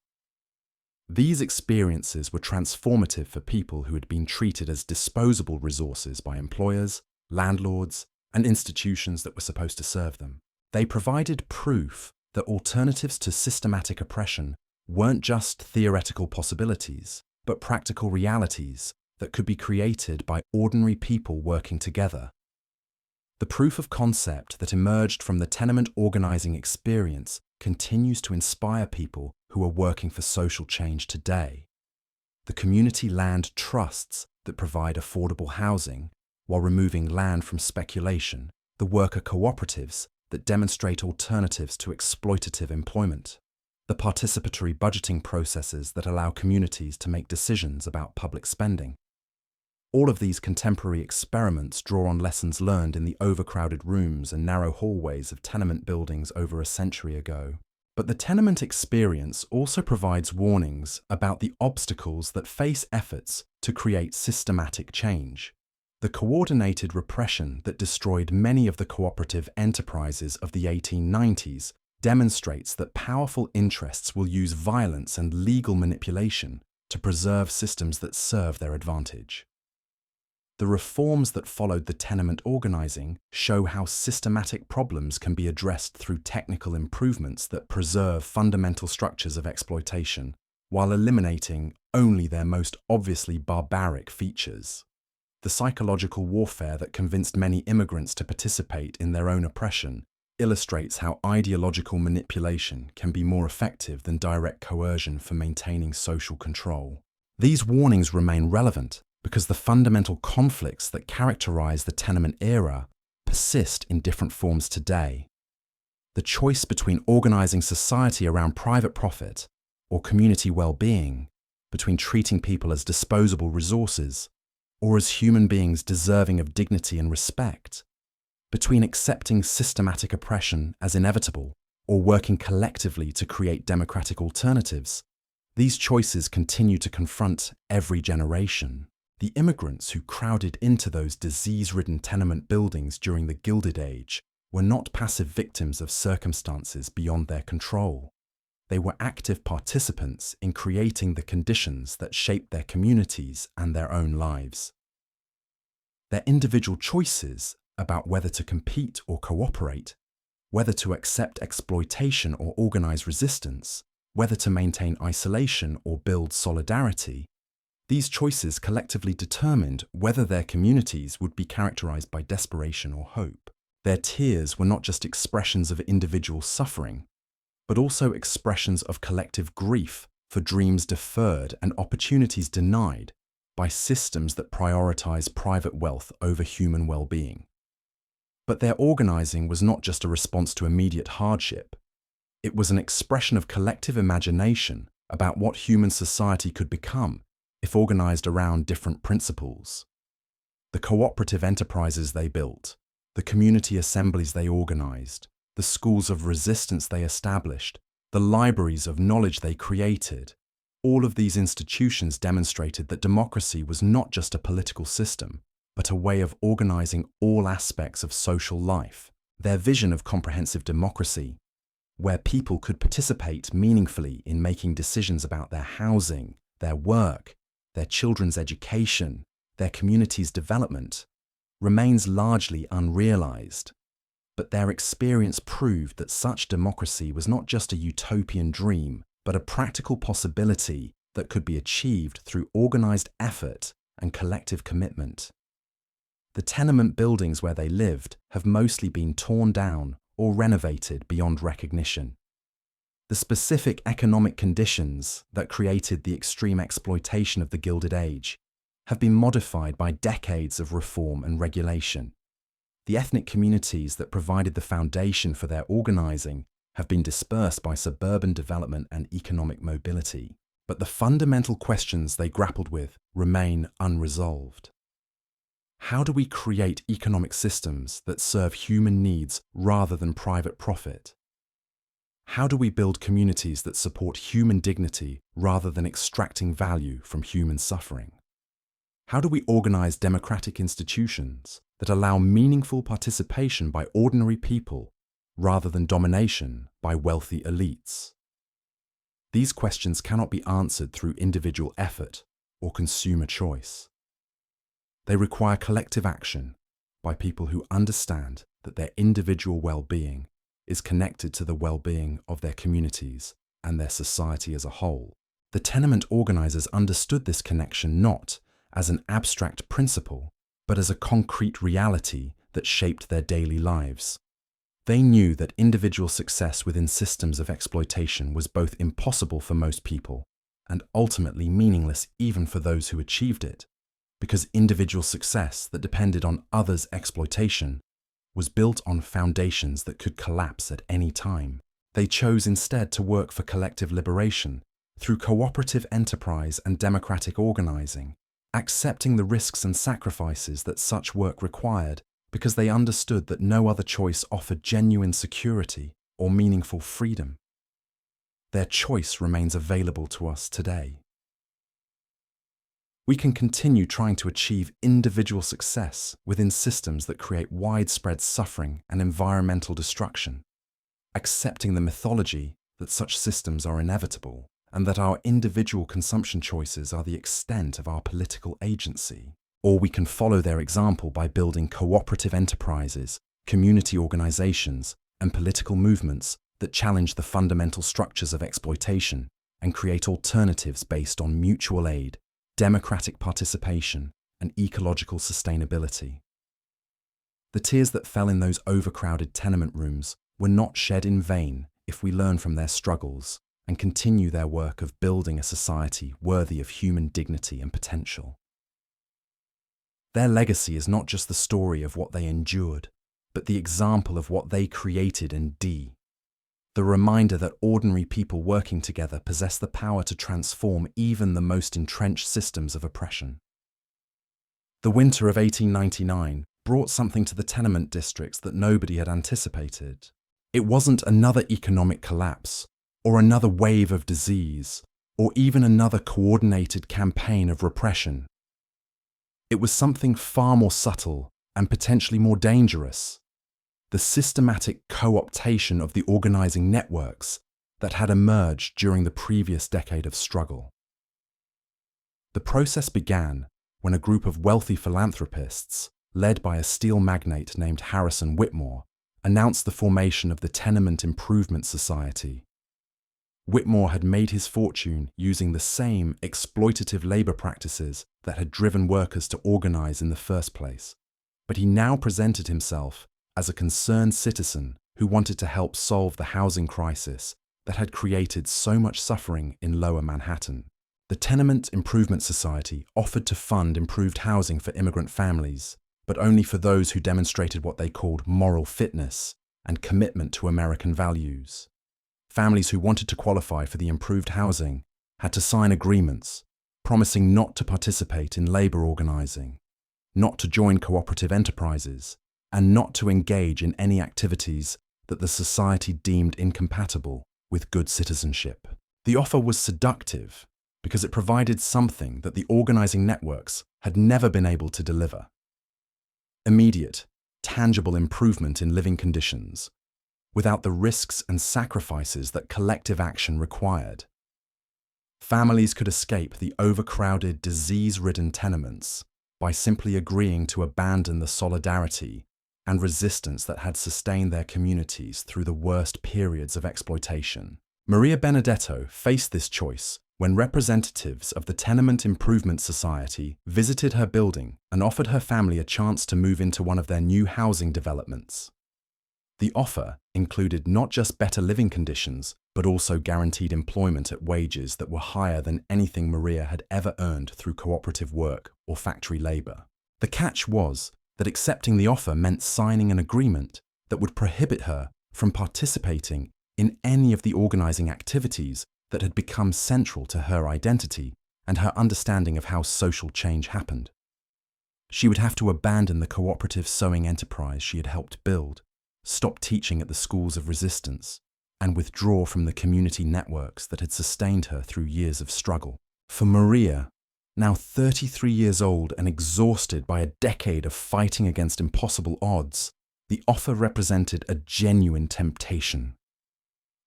These experiences were transformative for people who had been treated as disposable resources by employers, landlords, and institutions that were supposed to serve them. They provided proof that alternatives to systematic oppression weren't just theoretical possibilities, but practical realities that could be created by ordinary people working together. The proof of concept that emerged from the tenement organizing experience continues to inspire people who are working for social change today. The community land trusts that provide affordable housing while removing land from speculation, the worker cooperatives that demonstrate alternatives to exploitative employment, the participatory budgeting processes that allow communities to make decisions about public spending. All of these contemporary experiments draw on lessons learned in the overcrowded rooms and narrow hallways of tenement buildings over a century ago. But the tenement experience also provides warnings about the obstacles that face efforts to create systematic change. The coordinated repression that destroyed many of the cooperative enterprises of the 1890s demonstrates that powerful interests will use violence and legal manipulation to preserve systems that serve their advantage. The reforms that followed the tenement organizing show how systematic problems can be addressed through technical improvements that preserve fundamental structures of exploitation, while eliminating only their most obviously barbaric features. The psychological warfare that convinced many immigrants to participate in their own oppression illustrates how ideological manipulation can be more effective than direct coercion for maintaining social control. These warnings remain relevant because the fundamental conflicts that characterize the tenement era persist in different forms today. The choice between organizing society around private profit or community well-being, between treating people as disposable resources or as human beings deserving of dignity and respect, between accepting systematic oppression as inevitable or working collectively to create democratic alternatives, these choices continue to confront every generation. The immigrants who crowded into those disease-ridden tenement buildings during the Gilded Age were not passive victims of circumstances beyond their control. They were active participants in creating the conditions that shaped their communities and their own lives. Their individual choices about whether to compete or cooperate, whether to accept exploitation or organize resistance, whether to maintain isolation or build solidarity, these choices collectively determined whether their communities would be characterized by desperation or hope. Their tears were not just expressions of individual suffering, but also expressions of collective grief for dreams deferred and opportunities denied by systems that prioritize private wealth over human well-being. But their organizing was not just a response to immediate hardship. It was an expression of collective imagination about what human society could become if organized around different principles. The cooperative enterprises they built, the community assemblies they organized, the schools of resistance they established, the libraries of knowledge they created, all of these institutions demonstrated that democracy was not just a political system, but a way of organizing all aspects of social life. Their vision of comprehensive democracy, where people could participate meaningfully in making decisions about their housing, their work, their children's education, their community's development, remains largely unrealized. But their experience proved that such democracy was not just a utopian dream, but a practical possibility that could be achieved through organized effort and collective commitment. The tenement buildings where they lived have mostly been torn down or renovated beyond recognition. The specific economic conditions that created the extreme exploitation of the Gilded Age have been modified by decades of reform and regulation. The ethnic communities that provided the foundation for their organizing have been dispersed by suburban development and economic mobility, but the fundamental questions they grappled with remain unresolved. How do we create economic systems that serve human needs rather than private profit? How do we build communities that support human dignity rather than extracting value from human suffering? How do we organize democratic institutions that allow meaningful participation by ordinary people rather than domination by wealthy elites? These questions cannot be answered through individual effort or consumer choice. They require collective action by people who understand that their individual well-being is connected to the well-being of their communities and their society as a whole. The tenement organizers understood this connection not as an abstract principle, but as a concrete reality that shaped their daily lives. They knew that individual success within systems of exploitation was both impossible for most people and ultimately meaningless even for those who achieved it, because individual success that depended on others' exploitation was built on foundations that could collapse at any time. They chose instead to work for collective liberation through cooperative enterprise and democratic organizing, accepting the risks and sacrifices that such work required because they understood that no other choice offered genuine security or meaningful freedom. Their choice remains available to us today. We can continue trying to achieve individual success within systems that create widespread suffering and environmental destruction, accepting the mythology that such systems are inevitable and that our individual consumption choices are the extent of our political agency. Or we can follow their example by building cooperative enterprises, community organizations, and political movements that challenge the fundamental structures of exploitation and create alternatives based on mutual aid, democratic participation, and ecological sustainability. The tears that fell in those overcrowded tenement rooms were not shed in vain if we learn from their struggles and continue their work of building a society worthy of human dignity and potential. Their legacy is not just the story of what they endured, but the example of what they created in D. The reminder that ordinary people working together possess the power to transform even the most entrenched systems of oppression. The winter of 1899 brought something to the tenement districts that nobody had anticipated. It wasn't another economic collapse, or another wave of disease, or even another coordinated campaign of repression. It was something far more subtle and potentially more dangerous: the systematic co-optation of the organizing networks that had emerged during the previous decade of struggle. The process began when a group of wealthy philanthropists, led by a steel magnate named Harrison Whitmore, announced the formation of the Tenement Improvement Society. Whitmore had made his fortune using the same exploitative labor practices that had driven workers to organize in the first place, but he now presented himself as a concerned citizen who wanted to help solve the housing crisis that had created so much suffering in Lower Manhattan. The Tenement Improvement Society offered to fund improved housing for immigrant families, but only for those who demonstrated what they called moral fitness and commitment to American values. Families who wanted to qualify for the improved housing had to sign agreements promising not to participate in labor organizing, not to join cooperative enterprises, and not to engage in any activities that the society deemed incompatible with good citizenship. The offer was seductive because it provided something that the organizing networks had never been able to deliver: immediate, tangible improvement in living conditions, without the risks and sacrifices that collective action required. Families could escape the overcrowded, disease-ridden tenements by simply agreeing to abandon the solidarity and resistance that had sustained their communities through the worst periods of exploitation. Maria Benedetto faced this choice when representatives of the Tenement Improvement Society visited her building and offered her family a chance to move into one of their new housing developments. The offer included not just better living conditions, but also guaranteed employment at wages that were higher than anything Maria had ever earned through cooperative work or factory labor. The catch was that accepting the offer meant signing an agreement that would prohibit her from participating in any of the organizing activities that had become central to her identity and her understanding of how social change happened. She would have to abandon the cooperative sewing enterprise she had helped build, stop teaching at the schools of resistance, and withdraw from the community networks that had sustained her through years of struggle. For Maria, now 33 years old and exhausted by a decade of fighting against impossible odds, the offer represented a genuine temptation.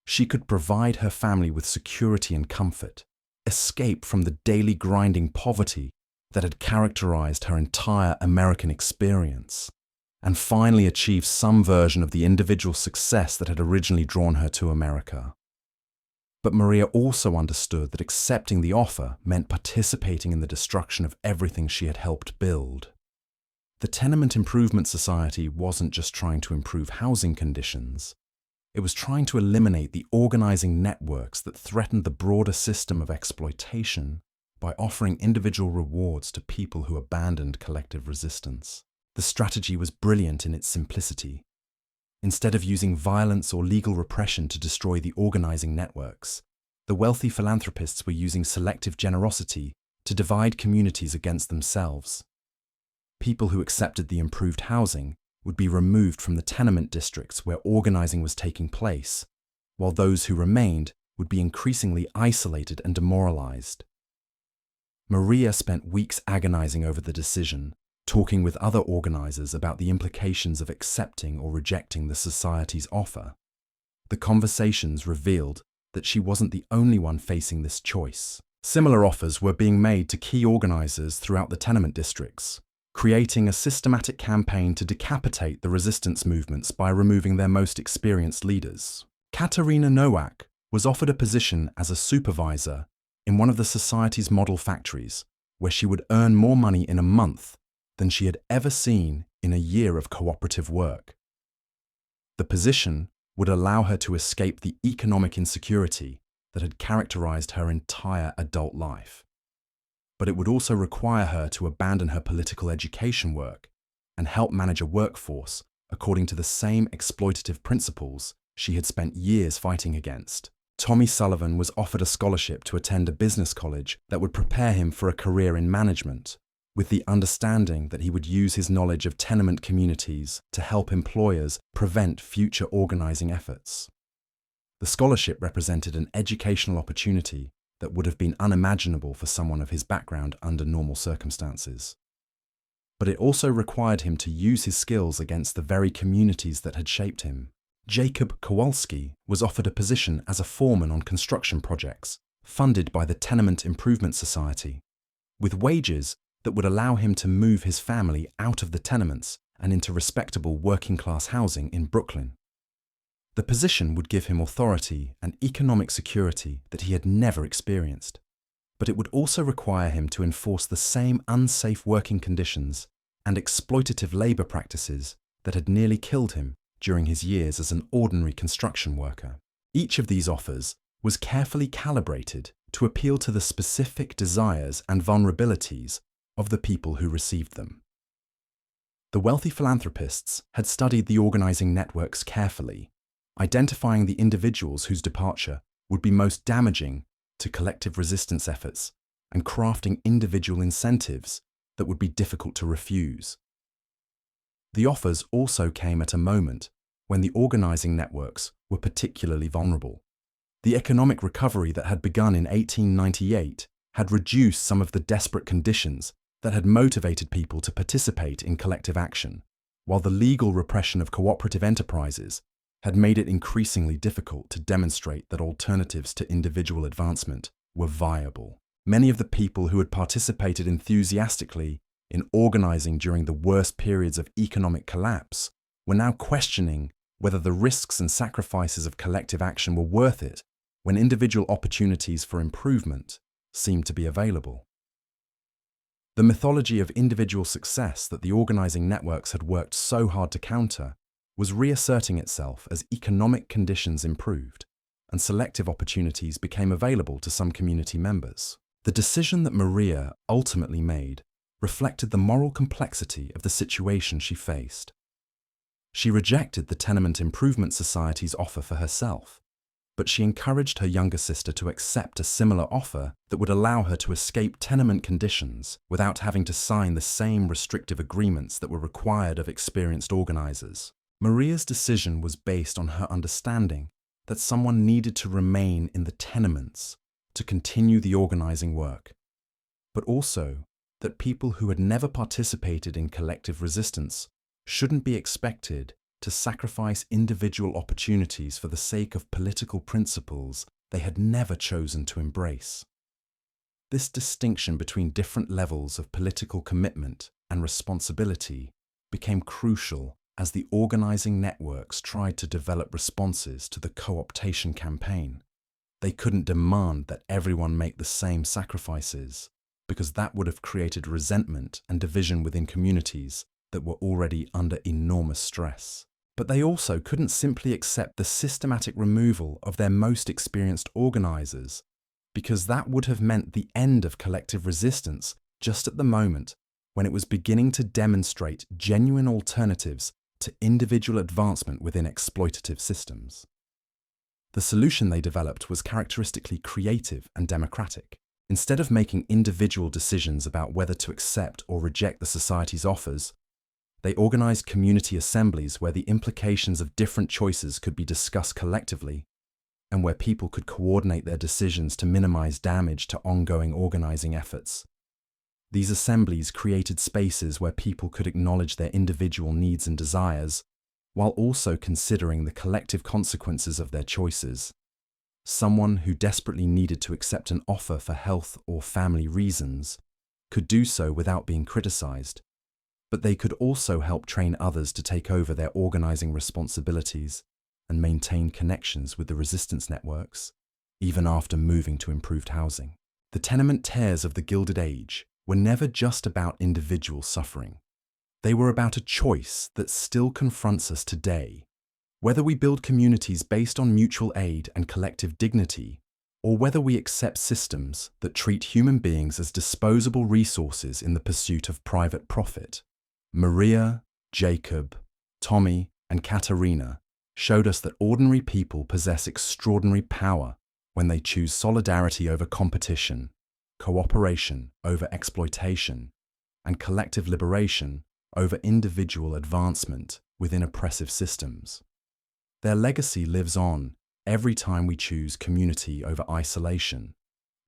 She could provide her family with security and comfort, escape from the daily grinding poverty that had characterized her entire American experience, and finally achieve some version of the individual success that had originally drawn her to America. But Maria also understood that accepting the offer meant participating in the destruction of everything she had helped build. The Tenement Improvement Society wasn't just trying to improve housing conditions. It was trying to eliminate the organizing networks that threatened the broader system of exploitation by offering individual rewards to people who abandoned collective resistance. The strategy was brilliant in its simplicity. Instead of using violence or legal repression to destroy the organizing networks, the wealthy philanthropists were using selective generosity to divide communities against themselves. People who accepted the improved housing would be removed from the tenement districts where organizing was taking place, while those who remained would be increasingly isolated and demoralized. Maria spent weeks agonizing over the decision, talking with other organizers about the implications of accepting or rejecting the society's offer. The conversations revealed that she wasn't the only one facing this choice. Similar offers were being made to key organizers throughout the tenement districts, creating a systematic campaign to decapitate the resistance movements by removing their most experienced leaders. Katerina Nowak was offered a position as a supervisor in one of the society's model factories, where she would earn more money in a month than she had ever seen in a year of cooperative work. The position would allow her to escape the economic insecurity that had characterized her entire adult life. But it would also require her to abandon her political education work and help manage a workforce according to the same exploitative principles she had spent years fighting against. Tommy Sullivan was offered a scholarship to attend a business college that would prepare him for a career in management, with the understanding that he would use his knowledge of tenement communities to help employers prevent future organizing efforts. The scholarship represented an educational opportunity that would have been unimaginable for someone of his background under normal circumstances. But it also required him to use his skills against the very communities that had shaped him. Jacob Kowalski was offered a position as a foreman on construction projects funded by the Tenement Improvement Society, with wages that would allow him to move his family out of the tenements and into respectable working-class housing in Brooklyn. The position would give him authority and economic security that he had never experienced, but it would also require him to enforce the same unsafe working conditions and exploitative labor practices that had nearly killed him during his years as an ordinary construction worker. Each of these offers was carefully calibrated to appeal to the specific desires and vulnerabilities of the people who received them. The wealthy philanthropists had studied the organizing networks carefully, identifying the individuals whose departure would be most damaging to collective resistance efforts and crafting individual incentives that would be difficult to refuse. The offers also came at a moment when the organizing networks were particularly vulnerable. The economic recovery that had begun in 1898 had reduced some of the desperate conditions that had motivated people to participate in collective action, while the legal repression of cooperative enterprises had made it increasingly difficult to demonstrate that alternatives to individual advancement were viable. Many of the people who had participated enthusiastically in organizing during the worst periods of economic collapse were now questioning whether the risks and sacrifices of collective action were worth it when individual opportunities for improvement seemed to be available. The mythology of individual success that the organizing networks had worked so hard to counter was reasserting itself as economic conditions improved and selective opportunities became available to some community members. The decision that Maria ultimately made reflected the moral complexity of the situation she faced. She rejected the Tenement Improvement Society's offer for herself, but she encouraged her younger sister to accept a similar offer that would allow her to escape tenement conditions without having to sign the same restrictive agreements that were required of experienced organizers. Maria's decision was based on her understanding that someone needed to remain in the tenements to continue the organizing work, but also that people who had never participated in collective resistance shouldn't be expected to sacrifice individual opportunities for the sake of political principles they had never chosen to embrace. This distinction between different levels of political commitment and responsibility became crucial as the organizing networks tried to develop responses to the co-optation campaign. They couldn't demand that everyone make the same sacrifices, because that would have created resentment and division within communities that were already under enormous stress. But they also couldn't simply accept the systematic removal of their most experienced organizers, because that would have meant the end of collective resistance just at the moment when it was beginning to demonstrate genuine alternatives to individual advancement within exploitative systems. The solution they developed was characteristically creative and democratic. Instead of making individual decisions about whether to accept or reject the society's offers, they organized community assemblies where the implications of different choices could be discussed collectively and where people could coordinate their decisions to minimize damage to ongoing organizing efforts. These assemblies created spaces where people could acknowledge their individual needs and desires, while also considering the collective consequences of their choices. Someone who desperately needed to accept an offer for health or family reasons could do so without being criticized, but they could also help train others to take over their organizing responsibilities and maintain connections with the resistance networks, even after moving to improved housing. The tenement tears of the Gilded Age were never just about individual suffering. They were about a choice that still confronts us today, Whether we build communities based on mutual aid and collective dignity, or whether we accept systems that treat human beings as disposable resources in the pursuit of private profit. Maria, Jacob, Tommy, and Katerina showed us that ordinary people possess extraordinary power when they choose solidarity over competition, cooperation over exploitation, and collective liberation over individual advancement within oppressive systems. Their legacy lives on every time we choose community over isolation,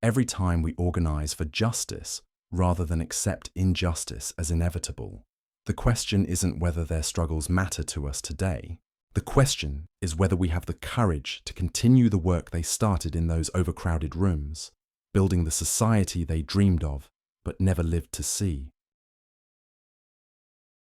every time we organize for justice rather than accept injustice as inevitable. The question isn't whether their struggles matter to us today. The question is whether we have the courage to continue the work they started in those overcrowded rooms, building the society they dreamed of but never lived to see.